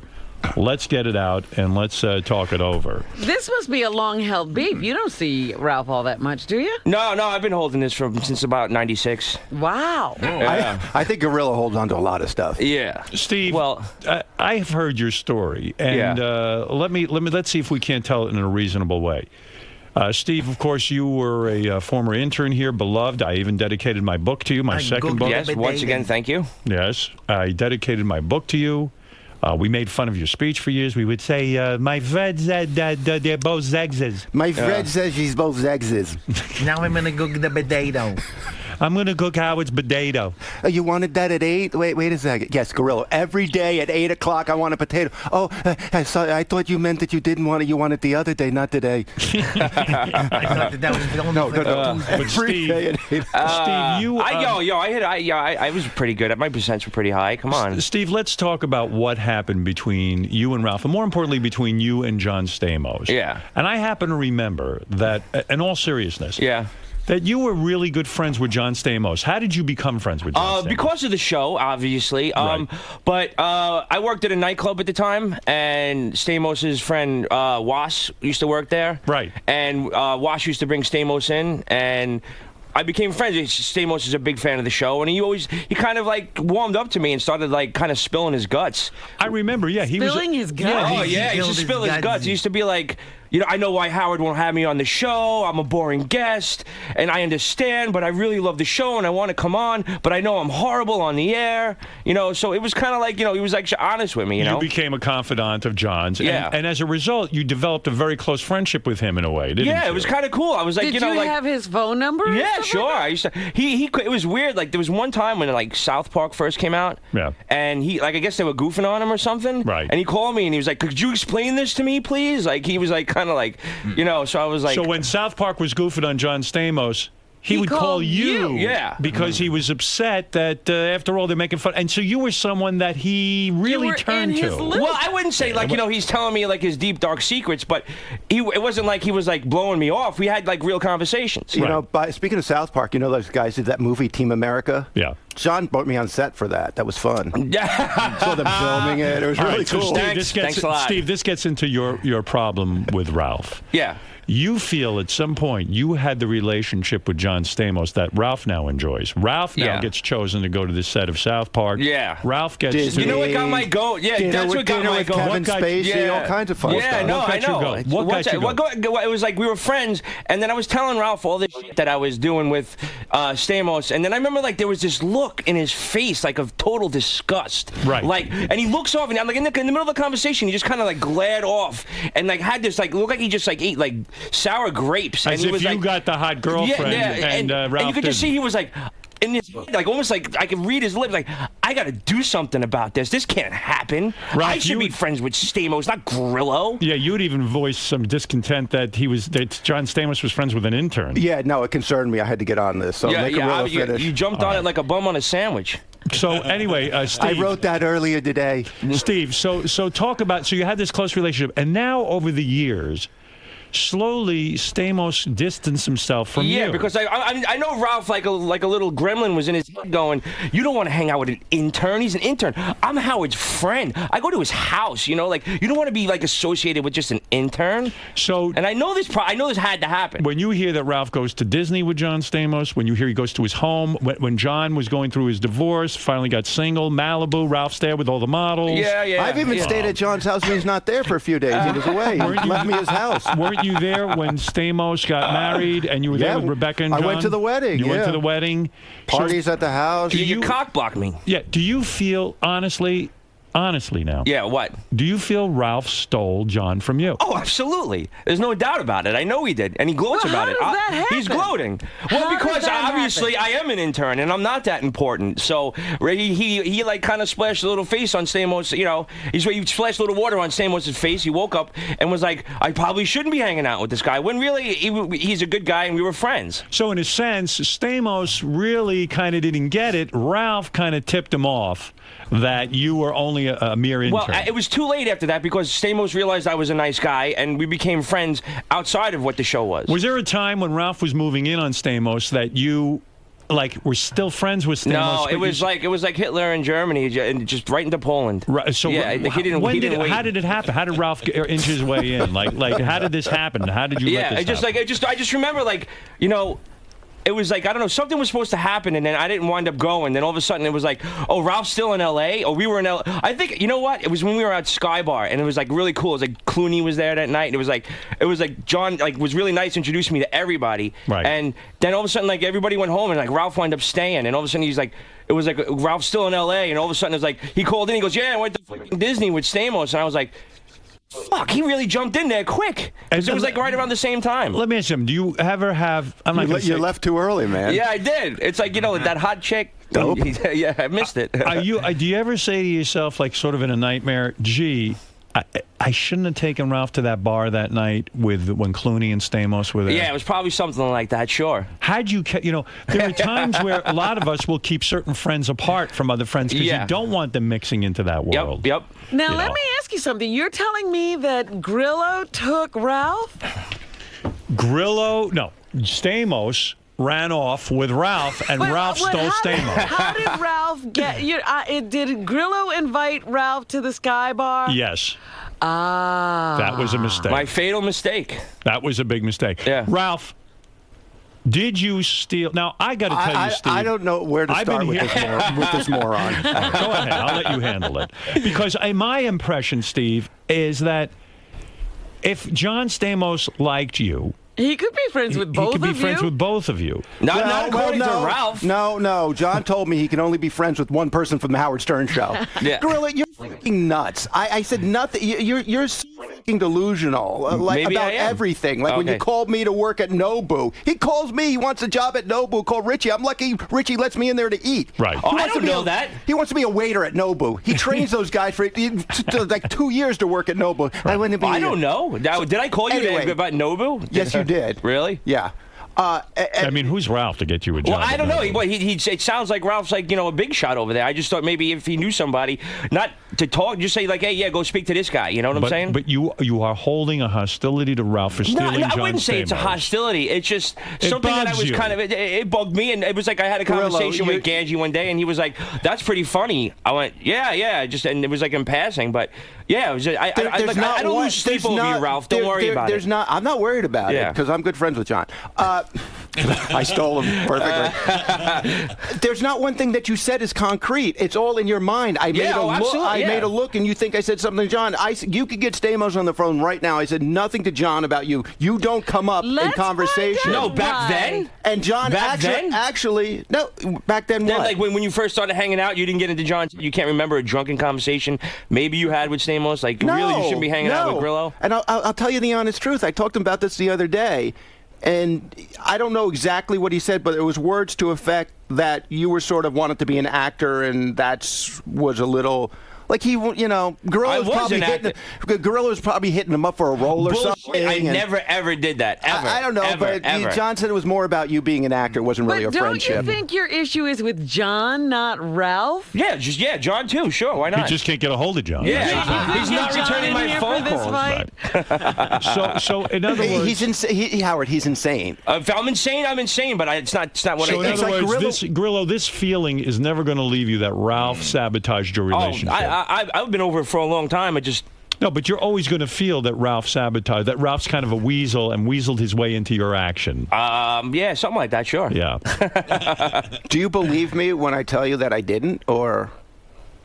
let's get it out and let's talk it over. This must be a long-held beef. You don't see Ralph all that much, do you? No, I've been holding this since about 96. Wow. Yeah. I think Gorilla holds on to a lot of stuff. Yeah. Steve, well, I've heard your story, and let's see if we can't tell it in a reasonable way. Steve, of course, you were a former intern here, beloved. I even dedicated my book to you, my second book. Yes, once again, thank you. Yes, I dedicated my book to you. We made fun of your speech for years. We would say, my Fred said that they're both Zegses. My Fred says she's both Zegses. Now I'm going to cook the potato. I'm going to cook Howard's potato. You wanted that at 8? Wait a second. Yes, Gorilla. Every day at 8 o'clock, I want a potato. Oh, I thought you meant that you didn't want it. You want it the other day, not today. I thought that was the only But Steve, you... I was pretty good. My percents were pretty high. Come on. Steve, let's talk about what happened between you and Ralph, and more importantly, between you and John Stamos. Yeah. And I happen to remember that, in all seriousness... Yeah. That you were really good friends with John Stamos. How did you become friends with John Stamos? Because of the show, obviously. Right. But I worked at a nightclub at the time, and Stamos' friend Was used to work there. Right. And Was used to bring Stamos in, and I became friends. Stamos is a big fan of the show, and he kind of like warmed up to me and started like kind of spilling his guts. I remember, he was spilling his guts. Yeah, he used to spill his guts. He used to be like, I know why Howard won't have me on the show. I'm a boring guest, and I understand, but I really love the show, and I want to come on, but I know I'm horrible on the air. So it was kind of like, he was actually honest with me, You became a confidant of John's. Yeah. And as a result, you developed a very close friendship with him in a way, didn't you? Yeah, it was kind of cool. I was like, Did you have his phone number? Yeah, sure. I used to. It was weird. Like there was one time when like South Park first came out. Yeah. And I guess they were goofing on him or something. Right. And he called me and he was like, "Could you explain this to me, please?" Like he was like kind of like, So I was like. So when South Park was goofing on John Stamos, he would call you. Yeah. Because he was upset that after all they're making fun. And so you were someone that he really turned to. Well, I wouldn't say like he's telling me like his deep dark secrets, but it wasn't like he was like blowing me off. We had like real conversations. Speaking of South Park, those guys did that movie Team America. Yeah. John brought me on set for that. That was fun. Saw them filming it. It was really cool. So thanks a lot. Steve, this gets into your problem with Ralph. Yeah. You feel at some point you had the relationship with John Stamos that Ralph now enjoys. Ralph now gets chosen to go to the set of South Park. Yeah. Ralph gets Disney. You know what got my goat? Yeah, that's what got my goat. Kevin Spacey, all kinds of fun stuff. Yeah, no, I know. What got you go? It was like we were friends, and then I was telling Ralph all this shit that I was doing with Stamos, and then I remember like there was this look in his face like of total disgust. Right. And he looks off, and I'm like in the middle of the conversation, he just kind of like glared off, and like had this like look like he just like ate like sour grapes. As and he if was you like, got the hot girlfriend, and Ralph and you could just didn't. see he was like. In this, like almost like I could read his lips, like I got to do something about this. This can't happen. Ralph, I should be friends with Stamos, not Grillo. Yeah, you would even voice some discontent that John Stamos was friends with an intern. Yeah, no, it concerned me. I had to get on this. So you jumped on it like a bum on a sandwich. So anyway, Steve, I wrote that earlier today. Steve, so talk about. So you had this close relationship, and now over the years. Slowly, Stamos distanced himself from you. Yeah, because I know Ralph like a little gremlin was in his head going, you don't want to hang out with an intern. He's an intern. I'm Howard's friend. I go to his house. Like you don't want to be like associated with just an intern. So, and I know this had to happen. When you hear that Ralph goes to Disney with John Stamos, when you hear he goes to his home, when John was going through his divorce, finally got single, Malibu, Ralph's there with all the models. Yeah. I've even stayed at John's house when he's not there for a few days. He was away. He left me his house. Weren't you there when Stamos got married and you were there with Rebecca and John? I went to the wedding. You went to the wedding. Parties at the house. You cock blocked me. Yeah. Do you feel honestly now? Yeah. What? Do you feel Ralph stole John from you? Oh, absolutely. There's no doubt about it. I know he did, and he gloats about it. How does that happen? He's gloating. Well, because obviously I am an intern, and I'm not that important. So he like kind of splashed a little face on Stamos. You know, he splashed a little water on Stamos' face. He woke up and was like, I probably shouldn't be hanging out with this guy. When really he's a good guy, and we were friends. So in a sense, Stamos really kind of didn't get it. Ralph kind of tipped him off that you were only a mere intern. Well, it was too late after that because Stamos realized I was a nice guy, and we became friends outside of what the show was. Was there a time when Ralph was moving in on Stamos that you, like, were still friends with Stamos? No, it was like Hitler in Germany, and just right into Poland. Right. So yeah, he didn't wait. How did it happen? How did Ralph inch his way in? Like, how did this happen? How did you? Yeah, let this happen? I just remember, like, you know. It was like, I don't know, something was supposed to happen, and then I didn't wind up going. Then all of a sudden, it was like, oh, Ralph's still in L.A.? Or we were in L.A. I think, you know what? It was when we were at Sky Bar, and it was, like, really cool. It was like Clooney was there that night. And it was like John, like, was really nice, introduced me to everybody. Right. And then all of a sudden, like, everybody went home, and, like, Ralph wound up staying. And all of a sudden, he's like, it was like, Ralph's still in L.A. And all of a sudden, it was like, he called in, he goes, yeah, I went to Disney with Stamos. And I was like, fuck, he really jumped in there quick. Because it was like right around the same time. Let me ask you something. Do you ever have... You left too early, man. Yeah, I did. It's like, you know, that hot chick. Dope. Yeah, I missed it. Do you ever say to yourself, like sort of in a nightmare, gee, I shouldn't have taken Ralph to that bar that night when Clooney and Stamos were there? Yeah, it was probably something like that, sure. How'd you, you know, there are times where a lot of us will keep certain friends apart from other friends because you don't want them mixing into that world. Yep. Now, let me ask you something. You're telling me that Grillo took Ralph? Stamos ran off with Ralph, and Ralph stole Stamos. How did Ralph get... did Grillo invite Ralph to the Sky Bar? Yes. Ah. That was a mistake. My fatal mistake. That was a big mistake. Yeah. Ralph, did you steal... Now, I got to tell you, Steve... I don't know where to start with this moron. Go ahead. I'll let you handle it. Because my impression, Steve, is that if John Stamos liked you... He could be friends with both of you. He could be friends with both of you. Not according to Ralph. No. John told me he can only be friends with one person from the Howard Stern show. Yeah. Gorilla, you're fucking nuts. I said nothing. You're fucking delusional. Maybe about I am. everything. Like when you called me to work at Nobu. He calls me. He wants a job at Nobu. Call Richie. I'm lucky Richie lets me in there to eat. Right. Oh, I don't know that. He wants to be a waiter at Nobu. He trains those guys for like 2 years to work at Nobu. Right. I don't know. Did I call you about Nobu? Yes, you did. Really? Yeah. I mean, who's Ralph to get you a job? Well, I don't know. It sounds like Ralph's like, you know, a big shot over there. I just thought maybe if he knew somebody, not to talk, just say like, hey, yeah, go speak to this guy. You know what I'm saying? But you are holding a hostility to Ralph for stealing John I wouldn't say it's a hostility. It's just something that I was kind of, it bugged me. And it was like I had a conversation with Ganji one day, and he was like, that's pretty funny. I went, yeah. And it was like in passing. But yeah, it was I don't lose sleep over you, Ralph. Don't worry about it. I'm not worried about it because I'm good friends with John. I stole him perfectly. There's not one thing that you said is concrete. It's all in your mind. I made a look, and you think I said something to John. You could get Stamos on the phone right now. I said nothing to John about you. You don't come up in conversation. No, back then. And John actually no. Back then, what? Like when you first started hanging out, you didn't get into John. You can't remember a drunken conversation maybe you had with Stamos. Like really, you shouldn't be hanging out with Grillo. And I'll tell you the honest truth. I talked to him about this the other day. And I don't know exactly what he said, but it was words to effect that you were sort of wanted to be an actor, and that was a little... Like Gorilla's probably hitting him up for a role or something. I never ever did that. Ever. I don't know, but John said it was more about you being an actor. It wasn't really a friendship. Don't you think your issue is with John, not Ralph? Yeah, John too. Sure, why not? He just can't get a hold of John. Yeah, he's not returning my phone calls. So in other words, Howard, he's insane. If I'm insane, but it's not what I think. So in other words, Grillo, this feeling is never going to leave you that Ralph sabotaged your relationship. I've been over it for a long time. No, but you're always going to feel that Ralph sabotaged, that Ralph's kind of a weasel and weaseled his way into your action. Yeah, something like that, sure. Yeah. Do you believe me when I tell you that I didn't, or?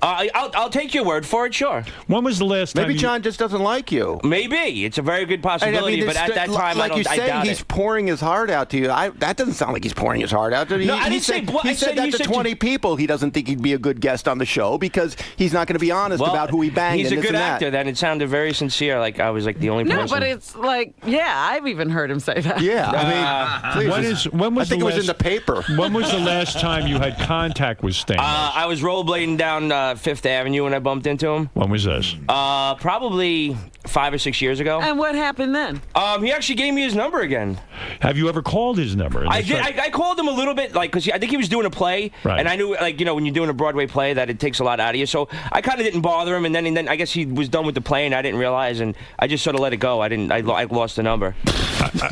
I'll take your word for it, sure. When was the last time? Maybe John just doesn't like you. Maybe. It's a very good possibility, but at that time, like I doubt he's it. pouring his heart out to you. That doesn't sound like he's pouring his heart out to you. No, I didn't say. He said that to 20 people. He doesn't think he'd be a good guest on the show because he's not going to be honest about who he banged. He's and a this good and actor. Then it sounded very sincere, like I was like the only person. No, but it's like, I've even heard him say that. Yeah, I mean, when was I think it was in the paper. When was the last time you had contact with Stamos? I was rollerblading down Fifth Avenue when I bumped into him. When was this? Probably 5 or 6 years ago. And what happened then? He actually gave me his number again. Have you ever called his number? I did. I called him a little bit, like, because I think he was doing a play, and I knew, like, when you're doing a Broadway play, that it takes a lot out of you. So I kind of didn't bother him, and then I guess he was done with the play, and I didn't realize, and I just sort of let it go. I lost the number.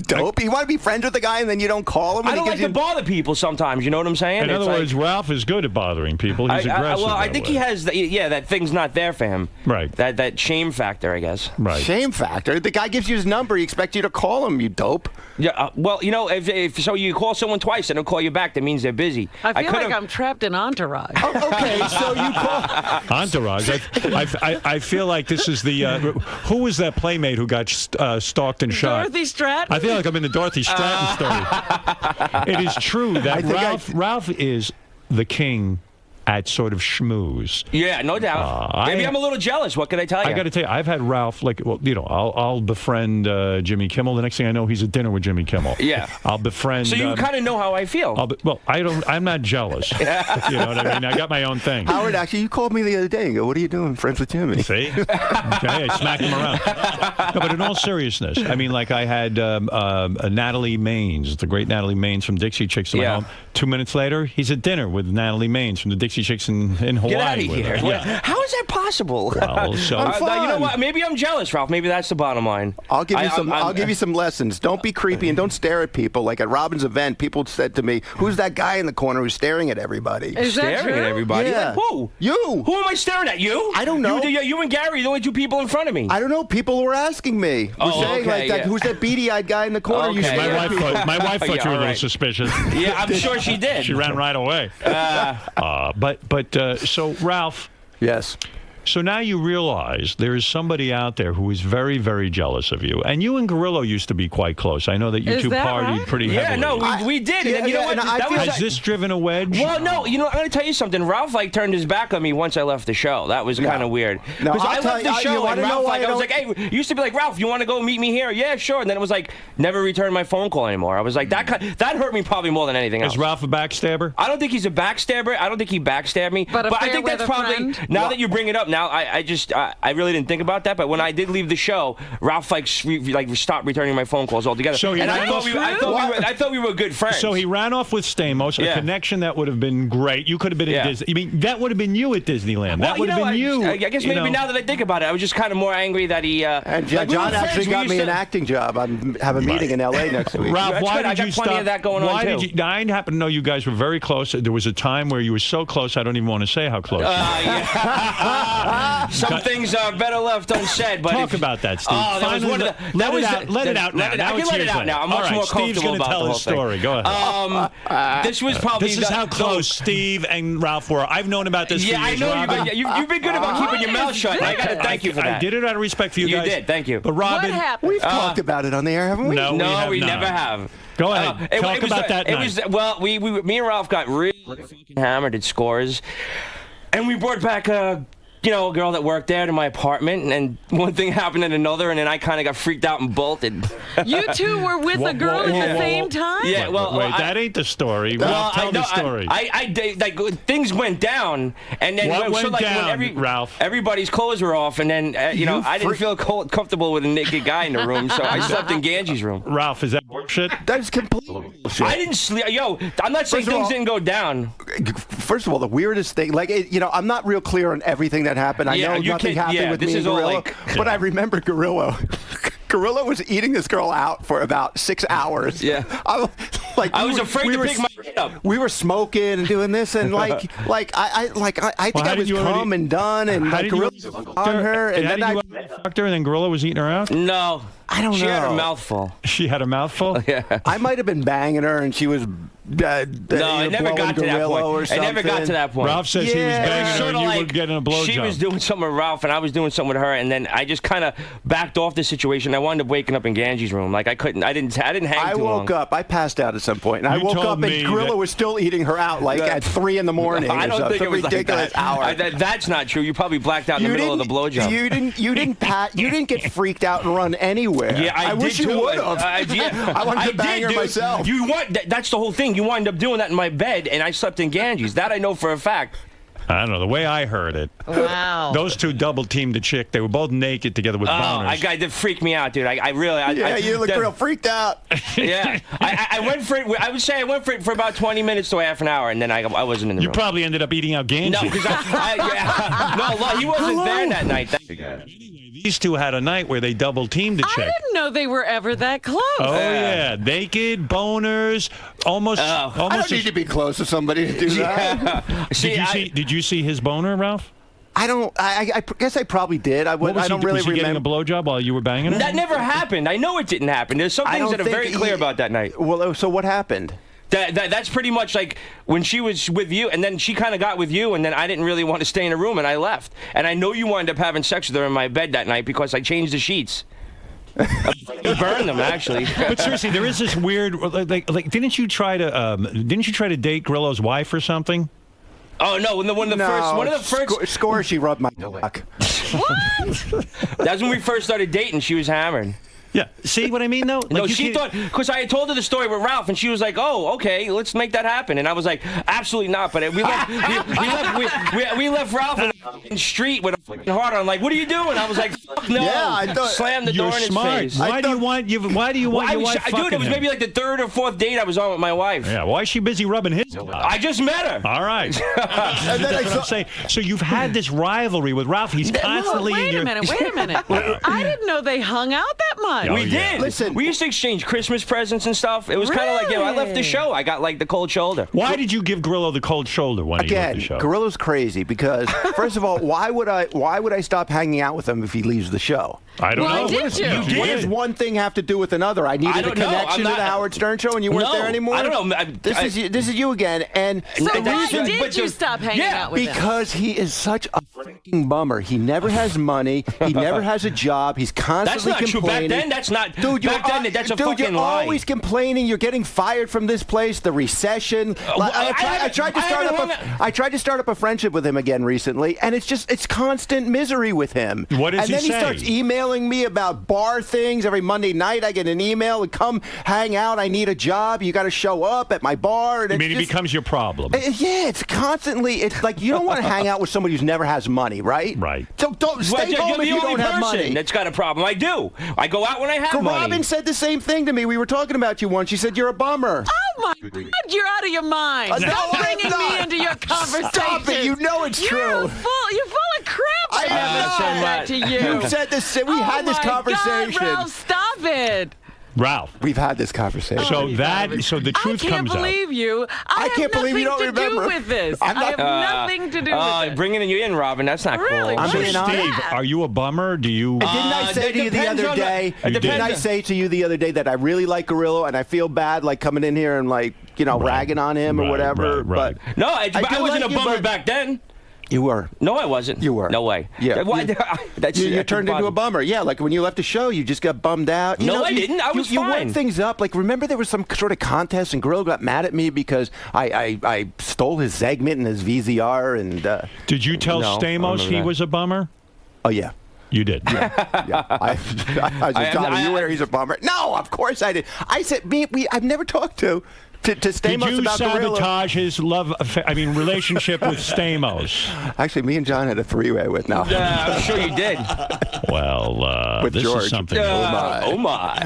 Dope. You want to be friends with the guy, and then you don't call him. I don't like to bother people sometimes. You know what I'm saying? In other words, Ralph is good at bothering people. He's aggressive. Well, I think he has. That thing's not there for him. Right. That shame factor, I guess. Right. Shame factor. The guy gives you his number. He expects you to call him. You dope. Yeah. Well, if so, you call someone twice and they'll call you back. That means they're busy. I feel like I'm trapped in Entourage. Okay, so you call Entourage. I feel like this is the who was that playmate who got stalked and shot? Dorothy Stratton. I feel like I'm in the Dorothy Stratton story. It is true that Ralph is the king at sort of schmooze. Yeah, no doubt. Maybe I'm a little jealous. What can I tell you? I got to tell you, I've had Ralph, I'll befriend Jimmy Kimmel. The next thing I know, he's at dinner with Jimmy Kimmel. Yeah. I'll befriend... So you kind of know how I feel. I'm not jealous. You know what I mean? I got my own thing. Howard, actually, you called me the other day and go, what are you doing? Friends with Jimmy. See? Okay, I smacked him around. No, but in all seriousness, I mean, like I had Natalie Maines, the great Natalie Maines from Dixie Chicks in my home. 2 minutes later, he's at dinner with Natalie Maines from the Dixie Chicks in Hawaii. Get out of here. Yeah. How is that possible? Well, so you know what? Maybe I'm jealous, Ralph. Maybe that's the bottom line. I'll give you some lessons. Don't be creepy and don't stare at people. Like at Robin's event, people said to me, "Who's that guy in the corner who's staring at everybody?" Is that staring true? at everybody? Yeah. Like, who? You. Who am I staring at? You? I don't know. You and Gary are the only two people in front of me. I don't know. People were asking me. Saying who's that beady-eyed guy in the corner? Okay, my wife thought you were a little suspicious. Yeah, I'm sure she did. She ran right away. So Ralph. Yes. So now you realize there is somebody out there who is very, very jealous of you. And you and Grillo used to be quite close. I know that you two partied pretty heavily. Yeah, no, we did. And you know what? Has this driven a wedge? Well, no. I'm going to tell you something. Ralph turned his back on me once I left the show. That was kind of weird. Because I left the show and Ralph, I was like, hey, you used to be like, Ralph, you want to go meet me here? Yeah, sure. And then it was like, never returned my phone call anymore. I was like, that hurt me probably more than anything else. Is Ralph a backstabber? I don't think he's a backstabber. I don't think he backstabbed me. But I think that's probably, now that you bring it up, now I really didn't think about that, but when I did leave the show, Ralph stopped returning my phone calls altogether. So I thought we were good friends. So he ran off with Stamos, a connection that would have been great. You could have been at Disney. I mean, that would have been you at Disneyland. That would have been you. I guess maybe now that I think about it, I was just kind of more angry that he. And John actually got me an acting job. I have a meeting in L.A. next week. Ralph, why did you stop? Plenty of that going on too. I happen to know you guys were very close. There was a time where you were so close, I don't even want to say how close. Some things are better left unsaid. But talk about that, Steve. Let it out now. I can let it out now. I'm much more comfortable about the whole thing. Steve's going to tell his story. Go ahead. This was probably. This is how close Steve and Ralph were. I've known about this. Yeah, I know you've been good about keeping your mouth shut. I got to thank you for that. I did it out of respect for you guys. You did. Thank you. But Robin, what happened? We've talked about it on the air, haven't we? No, we never have. Go ahead. Talk about that night. Me and Ralph got really hammered at Scores, and we brought back a girl that worked there to my apartment, and one thing happened and another, and then I kind of got freaked out and bolted. You two were with a girl at the same time? Yeah, wait, that ain't the story. Tell the story. Things went down, and then what went down, Ralph? Everybody's clothes were off, and then I didn't feel comfortable with a naked guy in the room, so I slept in Ganji's room. Ralph, is that bullshit? That is complete bullshit. I didn't sleep. I'm not saying things didn't go down. First of all, the weirdest thing, I'm not real clear on everything that happened. I know nothing happened with me and Grillo, but I remember Grillo. Grillo was eating this girl out for about 6 hours. Yeah, I was afraid to pick my head up. We were smoking and doing this, and I think I was come and done, and Grillo was on her, and then I fucked her, and then Grillo was eating her out. No, I don't know. She had a mouthful. She had a mouthful. Yeah, I might have been banging her, and she was No, it never got to that point. It never got to that point. Ralph says he was banging her and you were getting a blowjob. She was doing something with Ralph, and I was doing something with her, and then I just kind of backed off the situation. I wound up waking up in Ganji's room. Like, I didn't hang too long. I woke up. I passed out at some point, and I woke up, and Grillo was still eating her out, like, at 3 in the morning. I don't think it was ridiculous hour. That's not true. You probably blacked out in the middle of the blowjob. You didn't get freaked out and run anywhere. Yeah, I wish you would have. I wanted to bang her myself. That's the whole thing. You wind up doing that in my bed, and I slept in Ganji's. That I know for a fact. I don't know. The way I heard it, those two double-teamed the chick. They were both naked together with boners. That freaked me out, dude. I really... you look real freaked out. Yeah. I went for it. I would say I went for it for about 20 minutes to half an hour, and then I wasn't in the room. You probably ended up eating out Ganji. No, because he wasn't there that night. These two had a night where they double-teamed the chick. I didn't know they were ever that close. Oh, yeah. Naked, boners, almost... I don't need to be close to somebody to do that. Did you see his boner, Ralph? I don't. I guess I probably did. I don't really was he getting a blowjob while you were banging him? That never happened. I know it didn't happen. There's some things that are very clear about that night. Well, so what happened? That's pretty much like when she was with you, and then she kind of got with you, and then I didn't really want to stay in the room, and I left. And I know you wound up having sex with her in my bed that night because I changed the sheets. I burned them, actually. But seriously, there is this weird like didn't you try to date Grillo's wife or something? Oh no! One of the first score she rubbed my cock. What? That's when we first started dating. She was hammered. Yeah. See what I mean, though? No, she thought, because I had told her the story with Ralph, and she was like, "Oh, okay, let's make that happen." And I was like, "Absolutely not." But we left Ralph in the street with a fucking heart on. Like, what are you doing? I was like, "Fuck no!" Yeah, I thought slammed the door in his face. Why do you want your wife fucking Dude, it was maybe like the 3rd or 4th date I was on with my wife. Yeah. Why is she busy rubbing his? I just met her. All right. And then I'm saying, so you've had this rivalry with Ralph. He's constantly. Wait a minute. I didn't know they hung out that much. We did. Listen, we used to exchange Christmas presents and stuff. It was kind of like, I left the show. I got like the cold shoulder. Why did you give Grillo the cold shoulder when he left the show? Grillo's crazy because, first of all, why would I stop hanging out with him if he leaves the show? I don't know. Did you? What does one thing have to do with another? I needed a connection to the Howard Stern show, and you weren't there anymore. I don't know. This is you again. And so why did you stop hanging out with him? Because he is such a freaking bummer. He never has money. He never has a job. He's constantly complaining. True. Back then, that's not. Dude, that's a fucking lie. You're always complaining. You're getting fired from this place. The recession. I tried to start up a friendship with him again recently, and it's constant misery with him. What does he say? And then he starts emailing me about bar things every Monday night. I get an email and come hang out. I need a job. You got to show up at my bar. And it becomes your problem. Yeah, it's constantly. It's like you don't want to hang out with somebody who's never has money, right? Right. So don't stay home if you don't have money. That's got a problem. I do. I go out when I have money. Robin said the same thing to me. We were talking about you once. She said you're a bummer. Oh my God, you're out of your mind. Stop bringing me into your conversation. Stop it. You know it's true. You're full of crap. I never said that to you. You said this. We had this conversation. God, Ralph, stop it. Ralph, we've had this conversation. So the truth comes out. I can't believe you. I can't believe you don't remember. Do with this. I have nothing to do with it. Bringing you in, Robin. That's not really cool. Steve, are you a bummer? Do you? Didn't I say to you the other day? Didn't I say to you the other day that I really like Grillo and I feel bad like coming in here and like ragging on him or whatever? Right. But no, I wasn't a bummer back then. You were. No, I wasn't. You were. No way. Yeah. You turned into a bummer. Yeah, like when you left the show, you just got bummed out. I didn't. I was fine. You worked things up. Like, remember there was some sort of contest and Grillo got mad at me because I stole his segment and his VCR. And did you tell Stamos he was a bummer? Oh, yeah. You did. Yeah. I was just telling you where he's a bummer. No, of course I did. I said, I've never talked to Stamos about Grillo. Did you sabotage his relationship with Stamos? Actually, me and John had a three-way with now. Yeah, I'm sure you did. Well, with this George. is something. Oh my.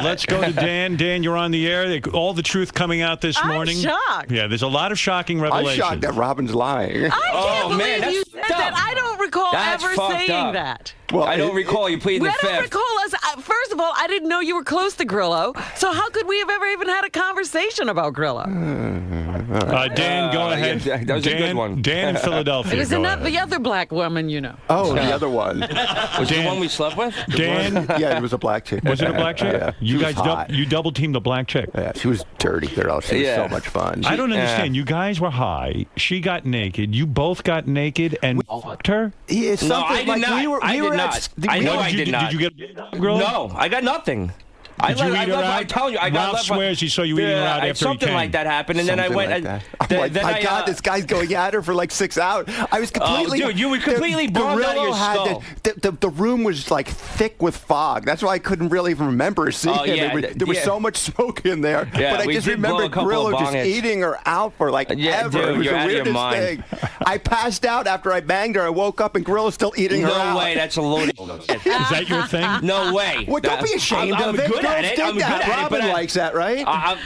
Let's go to Dan. Dan, you're on the air. All the truth coming out this morning. I'm shocked. Yeah, there's a lot of shocking revelations. I'm shocked that Robin's lying. I can't believe you said that. I don't recall ever saying that. Well, I don't recall you pleading the fifth. I don't recall us. First of all, I didn't know you were close to Grillo. So how could we have ever even had a conversation conversation about Grillo. Dan, go ahead. That was a good one. Dan in Philadelphia. It was the other black woman, you know. Oh, the other one. Was it the one we slept with? Dan? Yeah, it was a black chick. Was it a black chick? Yeah. You guys you double teamed the black chick. Yeah, she was dirty girl. She was so much fun. I don't understand. You guys were high. She got naked. You both got naked and fucked her? Yeah, no, I did not. I did not. I know I did not. Did you get Grillo? No, I got nothing. Did you eat her out? I tell you, I got Ralph left. swears he saw you eating her out after he something came. like that happened, and then I went. Like my God, this guy's going at her for like 6 hours. I was completely. Oh, dude, you were completely bombed out of your skull. The room was like thick with fog. That's why I couldn't really even remember seeing him. There was so much smoke in there. Yeah, but I just remember Grillo just eating her out for like ever. Dude, it was you're the out of your weirdest mind. thing. I passed out after I banged her. I woke up and Grillo's still eating her out. No way, that's a loaded. Is that your thing? No way. Well, don't be ashamed of it. I'm good at it. I'm good at it. Robin likes that, right? Well,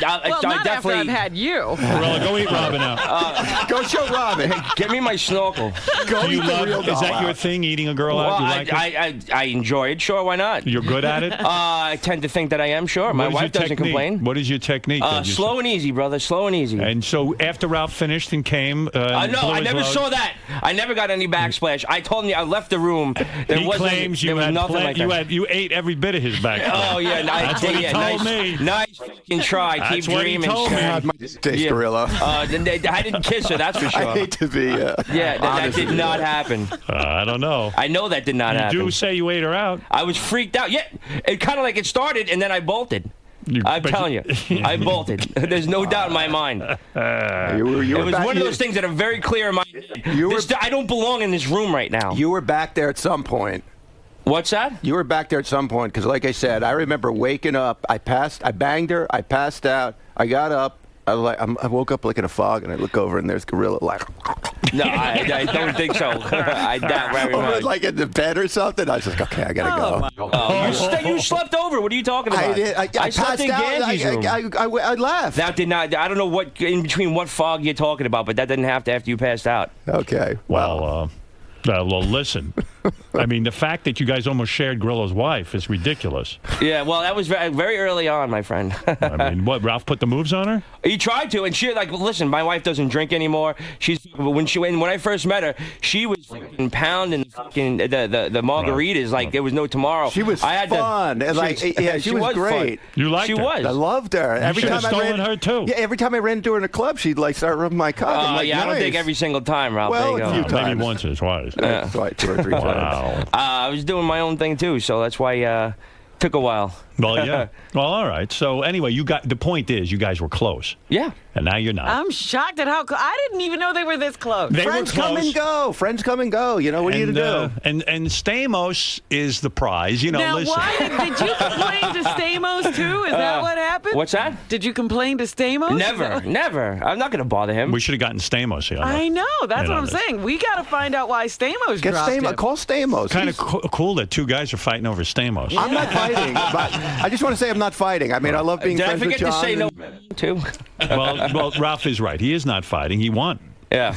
not after I've had you. Grillo, go eat Robin out. Go show Robin. Get me my snorkel. Go eat the real Is that doll your out. thing, eating a girl out? You like it? I enjoy it. Sure, why not? You're good at it? I tend to think that I am. Sure, my What is wife your doesn't technique? complain. What is your technique? Slow and easy, brother. Slow and easy. And so after Ralph finished and came, no, I never saw that. I never got any backsplash. I told him I left the room. There he wasn't, claims there you was had nothing like that. you ate every bit of his backsplash. Oh yeah, That's what he told me. Nice fucking try. That's Keep what he dreaming. told me. God, my taste Grillo. I didn't kiss her. That's for sure. I hate to be. That did not happen. I don't know. I know that did not happen. You do say you ate her out. I was freaked out. Yeah, it kind of like it started and then I bolted. I'm telling you, I bolted. There's no doubt in my mind. You it were was one of those things that are very clear in my head. I don't belong in this room right now. You were back there at some point. What's that? You were back there at some point because, like I said, I remember waking up. I banged her. I passed out. I got up. I woke up like in a fog, and I look over, and there's Grillo like. No, I don't think so. I doubt very much. Like in the bed or something. I was like, okay, I gotta go. You slept over. What are you talking about? I did. I slept in Ganji's room. I left. That did not. I don't know what in between what fog you're talking about, but that didn't happen after you passed out. Okay. Well, listen. I mean, the fact that you guys almost shared Grillo's wife is ridiculous. Yeah, well, that was very, very early on, my friend. I mean, what? Ralph put the moves on her? He tried to, and she listen. My wife doesn't drink anymore. When I first met her, she was fucking pounding the margaritas like it was no tomorrow. She was fun, and she was great. Fun. You liked her? She was. I loved her. Every time I ran her too. Yeah, every time I ran into her in a club, she'd start rubbing my cock. Oh nice. I don't think every single time, Ralph. Well, there you a go. few times. Maybe once or twice. Twice, 2 or 3 times. Wow. I was doing my own thing too, so that's why took a while. Well, yeah. Well, all right. So anyway, the point is, you guys were close. Yeah. And now you're not. I'm shocked at how I didn't even know they were this close. Friends come and go. Friends come and go. You know what are you to do? And Stamos is the prize. You know, now, listen. why did you complain to Stamos too? Is that what happened? What's that? Did you complain to Stamos? Never. I'm not going to bother him. We should have gotten Stamos here. I know. That's what I'm saying. We got to find out why Stamos dropped him. Call Stamos. Kind of cool that two guys are fighting over Stamos. I'm not fighting, but I just want to say I'm not fighting. I mean, I love being friends with John. Did I forget to say no, too? Well, Ralph is right. He is not fighting. He won. Yeah.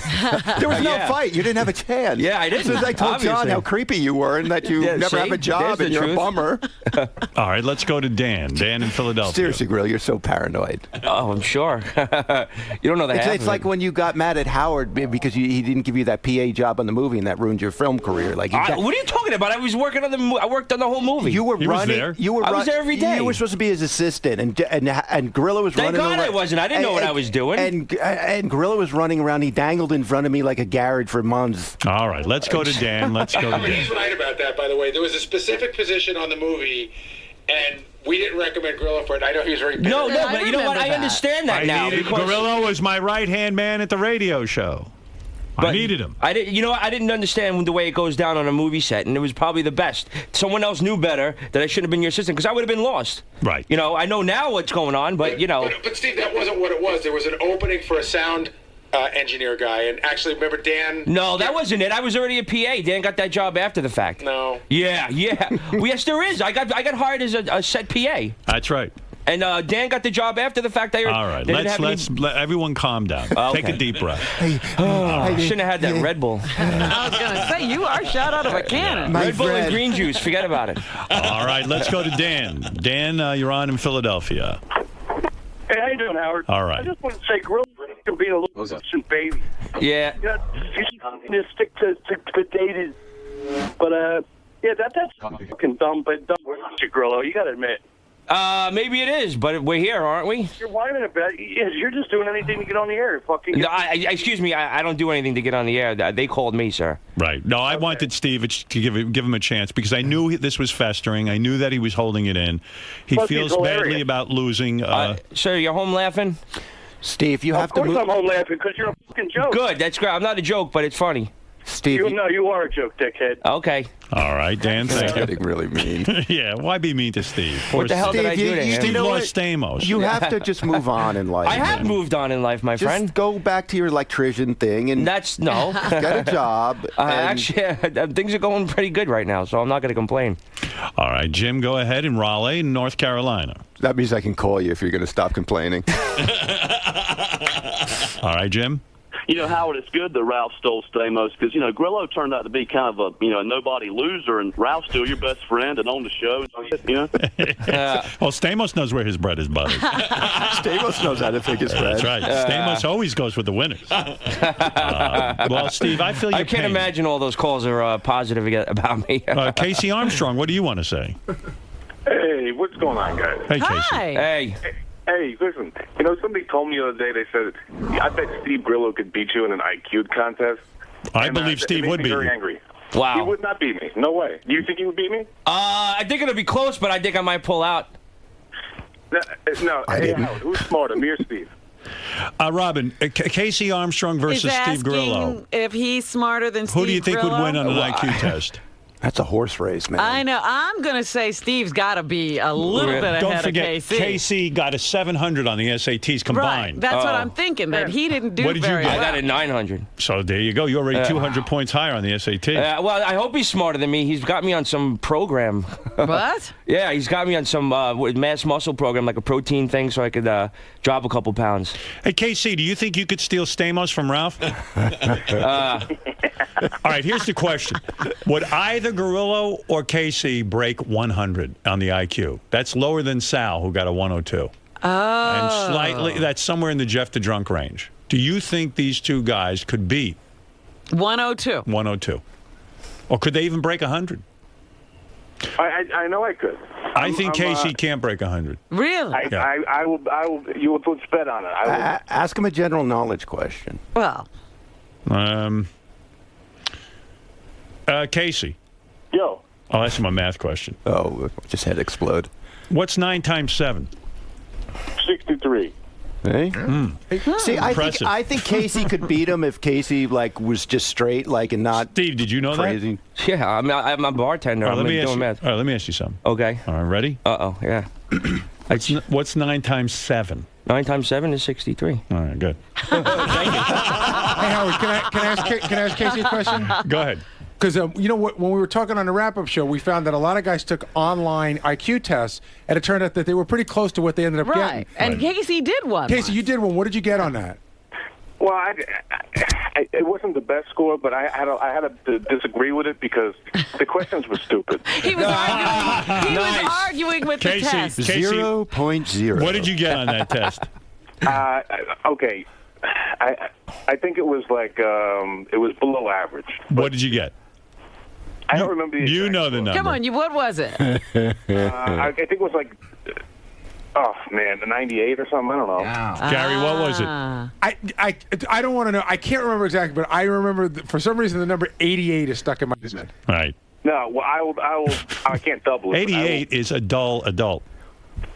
There was no fight. You didn't have a chance. Yeah, I didn't. Since I told John Obviously. how creepy you were and that you never have a job and you're a bummer. All right, let's go to Dan. Dan in Philadelphia. Seriously, Grillo, you're so paranoid. Oh, I'm sure. You don't know the half It's like when you got mad at Howard because he didn't give you that PA job on the movie and that ruined your film career. What are you talking about? I was working on I worked on the whole movie. You were He running. was there. You were. I was there every day. You were supposed to be his assistant, and Grillo was Thank running God around. I wasn't. I didn't know what I was doing. And Grillo was running around. He dangled in front of me like a Garrett for months. All right, let's go to Dan. Let's go to Dan. He's right about that, by the way. There was a specific position on the movie, and we didn't recommend Grillo for it. I know he was very bitter. No, but you know what? I understand that now. Grillo was my right-hand man at the radio show. I needed him. I didn't. You know what? I didn't understand the way it goes down on a movie set, and it was probably the best. Someone else knew better that I shouldn't have been your assistant because I would have been lost. Right. You know, I know now what's going on, but you know. But Steve, that wasn't what it was. There was an opening for a sound engineer guy, and actually, remember Dan? No, that wasn't it. I was already a PA. Dan got that job after the fact. No. Yeah. Well, yes, there is. I got hired as a set PA. That's right. And Dan got the job after the fact. All right, let everyone calm down. Okay. Take a deep breath. I shouldn't have had that Red Bull. I was going to say, you are shot out of a cannon. Red Bull and green juice. Forget about it. All right, let's go to Dan. Dan, you're on in Philadelphia. Hey, how you doing, Howard? All right. I just want to say, Grillo can be a little innocent baby. Yeah. You know, he's stick to dated. But yeah, that's fucking dumb. But dumb, Grillo. You got to admit. Maybe it is, but we're here, aren't we? You're whining about it. Yes, you're just doing anything to get on the air. Fucking. No, excuse me, I don't do anything to get on the air. They called me, sir. Right. No, I wanted Steve to give him a chance because I knew this was festering. I knew that he was holding it in. He Plus, feels he's hilarious. badly about losing. Sir, you're home laughing? Steve, you have to move. Of course I'm home laughing because you're a fucking joke. Good, that's great. I'm not a joke, but it's funny. Steve, you are a joke, dickhead. Okay. All right, Dan. Thank you. Getting really mean. Yeah, why be mean to Steve? What the hell did I do to him? Steve lost Stamos. You have to just move on in life. I have moved on in life, my friend. Just go back to your electrician thing and no. Get a job. Actually, things are going pretty good right now, so I'm not going to complain. All right, Jim, go ahead in Raleigh, North Carolina. That means I can call you if you're going to stop complaining. All right, Jim. You know, Howard, it's good that Ralph stole Stamos because, you know, Grillo turned out to be kind of a nobody loser, and Ralph's still your best friend and on the show, you know? Well, Stamos knows where his bread is buttered. Stamos knows how to pick his bread. That's right. Stamos always goes with the winners. Well, Steve, I feel your I can't pain. imagine all those calls are positive about me. Casey Armstrong, what do you want to say? Hey, what's going on, guys? Hey, Casey. Hey. Hey, listen, somebody told me the other day, they said, I bet Steve Grillo could beat you in an IQ contest. I believe Steve would beat very you. angry. Wow. He would not beat me. No way. Do you think he would beat me? I think it'll be close, but I think I might pull out. No. Hey, Howard, who's smarter, me or Steve? Robin, Casey Armstrong versus Steve Grillo. If he's smarter than Steve Who do you think Grillo? would win on an IQ test? That's a horse race, man. I know. I'm going to say Steve's got to be a little bit ahead Don't forget, of Casey. Casey got a 700 on the SATs combined. Right. That's what I'm thinking, that he didn't do What did you very get? well. I got a 900. So there you go. You're already 200 points higher on the SAT. Well, I hope he's smarter than me. He's got me on some program. What? Yeah, he's got me on some mass muscle program, like a protein thing, so I could drop a couple pounds. Hey, Casey, do you think you could steal Stamos from Ralph? All right, here's the question. Would either Grillo or Casey break 100 on the IQ? That's lower than Sal, who got a 102. Oh. And slightly, that's somewhere in the Jeff the Drunk range. Do you think these two guys could beat 102? 102. Or could they even break 100? I know I could. I think Casey can't break 100. Really? I will. You will put bet on it. Ask him a general knowledge question. Well. Casey. Yo. I'll ask him a math question. Oh, just had to explode. What's 9 times 7? 63. Hey? See, Impressive. I think Casey could beat him if Casey was just straight, and not. Steve, did you know crazy. that? Yeah, I'm a bartender. All right, I'm let doing math. let me ask you something. Okay. All right, ready? Uh-oh, yeah. What's 9 times 7? 9 times 7 is 63. All right, good. Hey, Howard, can I ask Casey a question? Go ahead. Because you know what, when we were talking on the wrap-up show, we found that a lot of guys took online IQ tests, and it turned out that they were pretty close to what they ended up getting. Right. And Casey did one. Casey, you did one. What did you get on that? Well, it wasn't the best score, but I had to disagree with it because the questions were stupid. He was arguing with Casey, the test. 0.0. What did you get on that test? Okay. I think it was it was below average. What did you get? I don't remember the You know the number. Come on, what was it? I think it was a 98 or something. I don't know. Gary, what was it? I don't want to know. I can't remember exactly, but I remember for some reason the number 88 is stuck in my head. Right. No, well, I can't double it. 88 is a dull adult.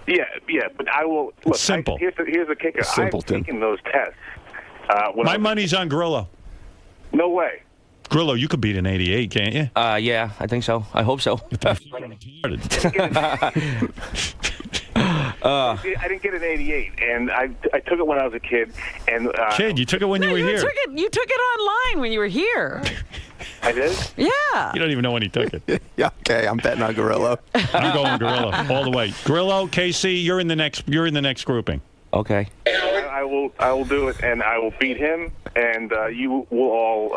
Yeah, but I will. Look, simple. Here's the kicker. Simpleton. I've taken those tests. My money's on Grillo. No way. Grillo, you could beat an 88, can't you? Yeah, I think so. I hope so. I didn't get an 88, and I took it when I was a kid. And kid, you took it when you were here. You took it online when you were here. I did? Yeah. You don't even know when he took it. Yeah, okay, I'm betting on Grillo. I'm going Grillo all the way. Grillo, Casey, you're in the next grouping. Okay. I will do it, and I will beat him, and you will all.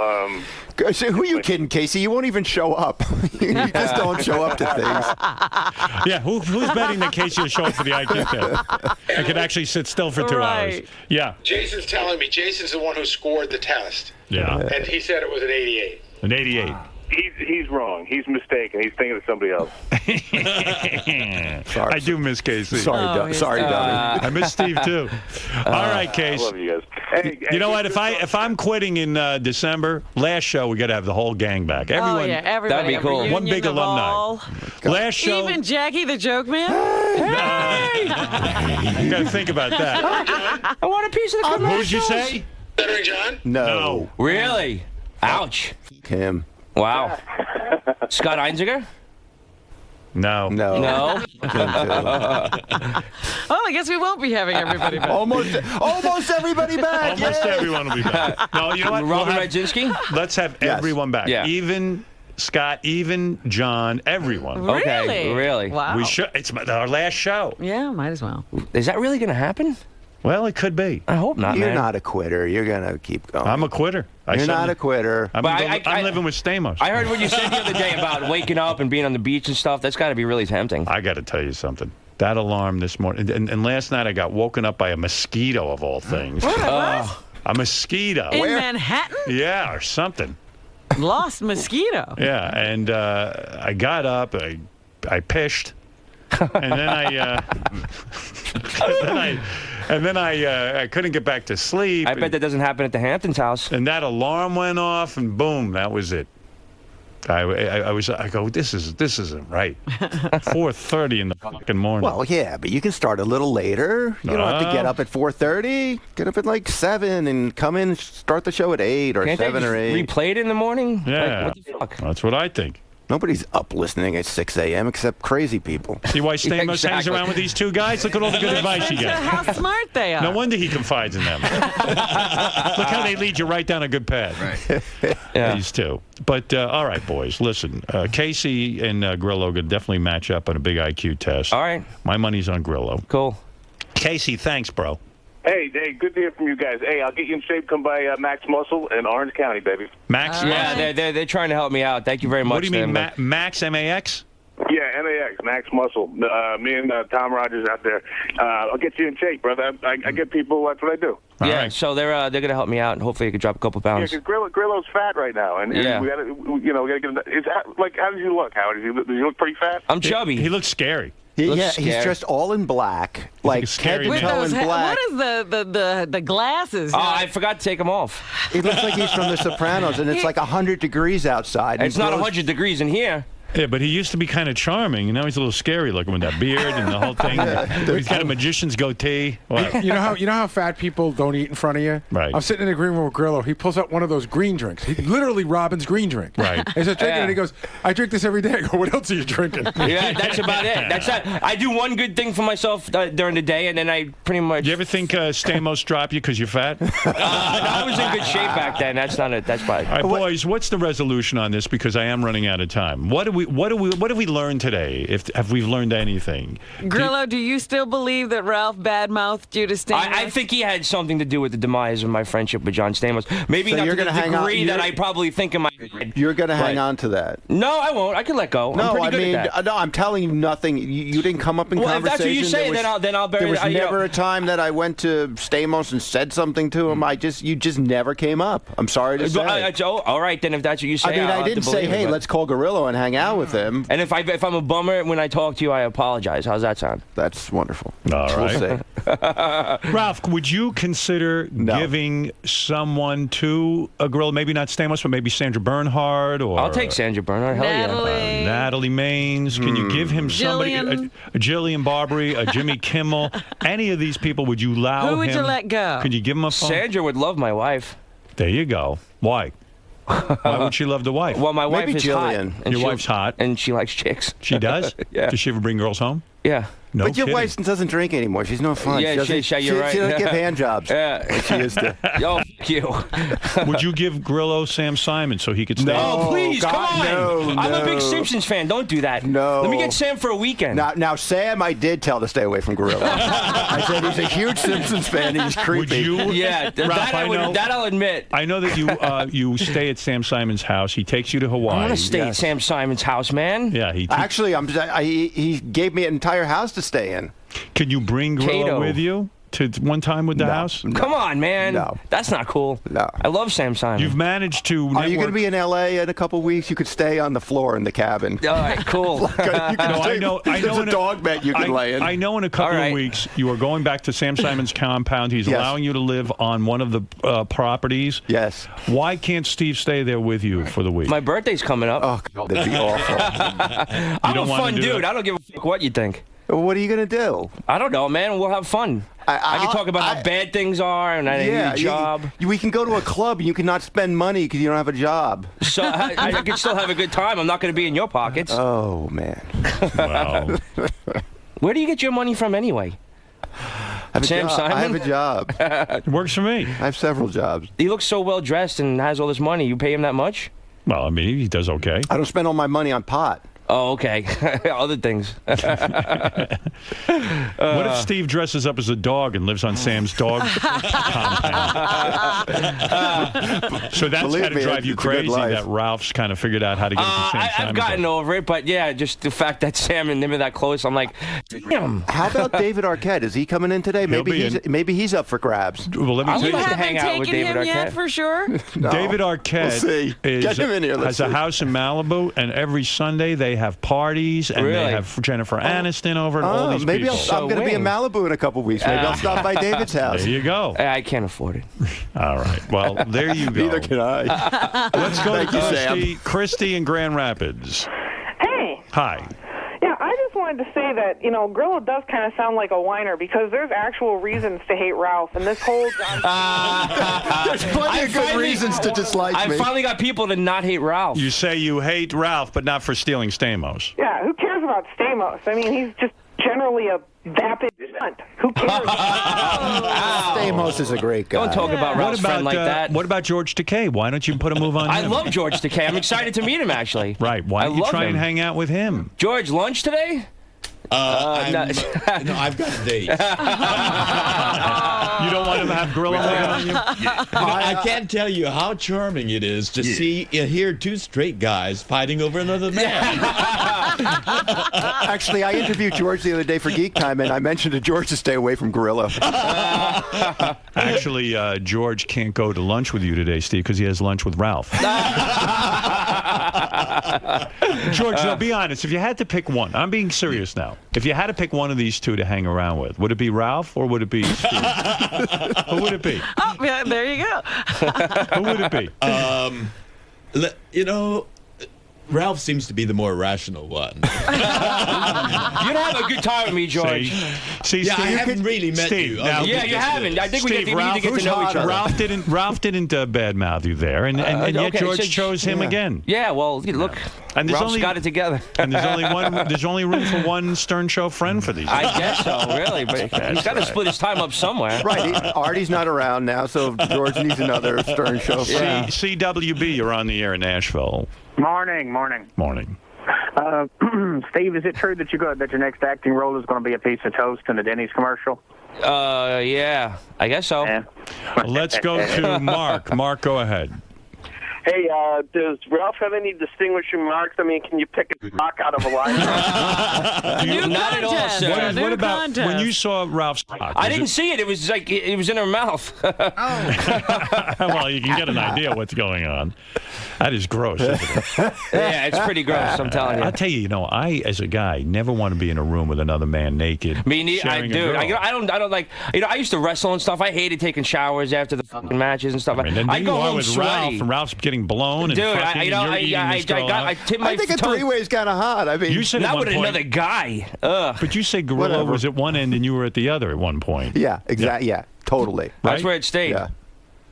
So who are you kidding, Casey? You won't even show up. You just don't show up to things. Yeah, who's betting that Casey will show up for the IQ test? I could actually sit still for 2 hours. Yeah. Jason's telling me. Jason's the one who scored the test. Yeah. And he said it was an 88. An 88. He's wrong. He's mistaken. He's thinking of somebody else. I do miss Casey. Sorry, dummy. I miss Steve too. All right, Casey. I love you guys. Hey, you know what? If I'm quitting in December, last show we got to have the whole gang back. Everyone. Oh yeah, everybody. That'd be cool. One big alumni. Last show. Even Jackie the Joke Man. You got to think about that. I want a piece of the commercials. Who did you say? Stuttering John? No. Really? Ouch. Him. Wow. Scott Einziger? No. No? Oh, I guess we won't be having everybody back. Almost everybody back. Almost everyone will be back. No, you know what? Robin Radzinski? Let's have everyone back. Yeah. Even Scott, even John, everyone. Really? Okay, really? Wow. We should. It's our last show. Yeah, might as well. Is that really going to happen? Well, it could be. I hope not, You're man. not a quitter. You're going to keep going. I'm a quitter. You're not a quitter. I'm living with Stamos. I heard what you said the other day about waking up and being on the beach and stuff. That's got to be really tempting. I got to tell you something. That alarm this morning, and last night I got woken up by a mosquito of all things. What? A mosquito. In Manhattan? Yeah, or something. Lost mosquito. Yeah, and I got up, I pished, and then I couldn't get back to sleep. I bet that doesn't happen at the Hamptons house. And that alarm went off, and boom, that was it. I go, this isn't right. 4:30 in the fucking morning. Well, yeah, but you can start a little later. You don't have to get up at 4:30. Get up at like 7 and come in, start the show at 8 or Can't 7 or 8. Replay it in the morning? Yeah. Like, what the fuck? That's what I think. Nobody's up listening at 6 a.m. except crazy people. See why Stamos hangs around with these two guys? Look at all the good advice you get. How smart they are. No wonder he confides in them. Look how they lead you right down a good path. Right. Yeah. These two. But, all right, boys, listen. Casey and Grillo could definitely match up on a big IQ test. All right. My money's on Grillo. Cool. Casey, thanks, bro. Hey, good to hear from you guys. Hey, I'll get you in shape. Come by Max Muscle in Orange County, baby. Max? Yeah, they're trying to help me out. Thank you very much. What do you mean, Max, M-A-X? Yeah, MAX, Max Muscle. Me and Tom Rogers out there. I'll get you in shape, brother. I get people. That's what I do. All right. So they're going to help me out, and hopefully I can drop a couple pounds. Yeah, because Grillo's fat right now, and we got to, we got to get him. How does he look, Howard? Does he look pretty fat? I'm chubby. He looks scary. He's dressed all in black, like head to toe in black. What is the glasses? Oh, I forgot to take them off. He looks like he's from The Sopranos, and it's like 100 degrees outside. It's not 100 degrees in here. Yeah, but he used to be kind of charming. Now he's a little scary looking with that beard and the whole thing. He's got a magician's goatee. What? You know how fat people don't eat in front of you? Right. I'm sitting in a green room with Grillo. He pulls out one of those green drinks. Literally Robin's green drink. Right. He says, drinking it. He goes, I drink this every day. I go, what else are you drinking? Yeah, that's about it. I do one good thing for myself during the day, and then I pretty much. You ever think Stamos dropped you because you're fat? No, I was in good shape back then. That's not it. That's fine. All right, boys. What's the resolution on this? Because I am running out of time. What have we learned today? Have we learned anything? Grillo, do you still believe that Ralph badmouthed you to Stamos? I think he had something to do with the demise of my friendship with John Stamos. Maybe So not you're to the gonna hang on- degree that I probably think in my head. You're going to hang on to that. No, I won't. I can let go. I'm No, pretty I good mean, at that. no, I'm telling you nothing. You didn't come up in Well, if that's conversation. what you say, then I'll bury There was it. never a time that I went to Stamos and said something to him. You just never came up. I'm sorry to say. All right, then if that's what you say, I mean, I'll I have to didn't say, believe it, hey, but- let's call Grillo and hang out with him. And if I'm a bummer when I talk to you, I apologize. How's that sound? That's wonderful. All right. We'll see. Ralph, would you consider giving someone to a Grillo, maybe not Stamos, but maybe Sandra Bernhard or I'll take Sandra Bernhard. Hell yeah. Natalie Maines? Can you give him somebody? Jillian. A Jillian Barbary, a Jimmy Kimmel? Any of these people? Would you allow him? Who would you let go? Could you give him a phone? Sandra would love my wife. There you go. Why? Why would she love the wife? Well, my wife Maybe is Jillian. hot. And Your wife's hot. And she likes chicks. She does? Yeah. Does she ever bring girls home? Yeah. No but your kidding. wife doesn't drink anymore. She's no fun. Yeah, you're right. She doesn't give hand jobs. Yeah. She used to. Yo, f you. Would you give Grillo Sam Simon so he could stay? No, please, God, come on. no, I'm a big no. Simpsons fan. Don't do that. No. Let me get Sam for a weekend. Now, Sam, I did tell to stay away from Grillo. I said he's a huge Simpsons fan. He's creepy. Would you? Yeah, Ralph, that I'll admit. I know that you stay at Sam Simon's house. He takes you to Hawaii. I want to stay at Sam Simon's house, man. Yeah, Actually, he gave me an entire house to stay in. Can you bring Grillo with you to one time with the house? No. Come on, man. No. That's not cool. No. I love Sam Simon. You've managed to. Are you going to be in L.A. in a couple weeks? You could stay on the floor in the cabin. All right, cool. I know. There's a dog bed you can lay in. I know in a couple of weeks you are going back to Sam Simon's compound. He's allowing you to live on one of the properties. Yes. Why can't Steve stay there with you for the week? My birthay's coming up. Oh, God, that'd be awful. I'm a fun dude. I don't give a fuck what you think. What are you going to do? I don't know, man. We'll have fun. I can talk about how bad things are and I need a job. We can go to a club and you cannot spend money because you don't have a job. So I can still have a good time. I'm not going to be in your pockets. Oh, man. Wow. Where do you get your money from anyway? Sam Simon? I have a job. It works for me. I have several jobs. He looks so well dressed and has all this money. You pay him that much? Well, I mean, he does okay. I don't spend all my money on pot. Oh, okay. Other things. What if Steve dresses up as a dog and lives on Sam's dog compound? So that's got to drive you crazy that Ralph's kind of figured out how to get into Sam Simon's I've gotten over it, but yeah, just the fact that Sam and him are that close, I'm like, damn. How about David Arquette? Is he coming in today? Maybe he's up for grabs. Well, let me tell you. to hang out with David Arquette yet for sure? No. David Arquette Get him in here. has a house in Malibu, and every Sunday they have parties, and they have Jennifer Aniston over, and all these maybe people. I'm going to be in Malibu in a couple weeks. Maybe I'll stop by David's house. There you go. I can't afford it. All right. Well, there you go. Neither can I. Let's go Thank to Christy in Grand Rapids. Hey. Hi. Yeah, I just wanted to say that, Grillo does kind of sound like a whiner because there's actual reasons to hate Ralph, and this whole There's plenty of good reasons to dislike me. I finally got people to not hate Ralph. You say you hate Ralph, but not for stealing Stamos. Yeah, who cares about Stamos? I mean, he's just generally a vapid cunt. Who cares? Stamos is a great guy. Don't talk about Ralph's friend like that. What about George Takei? Why don't you put a move on him? I love George Takei. I'm excited to meet him, actually. Right. Why don't you try and hang out with him? George, lunch today? No, I've got a date. You don't want him to have Grillo on you? I can't tell you how charming it is to hear two straight guys fighting over another man. Actually, I interviewed George the other day for Geek Time, and I mentioned to George to stay away from Grillo. Actually, George can't go to lunch with you today, Steve, because he has lunch with Ralph. George, now be honest. If you had to pick one, I'm being serious now. If you had to pick one of these two to hang around with, would it be Ralph or would it be Steve? Who would it be? Oh, yeah, there you go. Who would it be? Ralph seems to be the more rational one. You'd have a good time with me, George. See, yeah, Steve, I haven't really met you. Yeah, you haven't. I think we need to get to know each other. Ralph didn't badmouth you there, and yet okay, George chose him again. Yeah, well, look, and Ralph's got it together. And there's only room for one Stern Show friend for these. I guess so, really, but he's got to split his time up somewhere. Right, Artie's not around now, so George needs another Stern Show friend. CWB, you're on the air in Nashville. Morning. Steve, is it true that your next acting role is going to be a piece of toast in a Denny's commercial? Yeah, I guess so. Yeah. Let's go to Mark. Mark, go ahead. Hey, does Ralph have any distinguishing marks? I mean, can you pick a rock out of a line? Not at all, sir. What about when you saw Ralph's cock? I didn't see it. It was like it was in her mouth. Well, you can get an idea what's going on. That is gross, isn't it? Yeah, it's pretty gross, I'm telling you. I'll tell you, I, as a guy, never want to be in a room with another man naked. Me neither. I don't like, I used to wrestle and stuff. I hated taking showers after the fucking matches and stuff. I go home with sweaty. Ralph, and Ralph's getting blown. Dude, and fucking, I tipped my think a three-way is kind of hot. I mean, you said not with another guy. But you said Grillo was at one end and you were at the other at one point. Yeah, exactly. Yeah, totally. That's where it stayed. Yeah.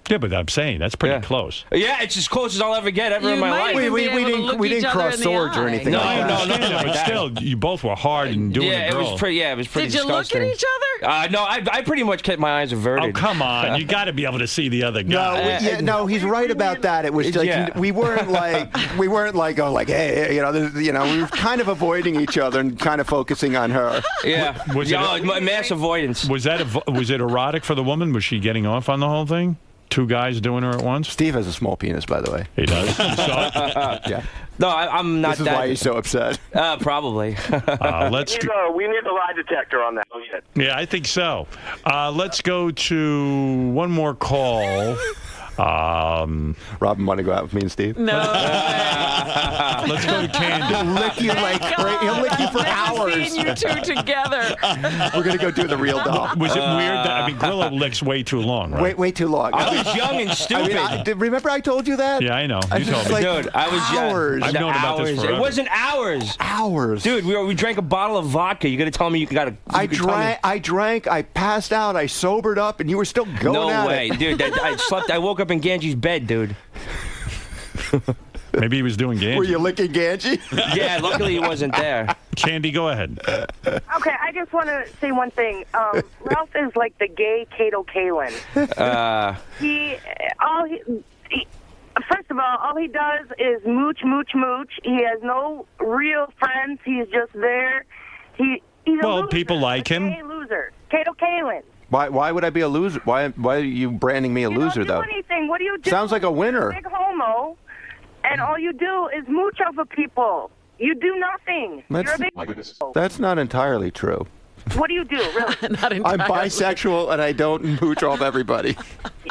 Yeah, but I'm saying that's pretty close. Yeah, it's as close as I'll ever get in my life. We didn't cross swords or anything. No, nothing like that. Still, you both were hard and doing the girl. It was pretty. Yeah, it was pretty. Did you disgusting. look at each other? No, I pretty much kept my eyes averted. Oh, come on! You got to be able to see the other guy. No, he's right about that. It was like we weren't like we hey, we were kind of avoiding each other and kind of focusing on her. Yeah, mass avoidance. Was it erotic for the woman? Was she getting off on the whole thing? Two guys doing her at once? Steve has a small penis, by the way. He does? You saw it? Yeah. No, I'm not. This is why he's so upset. Probably. We need a lie detector on that. Yeah, I think so. Let's go to one more call. Robin, want to go out with me and Steve? No. Let's go to Candy. He'll lick you he'll lick you for hours. Seen you two together. We're gonna go do the real doll. Was it weird? Grillo licks way too long, right? Way too long. I was young and stupid. Remember I told you that? Yeah, I know. You told me. Dude, I was hours. I've known about this forever. It wasn't hours. Hours. Dude, we drank a bottle of vodka. You got to tell me you got to. I drank. I passed out. I sobered up, and you were still going at it. No way, dude. I slept. I woke up in Ganji's bed, dude. Maybe he was doing Ganji. Were you licking Ganji? Yeah, luckily he wasn't there. Candy, go ahead. Okay, I just want to say one thing. Ralph is like the gay Kato Kalin. First of all he does is mooch, mooch, mooch. He has no real friends. He's just there. He's a loser. People like him. Gay loser. Kato Kalin. Why would I be a loser? Why are you branding me a loser, though? You don't do anything. What do you do? Sounds like a winner. You're a big homo, and all you do is mooch over people. You do nothing. You're a big homo. That's not entirely true. What do you do, really? Not entirely. I'm bisexual, and I don't mooch off everybody. Do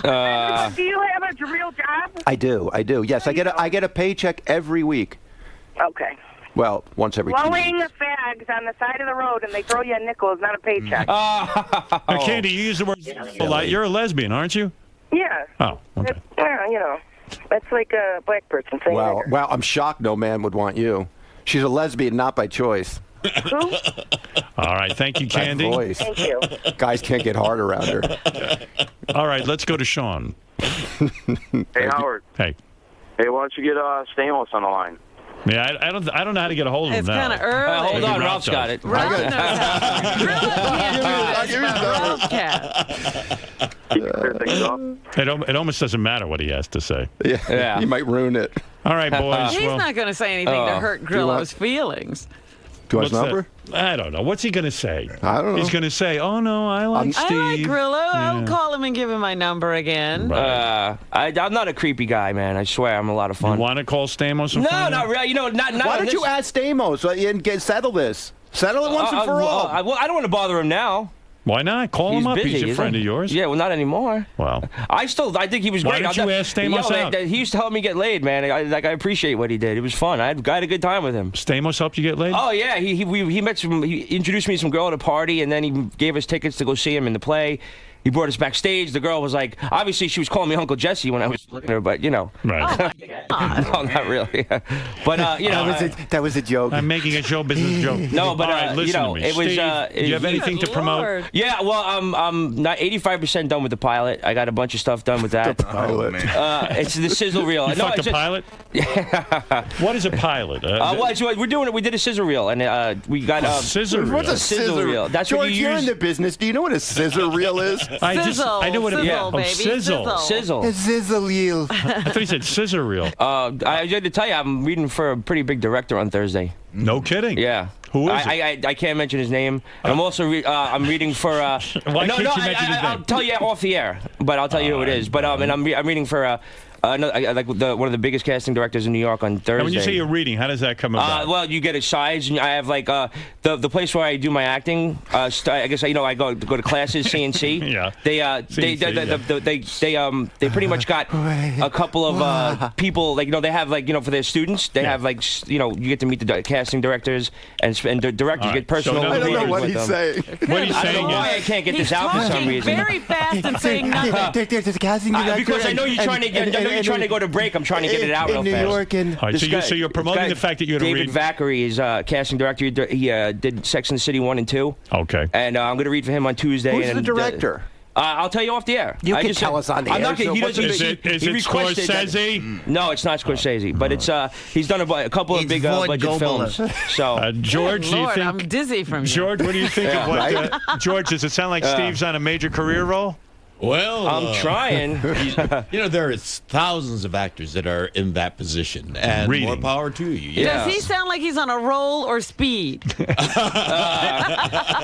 you have a real job? I do. Yes, I get a paycheck every week. Okay. Well, once every 2 weeks. Blowing fags on the side of the road and they throw you a nickel is not a paycheck. Now, Candy, you use the word a lot. You're a lesbian, aren't you? Yeah. Oh, okay. That's like a black person thing. Wow, I'm shocked no man would want you. She's a lesbian, not by choice. Who? All right, thank you, Candy. Voice. Thank you. Guys can't get hard around her. All right, let's go to Sean. Hey, Howard. Hey. Hey, why don't you get Stamos on the line? Yeah, I don't know how to get a hold of him now. It's kind of early. Hold on, Ralph's got it. Ralph knows how. It almost doesn't matter what he has to say. Yeah. You might ruin it. All right, boys. He's not going to say anything to hurt Grillo's feelings. Do I have his number? I don't know. What's he going to say? I don't know. He's going to say, "Oh no, I like Steve." I like Grillo. I'll call him and give him my number again. Right. I'm not a creepy guy, man. I swear, I'm a lot of fun. You want to call Stamos? No, not really. Not. Why don't you ask Stamos and settle this? Settle it once and for all. I don't want to bother him now. Why not? Call him up. Busy, He's a friend of yours. Yeah, well, not anymore. Well, I think he was great. Why don't you ask Stamos out? He used to help me get laid, man. I appreciate what he did. It was fun. I had a good time with him. Stamos helped you get laid? Oh yeah, he introduced me to some girl at a party, and then he gave us tickets to go see him in the play. He brought us backstage. The girl was like, obviously she was calling me Uncle Jesse when I was with her, but Right. No, not really. But that was a joke. I'm making a show business joke. No, but all right, listen to me. it was. Steve, do you have anything to promote? Yeah, well, I'm not 85% done with the pilot. I got a bunch of stuff done with that. The pilot. It's the sizzle reel. You fucked a pilot? Yeah. What is a pilot? We're doing it. We did a scissor reel, and we got scissor reel. What's a sizzle reel? That's George, what you use. you're in the business. Do you know what a scissor reel is? I know what it is. Baby. Sizzle. Sizzle. A sizzle reel. I thought you said scissor reel. I had to tell you, I'm reading for a pretty big director on Thursday. No kidding. Yeah. Who is it? I can't mention his name. I'm also I'm reading for. Why can't you mention his name? I'll tell you off the air, but I'll tell you who it is. But and I'm reading for. One of the biggest casting directors in New York on Thursday. And when you say you're reading, how does that come about? Well, you get a size, and I have like the place where I do my acting. I guess I go to classes, CNC. Yeah. They pretty much got a couple of people they have for their students. They have you get to meet the casting directors and the directors get personal. I don't know what he's saying. What he's saying I don't know why I can't get this out for some reason. Very fast and saying nothing. There's a casting director. Because I know you're trying to get. You're trying to go to break. I'm trying to get it out real fast. In New York and all right, so you're promoting the fact that you're going to read. David Vackery is casting director. He did Sex and the City 1 and 2. Okay. And I'm going to read for him on Tuesday. Who's the director? I'll tell you off the air. You can tell us on the air. I'm not kidding. He doesn't. Is it Scorsese? No, it's not Scorsese, but it's he's done a couple of big budget films. So George, do you Lord, think? I'm dizzy from you. George, what do you think of what? Right? George, does it sound like Steve's on a major career roll? Well, I'm trying. There is thousands of actors that are in that position, and more power to you. Does he sound like he's on a roll or speed?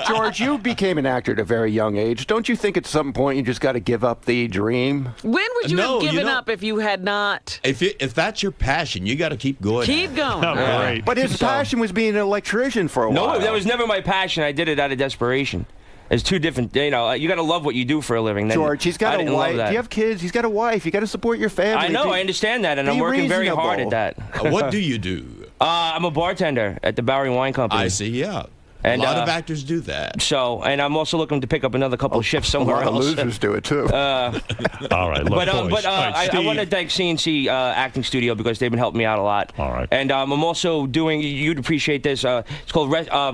George, you became an actor at a very young age. Don't you think at some point you just got to give up the dream? When would you have given up if you had not? If that's your passion, you got to keep going. Keep going. Right. But his passion was being an electrician for a while. No, that was never my passion. I did it out of desperation. It's two different, you got to love what you do for a living. Then George, he's got a wife. Do you have kids? He's got a wife. You got to support your family. I know, I understand that, and I'm working very hard at that. What do you do? I'm a bartender at the Bowery Wine Company. I see, yeah. And, a lot of actors do that. So, and I'm also looking to pick up another couple of shifts somewhere else. A lot of losers do it, too. All right, look, boys. I want to thank CNC Acting Studio because they've been helping me out a lot. All right. And I'm also doing, you'd appreciate this, it's called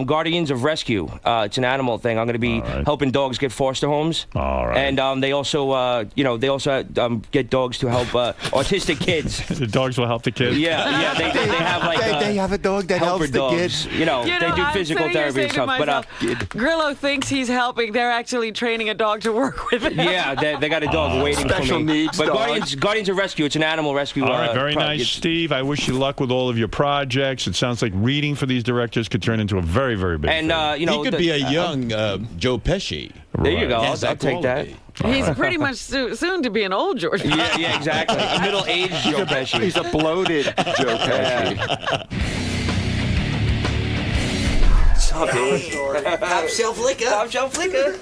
Guardians of Rescue. It's an animal thing. I'm going to be helping dogs get foster homes. All right. And they also, get dogs to help autistic kids. The dogs will help the kids? Yeah, they have like... They have a dog that helps the kids. They do physical therapy and stuff. But Grillo thinks he's helping. They're actually training a dog to work with him. Yeah, they got a dog waiting for me. Special needs But dog. Guardians of Rescue, it's an animal rescue. All right, very nice, Steve. I wish you luck with all of your projects. It sounds like reading for these directors could turn into a very, very big thing. And, he could be a young Joe Pesci. There you go. Yes, I'll take that. He's pretty much soon to be an old George. Yeah, exactly. A middle-aged Joe Pesci. He's a bloated Joe Pesci. Top shelf liquor. Top shelf liquor.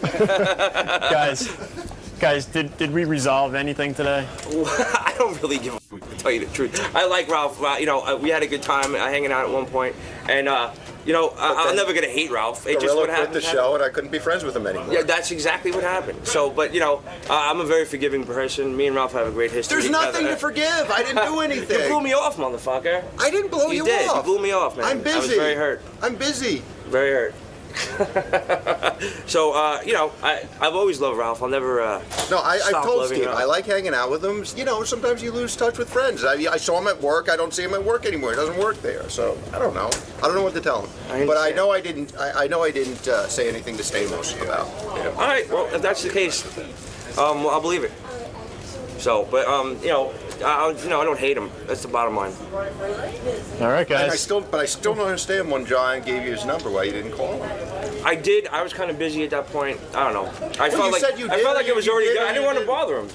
Guys, did we resolve anything today? I don't really give a fuck, to tell you the truth. I like Ralph. We had a good time hanging out at one point, and I'm never gonna hate Ralph. It just what quit happened. the show, and I couldn't be friends with him anymore. Yeah, that's exactly what happened. So, but I'm a very forgiving person. Me and Ralph have a great history. There's nothing to forgive. I didn't do anything. You blew me off, motherfucker. I didn't blow you did. off. You blew me off, man. I'm busy. I was very hurt. I'm busy. Very hurt. So, I've always loved Ralph. I'll never. No, I've stop told loving Steve, Ralph. I like hanging out with him. Sometimes you lose touch with friends. I saw him at work. I don't see him at work anymore. He doesn't work there. So I don't know. I don't know what to tell him. But I know I didn't. I know I didn't say anything to Stamos about. All right. Well, if that's the case, I'll believe it. So, but I don't hate him. That's the bottom line. All right, guys. And I still don't understand when John gave you his number why you didn't call him. I did. I was kind of busy at that point. I don't know. I felt like it was already done. I didn't want to bother him.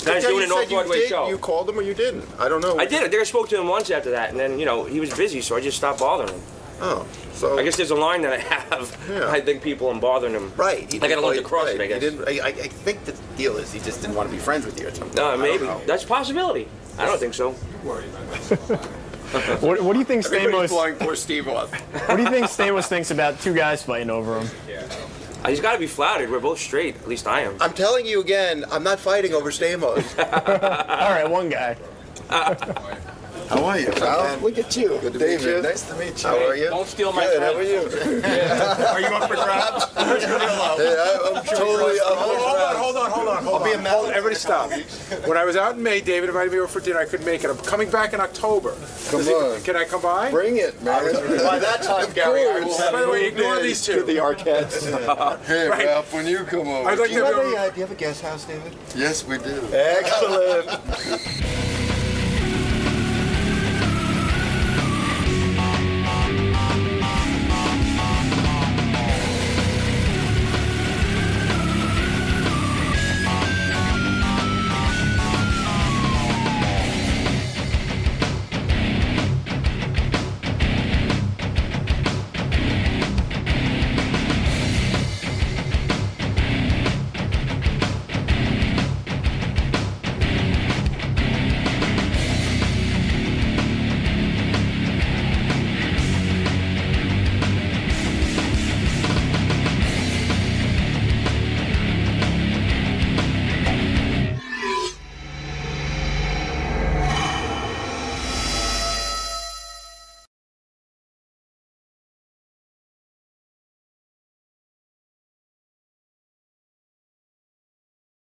I was doing an off-Broadway show. You called him or you didn't? I don't know. I did. I think I spoke to him once after that, and then he was busy, so I just stopped bothering him. Oh, so I guess there's a line that I have. Yeah. I think people am bothering him. Right. I got to learn to cross it. I guess. I think the deal is he just didn't want to be friends with you or something. Maybe that's a possibility. I don't think so. What do you think Everybody's blowing poor Steve off. What do you think Stamos thinks about two guys fighting over him? He's got to be flattered. We're both straight. At least I am. I'm telling you again, I'm not fighting over Stamos. All right, one guy. How are you, Ralph? Look at you. Good to David, meet you. nice to meet you. How are you? Don't steal my Good, friend. how are you? Are you up for grabs? I'm totally up for grabs. Hold on. I'll be a medal. Everybody stop. When I was out in May, David invited me over for dinner. I couldn't make it. I'm coming back in October. Come on. Can I come by? Bring it, man. By that time, Gary, I will have By the way, ignore moved these to two. the Arquettes. Hey, Right. Ralph, when you come over. I'd like Do you to have a guest house, David? Yes, we do. Excellent.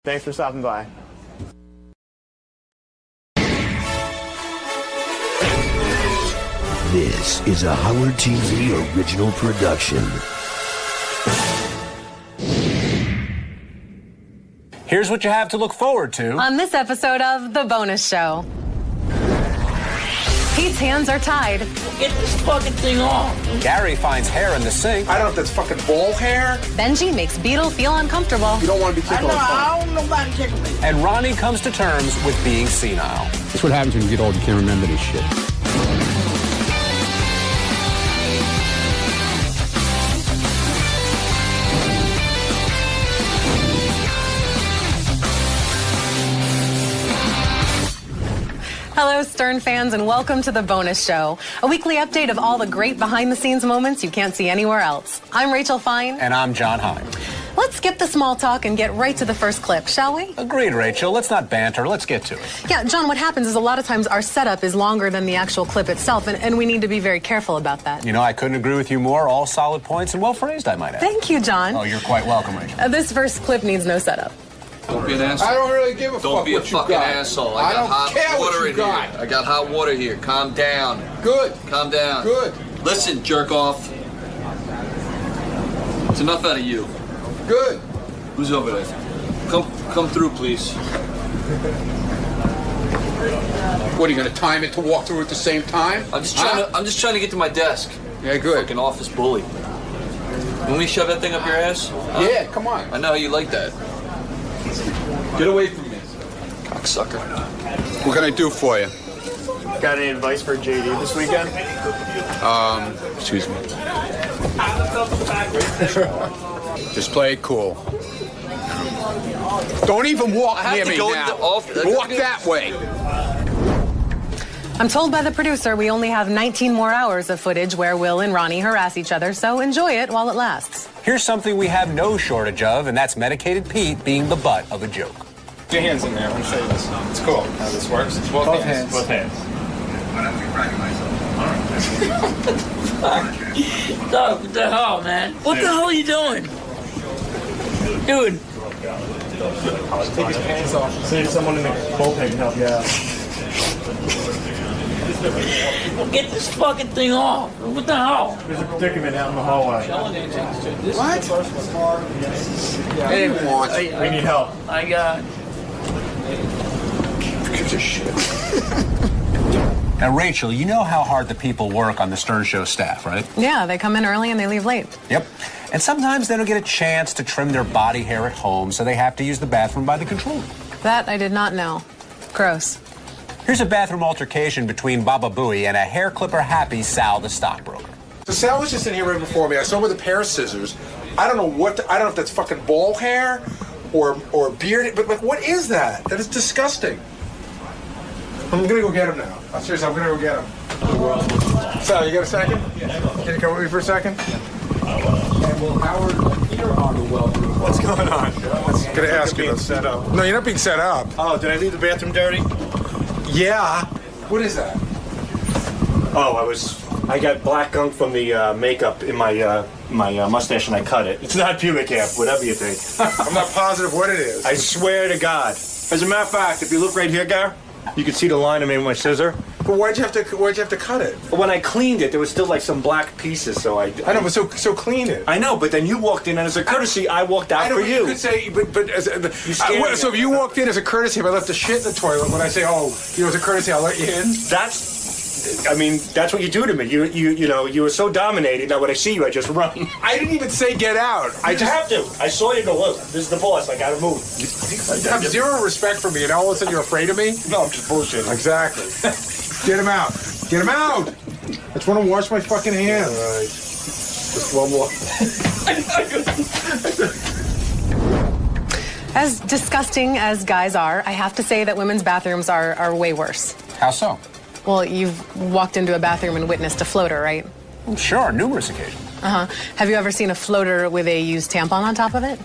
Thanks for stopping by. This is a Howard TV original production. Here's what you have to look forward to on this episode of The Bonus Show. Pete's hands are tied. Get this fucking thing off. Gary finds hair in the sink. I don't know if that's fucking ball hair. Benji makes Beetle feel uncomfortable. You don't want to be tickled. I don't know about tickle me. And Ronnie comes to terms with being senile. That's what happens when you get old. You can't remember this shit. Hello, Stern fans, and welcome to The Bonus Show, a weekly update of all the great behind-the-scenes moments you can't see anywhere else. I'm Rachel Fine. And I'm John Hine. Let's skip the small talk and get right to the first clip, shall we? Agreed, Rachel. Let's not banter. Let's get to it. Yeah, John, what happens is a lot of times our setup is longer than the actual clip itself, and we need to be very careful about that. You know, I couldn't agree with you more. All solid points and well phrased, I might add. Thank you, John. Oh, you're quite welcome, Rachel. This first clip needs no setup. Don't be an asshole. I don't really give a fuck Don't be a what you fucking got. asshole. I don't got care hot what water you in got. here. I got hot water here. Calm down. Good. Calm down. Good. Listen, jerk off. It's enough out of you. Good. Who's over there? Come through, please. What, are you going to time it to walk through at the same time? I'm just trying to get to my desk. Yeah, good. Fucking office bully. When we shove that thing up your ass? Huh? Yeah, come on. I know how you like that. Get away from me, cocksucker. What can I do for you? Got any advice for JD this weekend? Excuse me. Just play it cool. Don't even walk near me now. Walk that way. I'm told by the producer we only have 19 more hours of footage where Will and Ronnie harass each other, so enjoy it while it lasts. Here's something we have no shortage of, and that's medicated Pete being the butt of a joke. Put your hands in there. I want to show you this. It's cool how this works. Both hands. Both hands. Dog, what the hell, man? What the hell are you doing? Dude. Take his pants off. See if someone in the bullpen can help you out. Get this fucking thing off. What the hell? There's a predicament out in the hallway. What? I didn't want. We need help. I got. Gives a shit. Now, Rachel, you know how hard the people work on the Stern Show staff, right? Yeah, they come in early and they leave late. Yep. And sometimes they don't get a chance to trim their body hair at home, so they have to use the bathroom by the control room. That I did not know. Gross. Here's a bathroom altercation between Baba Booey and a hair clipper happy Sal the stockbroker. So Sal was just in here right before me. I saw him with a pair of scissors. I don't know I don't know if that's fucking ball hair or beard, but like, what is that? That is disgusting. I'm gonna go get him now. Seriously, I'm gonna go get him. Sal, you got a second? Can you come with me for a second? Well, Howard, Peter Honor, welcome. What's going on? I'm gonna ask you. Set up. No, you're not being set up. Oh, did I leave the bathroom dirty? Yeah. What is that? Oh, I got black gunk from the makeup in my mustache and I cut it. It's not pubic hair, whatever you think. I'm not positive what it is. I swear to God. As a matter of fact, if you look right here, Gar, you can see the line I made with my scissor. But why'd you have to cut it? When I cleaned it, there was still like some black pieces, so I know, but so clean it. I know, but then you walked in, and as a courtesy, I walked out for you. You could say, but so if you walked in as a courtesy, if I left the shit in the toilet, when I say, oh, as a courtesy, I'll let you in. That's what you do to me. You were so dominating. Now when I see you, I just run. I didn't even say get out. I just have to. I saw you go, look, this is the boss. I gotta move. You have zero respect for me, and all of a sudden you're afraid of me? No, I'm just bullshitting. Exactly. Get him out. Get him out. I just want to wash my fucking hands. All right. Just one more. As disgusting as guys are, I have to say that women's bathrooms are way worse. How so? Well, you've walked into a bathroom and witnessed a floater, right? Sure, numerous occasions. Uh-huh. Have you ever seen a floater with a used tampon on top of it?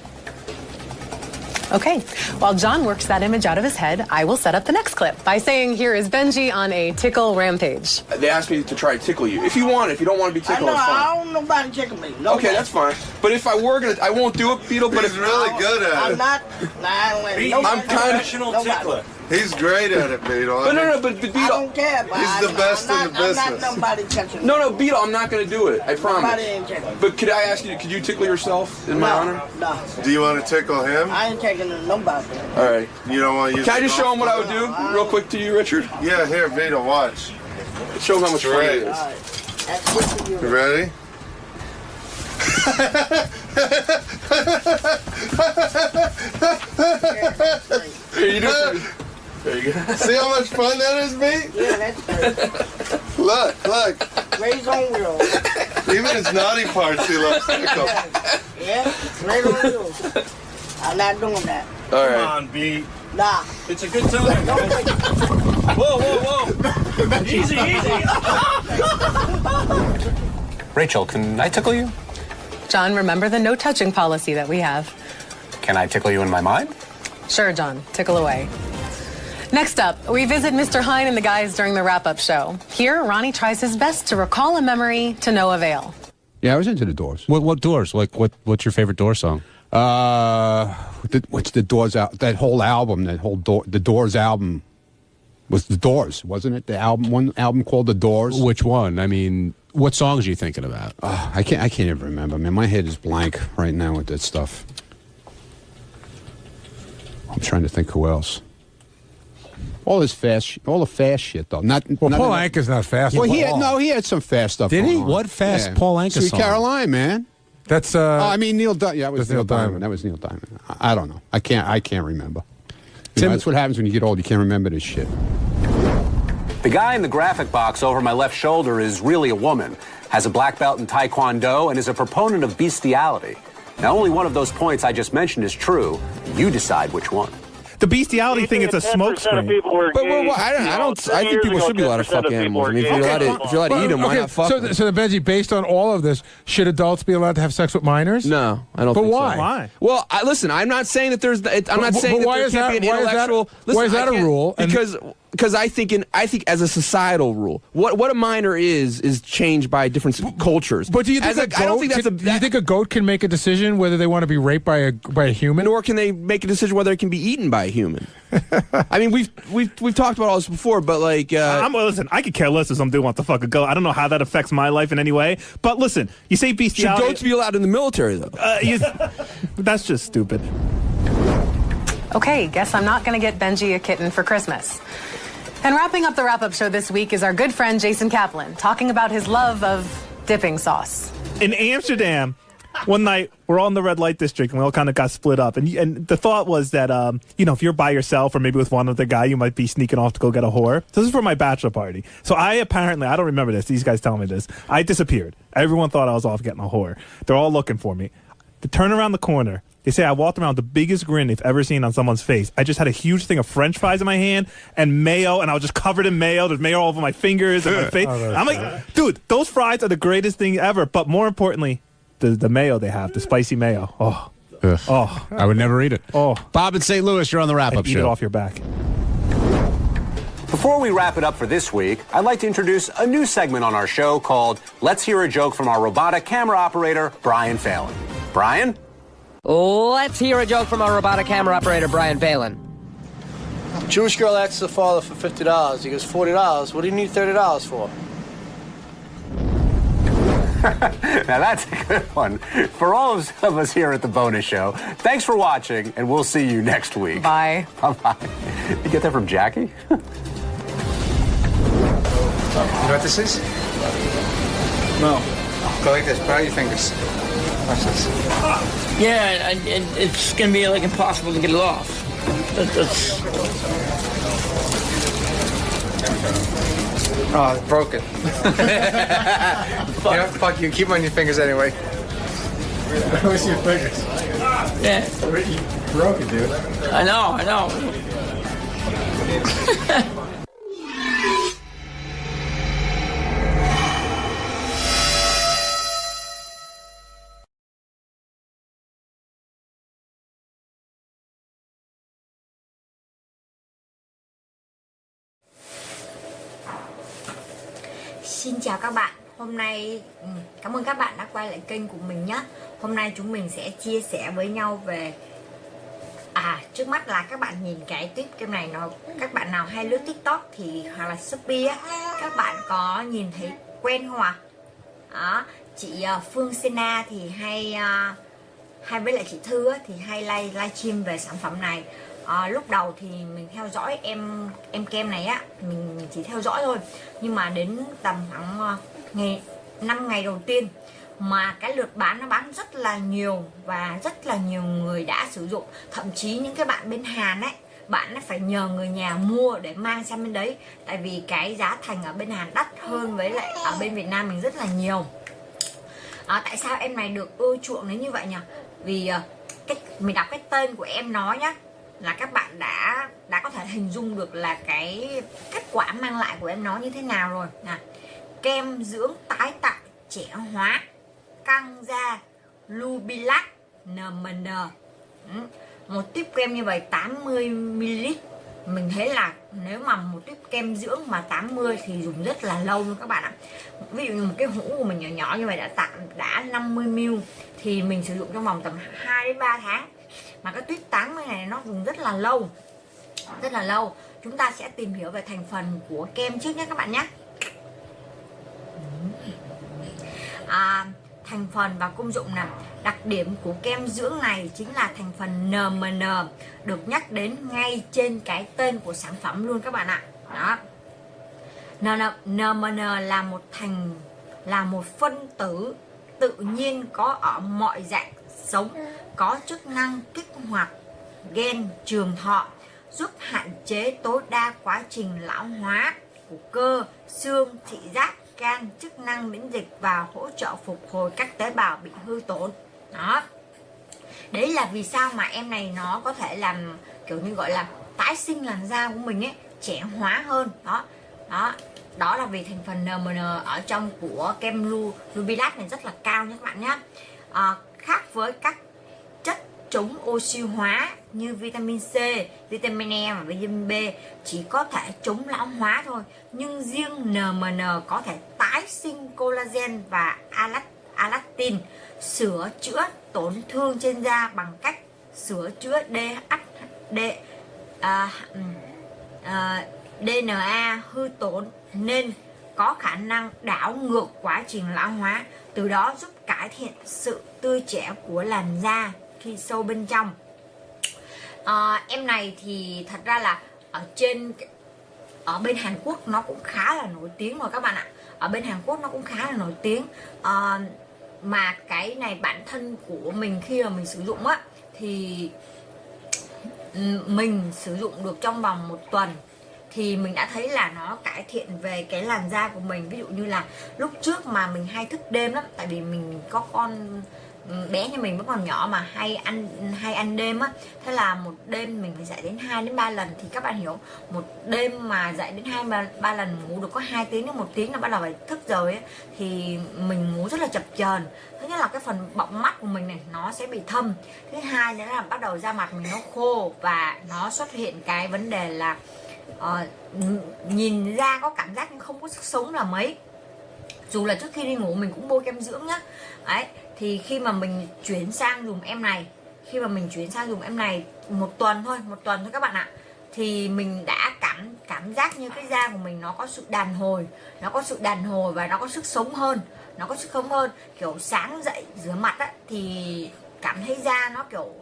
Okay. While John works that image out of his head, I will set up the next clip by saying, here is Benji on a tickle rampage. They asked me to try to tickle you. If you want, if you don't want to be tickled, it's fine. I don't know nobody tickle me. Nobody. Okay, that's fine. But if I were gonna, I won't do it, Beetle. But He's really good at it. I'm not. I'm professional tickler. He's great at it, Beetle. But Beetle. I don't care. But he's the best in the business. I'm not nobody touching me. No, Beetle, I'm not gonna do it. I promise. Nobody ain't tickling. But could I ask you? Could you tickle yourself in my honor? No. Do you want to tickle him? I ain't taking nobody. All right. You don't want to use. Can I just show him what I would do, real quick, to you, Richard? Yeah, here, Beetle, watch. Show him how much fun it is. That's good for you. You ready? Here, you do it. There you go. See how much fun that is, mate? Yeah, that's good. Look. Raise on wheels. Even his naughty parts, he loves tickle. Yeah, raise on wheels. I'm not doing that. All right. Come on, B. Nah. It's a good time. Whoa. Easy. Rachel, can I tickle you? John, remember the no touching policy that we have. Can I tickle you in my mind? Sure, John. Tickle away. Next up, we visit Mr. Hine and the guys during the wrap-up show. Here, Ronnie tries his best to recall a memory to no avail. Yeah, I was into the Doors. What Doors? Like, what's your favorite Doors song? What's the Doors out? That whole album, the Doors album was the Doors, wasn't it? The album, one album called The Doors. Which one? I mean, what songs are you thinking about? I can't even remember, man. My head is blank right now with that stuff. I'm trying to think who else. All the fast shit though. Paul Anka's not fast. Well, he had some fast stuff. Did he? Going on. What fast Paul Anka Sweet song? Caroline, man. That's I mean Neil Diamond. Yeah, it was Neil Diamond. That was Neil Diamond. I don't know. I can't remember. That's what happens when you get old. You can't remember this shit. The guy in the graphic box over my left shoulder is really a woman, has a black belt in Taekwondo, and is a proponent of bestiality. Now, only one of those points I just mentioned is true. You decide which one. The bestiality thing, it's a smoke screen. I think people should be allowed to fuck animals. I mean, if you're allowed to eat them, why not fuck them? So, Benji, based on all of this, should adults be allowed to have sex with minors? No, I don't think so. But why? Why? Well, listen, I'm not saying that there's. I'm not saying that there can't be an intellectual. Why is that a rule? Because I think as a societal rule, what a minor is changed by different cultures. But do you think a goat can make a decision whether they want to be raped by a human, nor can they make a decision whether it can be eaten by a human? I mean, we've talked about all this before, but like, listen, I could care less if some dude wants to fuck a goat. I don't know how that affects my life in any way. But listen, you say bestiality. Should goats be allowed in the military though? That's just stupid. Okay, guess I'm not going to get Benji a kitten for Christmas. And wrapping up the wrap-up show this week is our good friend Jason Kaplan, talking about his love of dipping sauce. In Amsterdam, one night, we're all in the red light district, and we all kind of got split up. And the thought was that, if you're by yourself or maybe with one other guy, you might be sneaking off to go get a whore. So this is for my bachelor party. So I don't remember this. These guys tell me this. I disappeared. Everyone thought I was off getting a whore. They're all looking for me. To turn around the corner, they say I walked around with the biggest grin they've ever seen on someone's face. I just had a huge thing of French fries in my hand and mayo, and I was just covered in mayo. There's mayo all over my fingers and my face. I'm like, dude, those fries are the greatest thing ever. But more importantly, the mayo they have, the spicy mayo. Oh, I would never eat it. Oh, Bob in St. Louis, you're on the wrap-up show. Eat it off your back. Before we wrap it up for this week, I'd like to introduce a new segment on our show called Let's Hear a Joke from our robotic camera operator, Brian Phelan. Brian? Let's hear a joke from our robotic camera operator, Brian Phelan. Jewish girl asks the father for $50. He goes, $40? What do you need $30 for? Now that's a good one. For all of us here at The Bonus Show, thanks for watching, and we'll see you next week. Bye. Bye-bye. You get that from Jackie? You know what this is? No. Go like this. Put out your fingers. Watch this. Yeah, and it's going to be like impossible to get it off. That's... Oh, it's broken. Fuck you. Keep them on your fingers anyway. Let me see your fingers. Yeah. You broke it, dude. I know. Xin chào các bạn. Hôm nay cảm ơn các bạn đã quay lại kênh của mình nhé. Hôm nay chúng mình sẽ chia sẻ với nhau về trước mắt là các bạn nhìn cái tip kem này, nó các bạn nào hay lướt TikTok thì hoặc là Shopee á, các bạn có nhìn thấy quen không ạ? Đó, chị Phương Sena thì hay với lại chị Thư á, thì hay livestream về sản phẩm này. Lúc đầu thì mình theo dõi em kem này á, mình chỉ theo dõi thôi, nhưng mà đến tầm khoảng 5 ngày đầu tiên mà cái lượt bán nó bán rất là nhiều và rất là nhiều người đã sử dụng. Thậm chí những cái bạn bên Hàn ấy, bạn ấy phải nhờ người nhà mua để mang sang bên đấy, tại vì cái giá thành ở bên Hàn đắt hơn với lại ở bên Việt Nam mình rất là nhiều. Tại sao em này được ưa chuộng đến như vậy nhỉ? Vì mình đọc cái tên của em nó nhá, là các bạn đã có thể hình dung được là cái kết quả mang lại của em nó như thế nào rồi nè. Kem dưỡng tái tạo trẻ hóa căng da Lubilac NMN. Một tiếp kem như vậy 80ml. Mình thấy là nếu mà một tiếp kem dưỡng mà 80 thì dùng rất là lâu luôn các bạn ạ. Ví dụ như một cái hũ của mình nhỏ nhỏ như vậy đã 50ml thì mình sử dụng trong vòng tầm 2 đến 3 tháng. Mà cái tuyết 80 này nó dùng rất là lâu. Rất là lâu. Chúng ta sẽ tìm hiểu về thành phần của kem trước nhé các bạn nhé. Thành phần và công dụng nào. Đặc điểm của kem dưỡng này chính là thành phần NMN được nhắc đến ngay trên cái tên của sản phẩm luôn các bạn ạ. Đó. NMN là một phân tử tự nhiên có ở mọi dạng sống, có chức năng kích hoạt gen trường thọ, giúp hạn chế tối đa quá trình lão hóa của cơ, xương, thị giác, gan, chức năng miễn dịch và hỗ trợ phục hồi các tế bào bị hư tổn. Đó. Đấy là vì sao mà em này nó có thể làm kiểu như gọi là tái sinh làn da của mình ấy, trẻ hóa hơn. Đó là vì thành phần NMN ở trong của kem Lubilac này rất là cao nha các bạn nhé. Khác với các chất chống oxy hóa như vitamin C, vitamin E và vitamin B chỉ có thể chống lão hóa thôi, nhưng riêng NMN có thể tái sinh collagen và elastin, sửa chữa tổn thương trên da bằng cách sửa chữa DNA hư tổn, nên có khả năng đảo ngược quá trình lão hóa, từ đó giúp cải thiện sự tươi trẻ của làn da khi sâu bên trong. Em này thì thật ra là ở bên Hàn Quốc nó cũng khá là nổi tiếng rồi các bạn ạ. Ở bên Hàn Quốc nó cũng khá là nổi tiếng. Mà cái này bản thân của mình khi mà mình sử dụng á, thì mình sử dụng được trong vòng 1 tuần thì mình đã thấy là nó cải thiện về cái làn da của mình. Ví dụ như là lúc trước mà mình hay thức đêm lắm, tại vì mình có con bé như mình vẫn còn nhỏ mà hay ăn đêm á, thế là một đêm mình phải dậy đến 2 đến 3 lần. Thì các bạn hiểu, một đêm mà dậy đến 2-3 lần, ngủ được có 2 tiếng đến 1 tiếng là bắt đầu phải thức rồi ấy, thì mình ngủ rất là chập chờn. Thứ nhất là cái phần bọng mắt của mình này nó sẽ bị thâm, thứ hai nữa là bắt đầu da mặt mình nó khô và nó xuất hiện cái vấn đề là nhìn ra có cảm giác nhưng không có sức sống là mấy. Dù là trước khi đi ngủ mình cũng bôi kem dưỡng nhá. Đấy, thì khi mà mình chuyển sang dùng em này, một tuần thôi các bạn ạ, thì mình đã cảm giác như cái da của mình nó có sự đàn hồi và nó có sức sống hơn, kiểu sáng dậy rửa mặt á, thì cảm thấy da nó kiểu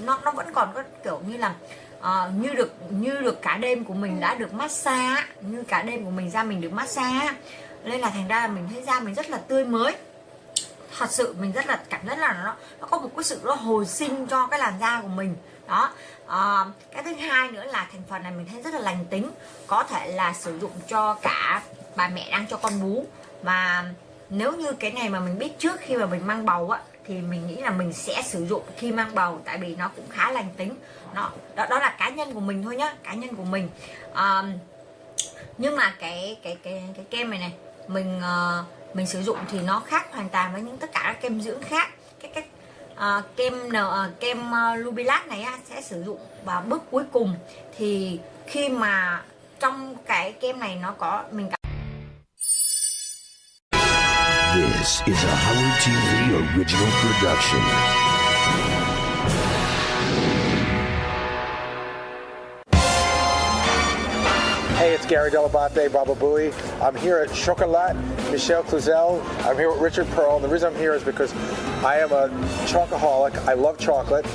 nó vẫn còn có kiểu như là như được cả đêm của mình đã được massage, như cả đêm của mình da mình được massage, nên là thành ra là mình thấy da mình rất là tươi mới. Thật sự mình rất là cảm giác là nó có một cái sự nó hồi sinh cho cái làn da của mình. Đó. Cái thứ hai nữa là thành phần này mình thấy rất là lành tính, có thể là sử dụng cho cả bà mẹ đang cho con bú. Mà nếu như cái này mà mình biết trước khi mà mình mang bầu á, thì mình nghĩ là mình sẽ sử dụng khi mang bầu, tại vì nó cũng khá lành tính. Đó là cá nhân của mình thôi nhá, cá nhân của mình. Nhưng mà cái kem này mình sử dụng thì nó khác hoàn toàn với tất cả các kem dưỡng khác. Kem Lubilac này sẽ sử dụng vào bước cuối cùng, thì khi mà trong cái kem này nó có mình This is a Howard TV original production. Hey, it's Gary Delabate, Baba Booey. I'm here at Chocolat Michel Cluzel. I'm here with Richard Pearl. And the reason I'm here is because I am a chocoholic. I love chocolate.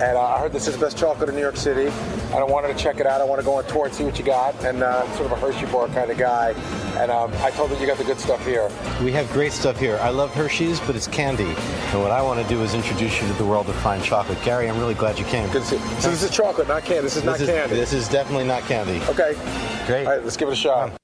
And I heard this is the best chocolate in New York City. And I wanted to check it out. I want to go on tour and see what you got. And I'm sort of a Hershey bar kind of guy. And I told them you got the good stuff here. We have great stuff here. I love Hershey's, but it's candy. And what I want to do is introduce you to the world of fine chocolate. Gary, I'm really glad you came. Good to see you. So this is chocolate, not candy. This is not candy. This is definitely not candy. Okay. Great. All right, let's give it a shot.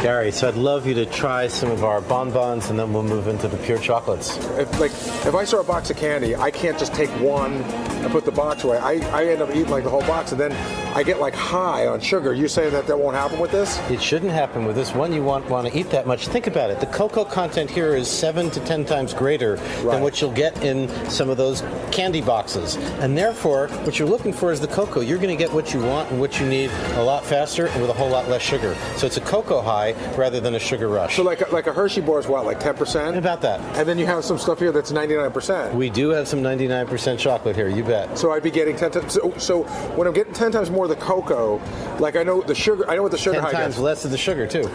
Gary, so I'd love you to try some of our bonbons, and then we'll move into the pure chocolates. If I saw a box of candy, I can't just take one and put the box away. I end up eating like the whole box, and then I get like high on sugar. You saying that won't happen with this? It shouldn't happen with this. One, you want to eat that much. Think about it. The cocoa content here is 7 to 10 times greater than what you'll get in some of those candy boxes. And therefore, what you're looking for is the cocoa. You're going to get what you want and what you need a lot faster and with a whole lot less sugar. So it's a cocoa high rather than a sugar rush. So like a Hershey bar is what, like 10%? About that. And then you have some stuff here that's 99%. We do have some 99% chocolate here, you bet. So I'd be getting 10 times. So when I'm getting 10 times more of the cocoa, like I know what the sugar high 10 times less of the sugar too.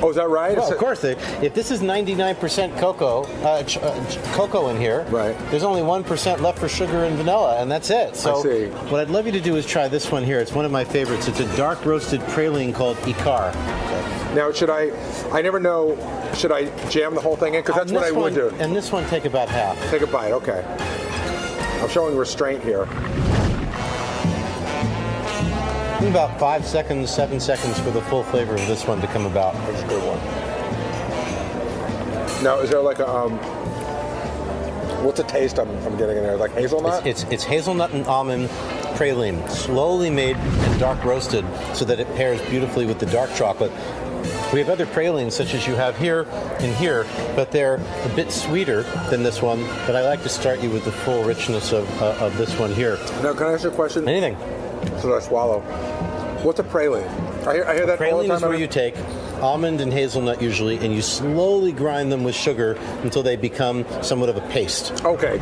Oh, is that right? Well, of course. If this is 99% cocoa, cocoa in here, there's only 1% left for sugar and vanilla, and that's it. So I see. What I'd love you to do is try this one here. It's one of my favorites. It's a dark roasted praline called Icar. Now, I never know, should I jam the whole thing in? Because that's what I would do. And this one, take about half. Take a bite, okay. I'm showing restraint here. About 5 seconds, 7 seconds for the full flavor of this one to come about. That's a good one. Now, is there like a, what's the taste I'm getting in there? Like hazelnut? It's hazelnut and almond praline, slowly made and dark roasted so that it pairs beautifully with the dark chocolate. We have other pralines such as you have here and here, but they're a bit sweeter than this one. But I like to start you with the full richness of this one here. Now, can I ask you a question? Anything. So I swallow. What's a praline? I hear that all the time. Praline is where you take almond and hazelnut usually, and you slowly grind them with sugar until they become somewhat of a paste. Okay.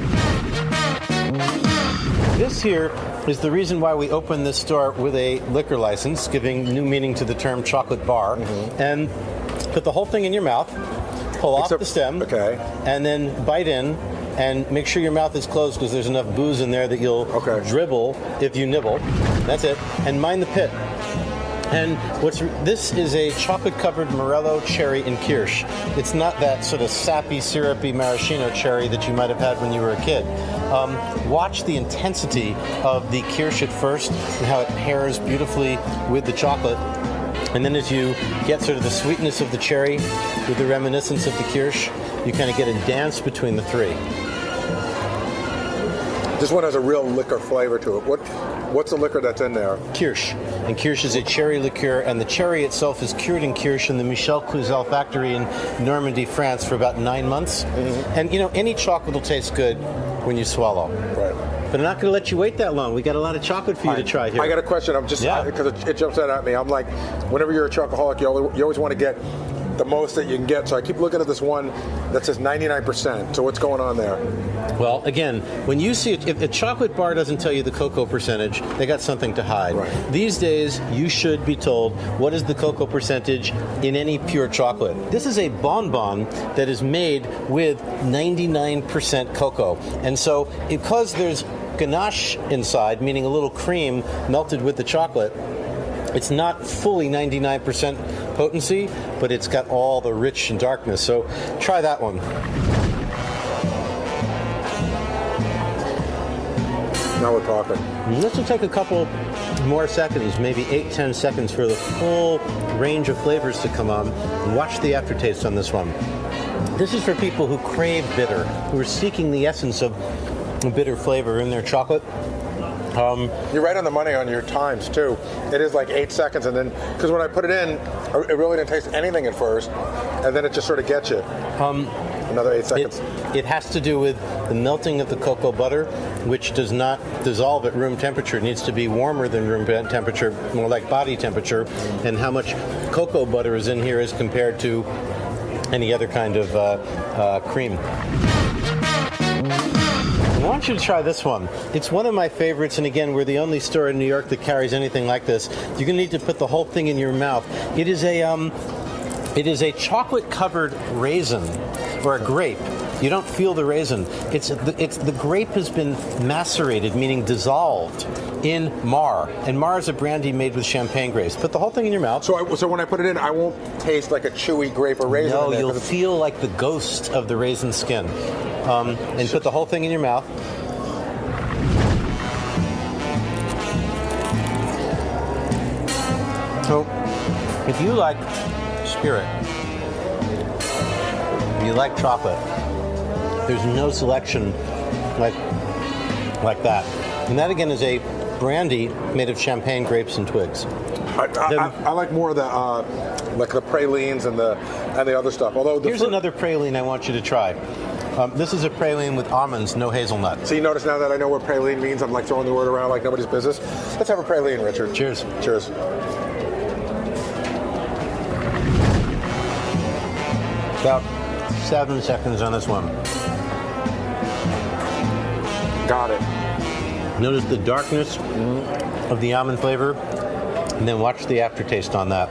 This here is the reason why we opened this store with a liquor license, giving new meaning to the term chocolate bar, and put the whole thing in your mouth, pull off the stem, and then bite in, and make sure your mouth is closed because there's enough booze in there that you'll dribble if you nibble. That's it. And mind the pit. And this is a chocolate-covered Morello cherry and kirsch. It's not that sort of sappy, syrupy maraschino cherry that you might have had when you were a kid. Watch the intensity of the kirsch at first and how it pairs beautifully with the chocolate. And then as you get sort of the sweetness of the cherry with the reminiscence of the kirsch, you kind of get a dance between the three. This one has a real liquor flavor to it. What's the liquor that's in there? Kirsch. And kirsch is a cherry liqueur, and the cherry itself is cured in kirsch in the Michel Cluzel factory in Normandy, France for about 9 months. And any chocolate will taste good when you swallow. Right. But I'm not going to let you wait that long. We got a lot of chocolate for you to try here. I got a question. I'm just, because it jumps out at me. I'm like, whenever you're a chocoholic, you always want to get the most that you can get. So I keep looking at this one that says 99%. So what's going on there? Well, again, when you see if a chocolate bar doesn't tell you the cocoa percentage, they got something to hide. Right. These days, you should be told what is the cocoa percentage in any pure chocolate. This is a bonbon that is made with 99% cocoa. And so because there's ganache inside, meaning a little cream melted with the chocolate, it's not fully 99% potency, but it's got all the rich and darkness. So try that one. Now we're talking. This will take a couple more seconds, maybe 8-10 seconds for the full range of flavors to come on. Watch the aftertaste on this one. This is for people who crave bitter, who are seeking the essence of a bitter flavor in their chocolate. You're right on the money on your times, too. It is like 8 seconds, and then, because when I put it in, it really didn't taste anything at first, and then it just sort of gets you. Another 8 seconds. It has to do with the melting of the cocoa butter, which does not dissolve at room temperature. It needs to be warmer than room temperature, more like body temperature, and how much cocoa butter is in here as compared to any other kind of cream. I want you to try this one. It's one of my favorites, and again, we're the only store in New York that carries anything like this. You're going to need to put the whole thing in your mouth. It is a chocolate-covered raisin, or a grape. You don't feel the raisin. It's the grape has been macerated, meaning dissolved, in Mar. And Mar is a brandy made with champagne grapes. Put the whole thing in your mouth. So when I put it in, I won't taste like a chewy grape or raisin. No, you'll feel like the ghost of the raisin skin. And put the whole thing in your mouth. So, if you like spirit, if you like chocolate, there's no selection like that. And that again is a brandy made of champagne grapes and twigs. I like more of the like the pralines and the other stuff. Although here's another praline I want you to try. This is a praline with almonds, no hazelnut. So you notice now that I know what praline means, I'm like throwing the word around like nobody's business. Let's have a praline, Richard. Cheers. Cheers. About 7 seconds on this one. Got it. Notice the darkness of the almond flavor, and then watch the aftertaste on that.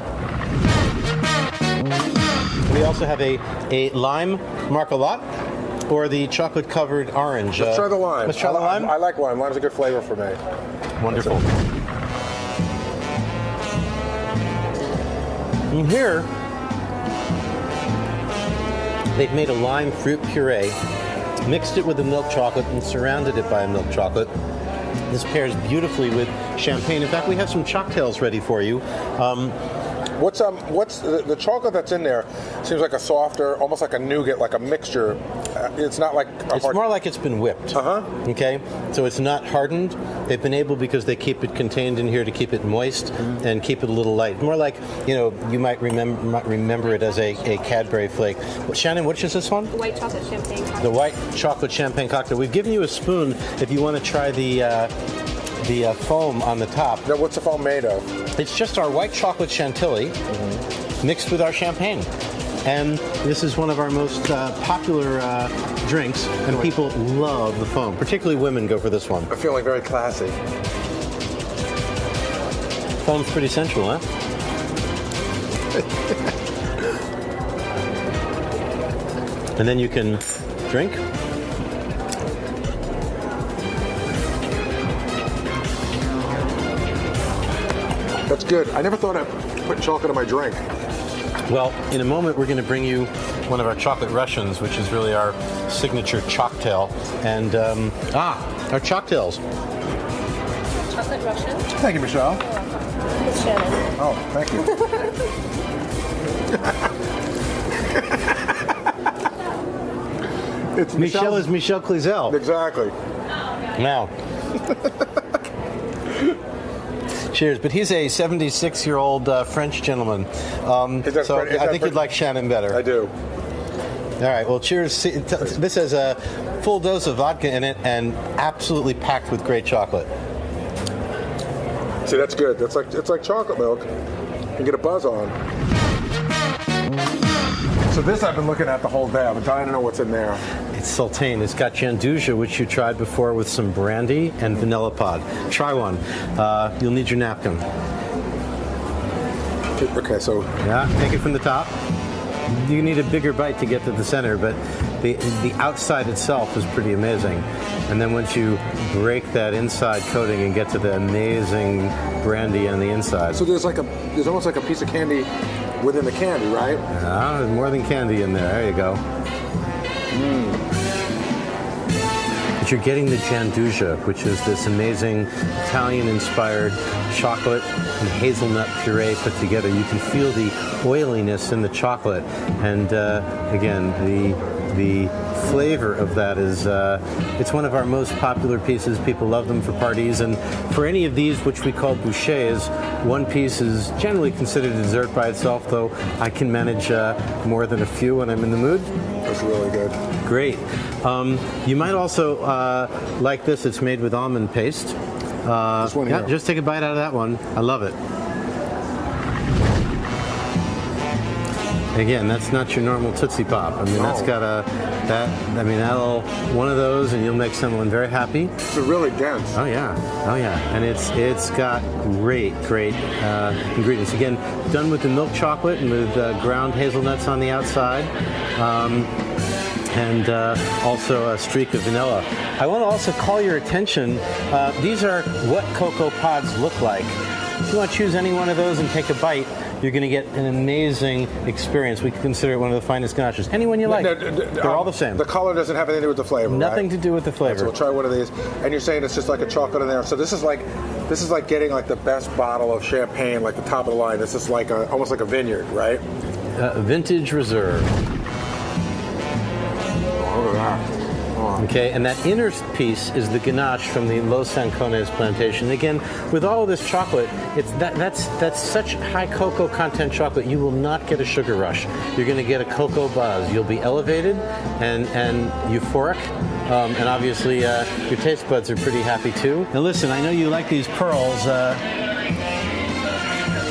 We also have a lime marcolat, or the chocolate-covered orange. Let's try the lime. Let's try the lime? I like lime. Lime's a good flavor for me. Wonderful. And here, they've made a lime fruit puree, mixed it with the milk chocolate, and surrounded it by a milk chocolate. This pairs beautifully with champagne. In fact, we have some cocktails ready for you. What's the chocolate that's in there? Seems like a softer, almost like a nougat, like a mixture. It's not like it's more like it's been whipped. Okay, so it's not hardened. They've been able, because they keep it contained in here, to keep it moist and keep it a little light. More like, you might remember it as a Cadbury flake. Shannon, which is this one? The white chocolate champagne cocktail. The white chocolate champagne cocktail. We've given you a spoon if you want to try the foam on the top. Now, what's the foam made of? It's just our white chocolate chantilly mixed with our champagne. And this is one of our most popular drinks, and people love the foam. Particularly women go for this one. I'm feeling very classy. Foam's pretty sensual, huh? And then you can drink. That's good. I never thought I'd put chocolate in my drink. Well, in a moment, we're going to bring you one of our chocolate Russians, which is really our signature chocktail. And, our chocktails. Chocolate Russian. Thank you, Michelle. It's Shannon. Oh, thank you. It's Michelle is Michelle Cluzel. Exactly. Now. Cheers, but he's a 76-year-old French gentleman. So I think you'd like Shannon better. I do. All right, well, cheers. This has a full dose of vodka in it and absolutely packed with great chocolate. See, that's good. It's like chocolate milk. You get a buzz on. So this I've been looking at the whole day. I've been dying to know what's in there. It's sultane. It's got janduja, which you tried before, with some brandy and vanilla pod. Try one. You'll need your napkin. Okay, so... Yeah, take it from the top. You need a bigger bite to get to the center, but the outside itself is pretty amazing. And then once you break that inside coating and get to the amazing brandy on the inside. So there's almost like a piece of candy within the candy, right? Yeah, there's more than candy in there. There you go. But you're getting the janduja, which is this amazing Italian-inspired chocolate and hazelnut puree put together. You can feel the oiliness in the chocolate, and again, the flavor of that is it's one of our most popular pieces. People love them for parties, and for any of these, which we call bouchées, one piece is generally considered a dessert by itself, though I can manage more than a few when I'm in the mood. is really good. Great. You might also like this. It's made with almond paste. This one here. Yeah, just take a bite out of that one. I love it. Again, that's not your normal Tootsie Pop. I mean, that's got that'll one of those, and you'll make someone very happy. It's really dense. Oh yeah, and it's got great ingredients. Again, done with the milk chocolate and with ground hazelnuts on the outside, and also a streak of vanilla. I want to also call your attention. These are what cocoa pods look like. If you want to choose any one of those and take a bite, you're going to get an amazing experience. We consider it one of the finest ganaches. Anyone you like. They're all the same. The color doesn't have anything to do with the flavor, Nothing right? to do with the flavor. So we'll try one of these. And you're saying it's just like a chocolate in there. So this is like getting like the best bottle of champagne, like the top of the line. This is like almost like a vineyard, right? Vintage Reserve. Oh, look at that. Okay, and that inner piece is the ganache from the Los Sancones plantation. Again, with all of this chocolate, that's such high cocoa content chocolate, you will not get a sugar rush. You're going to get a cocoa buzz. You'll be elevated and euphoric, and obviously your taste buds are pretty happy too. Now listen, I know you like these pearls.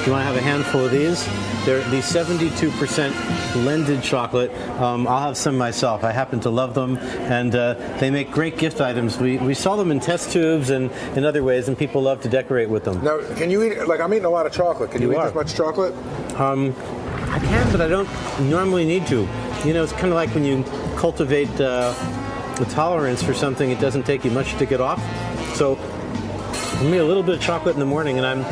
You want to have a handful of these? They're the 72% blended chocolate. I'll have some myself. I happen to love them, and they make great gift items. We sell them in test tubes and in other ways, and people love to decorate with them. Now, can you eat? Like, I'm eating a lot of chocolate. Can you eat this much chocolate? I can, but I don't normally need to. You know, it's kind of like when you cultivate a tolerance for something. It doesn't take you much to get off. So, for me, a little bit of chocolate in the morning, and I'm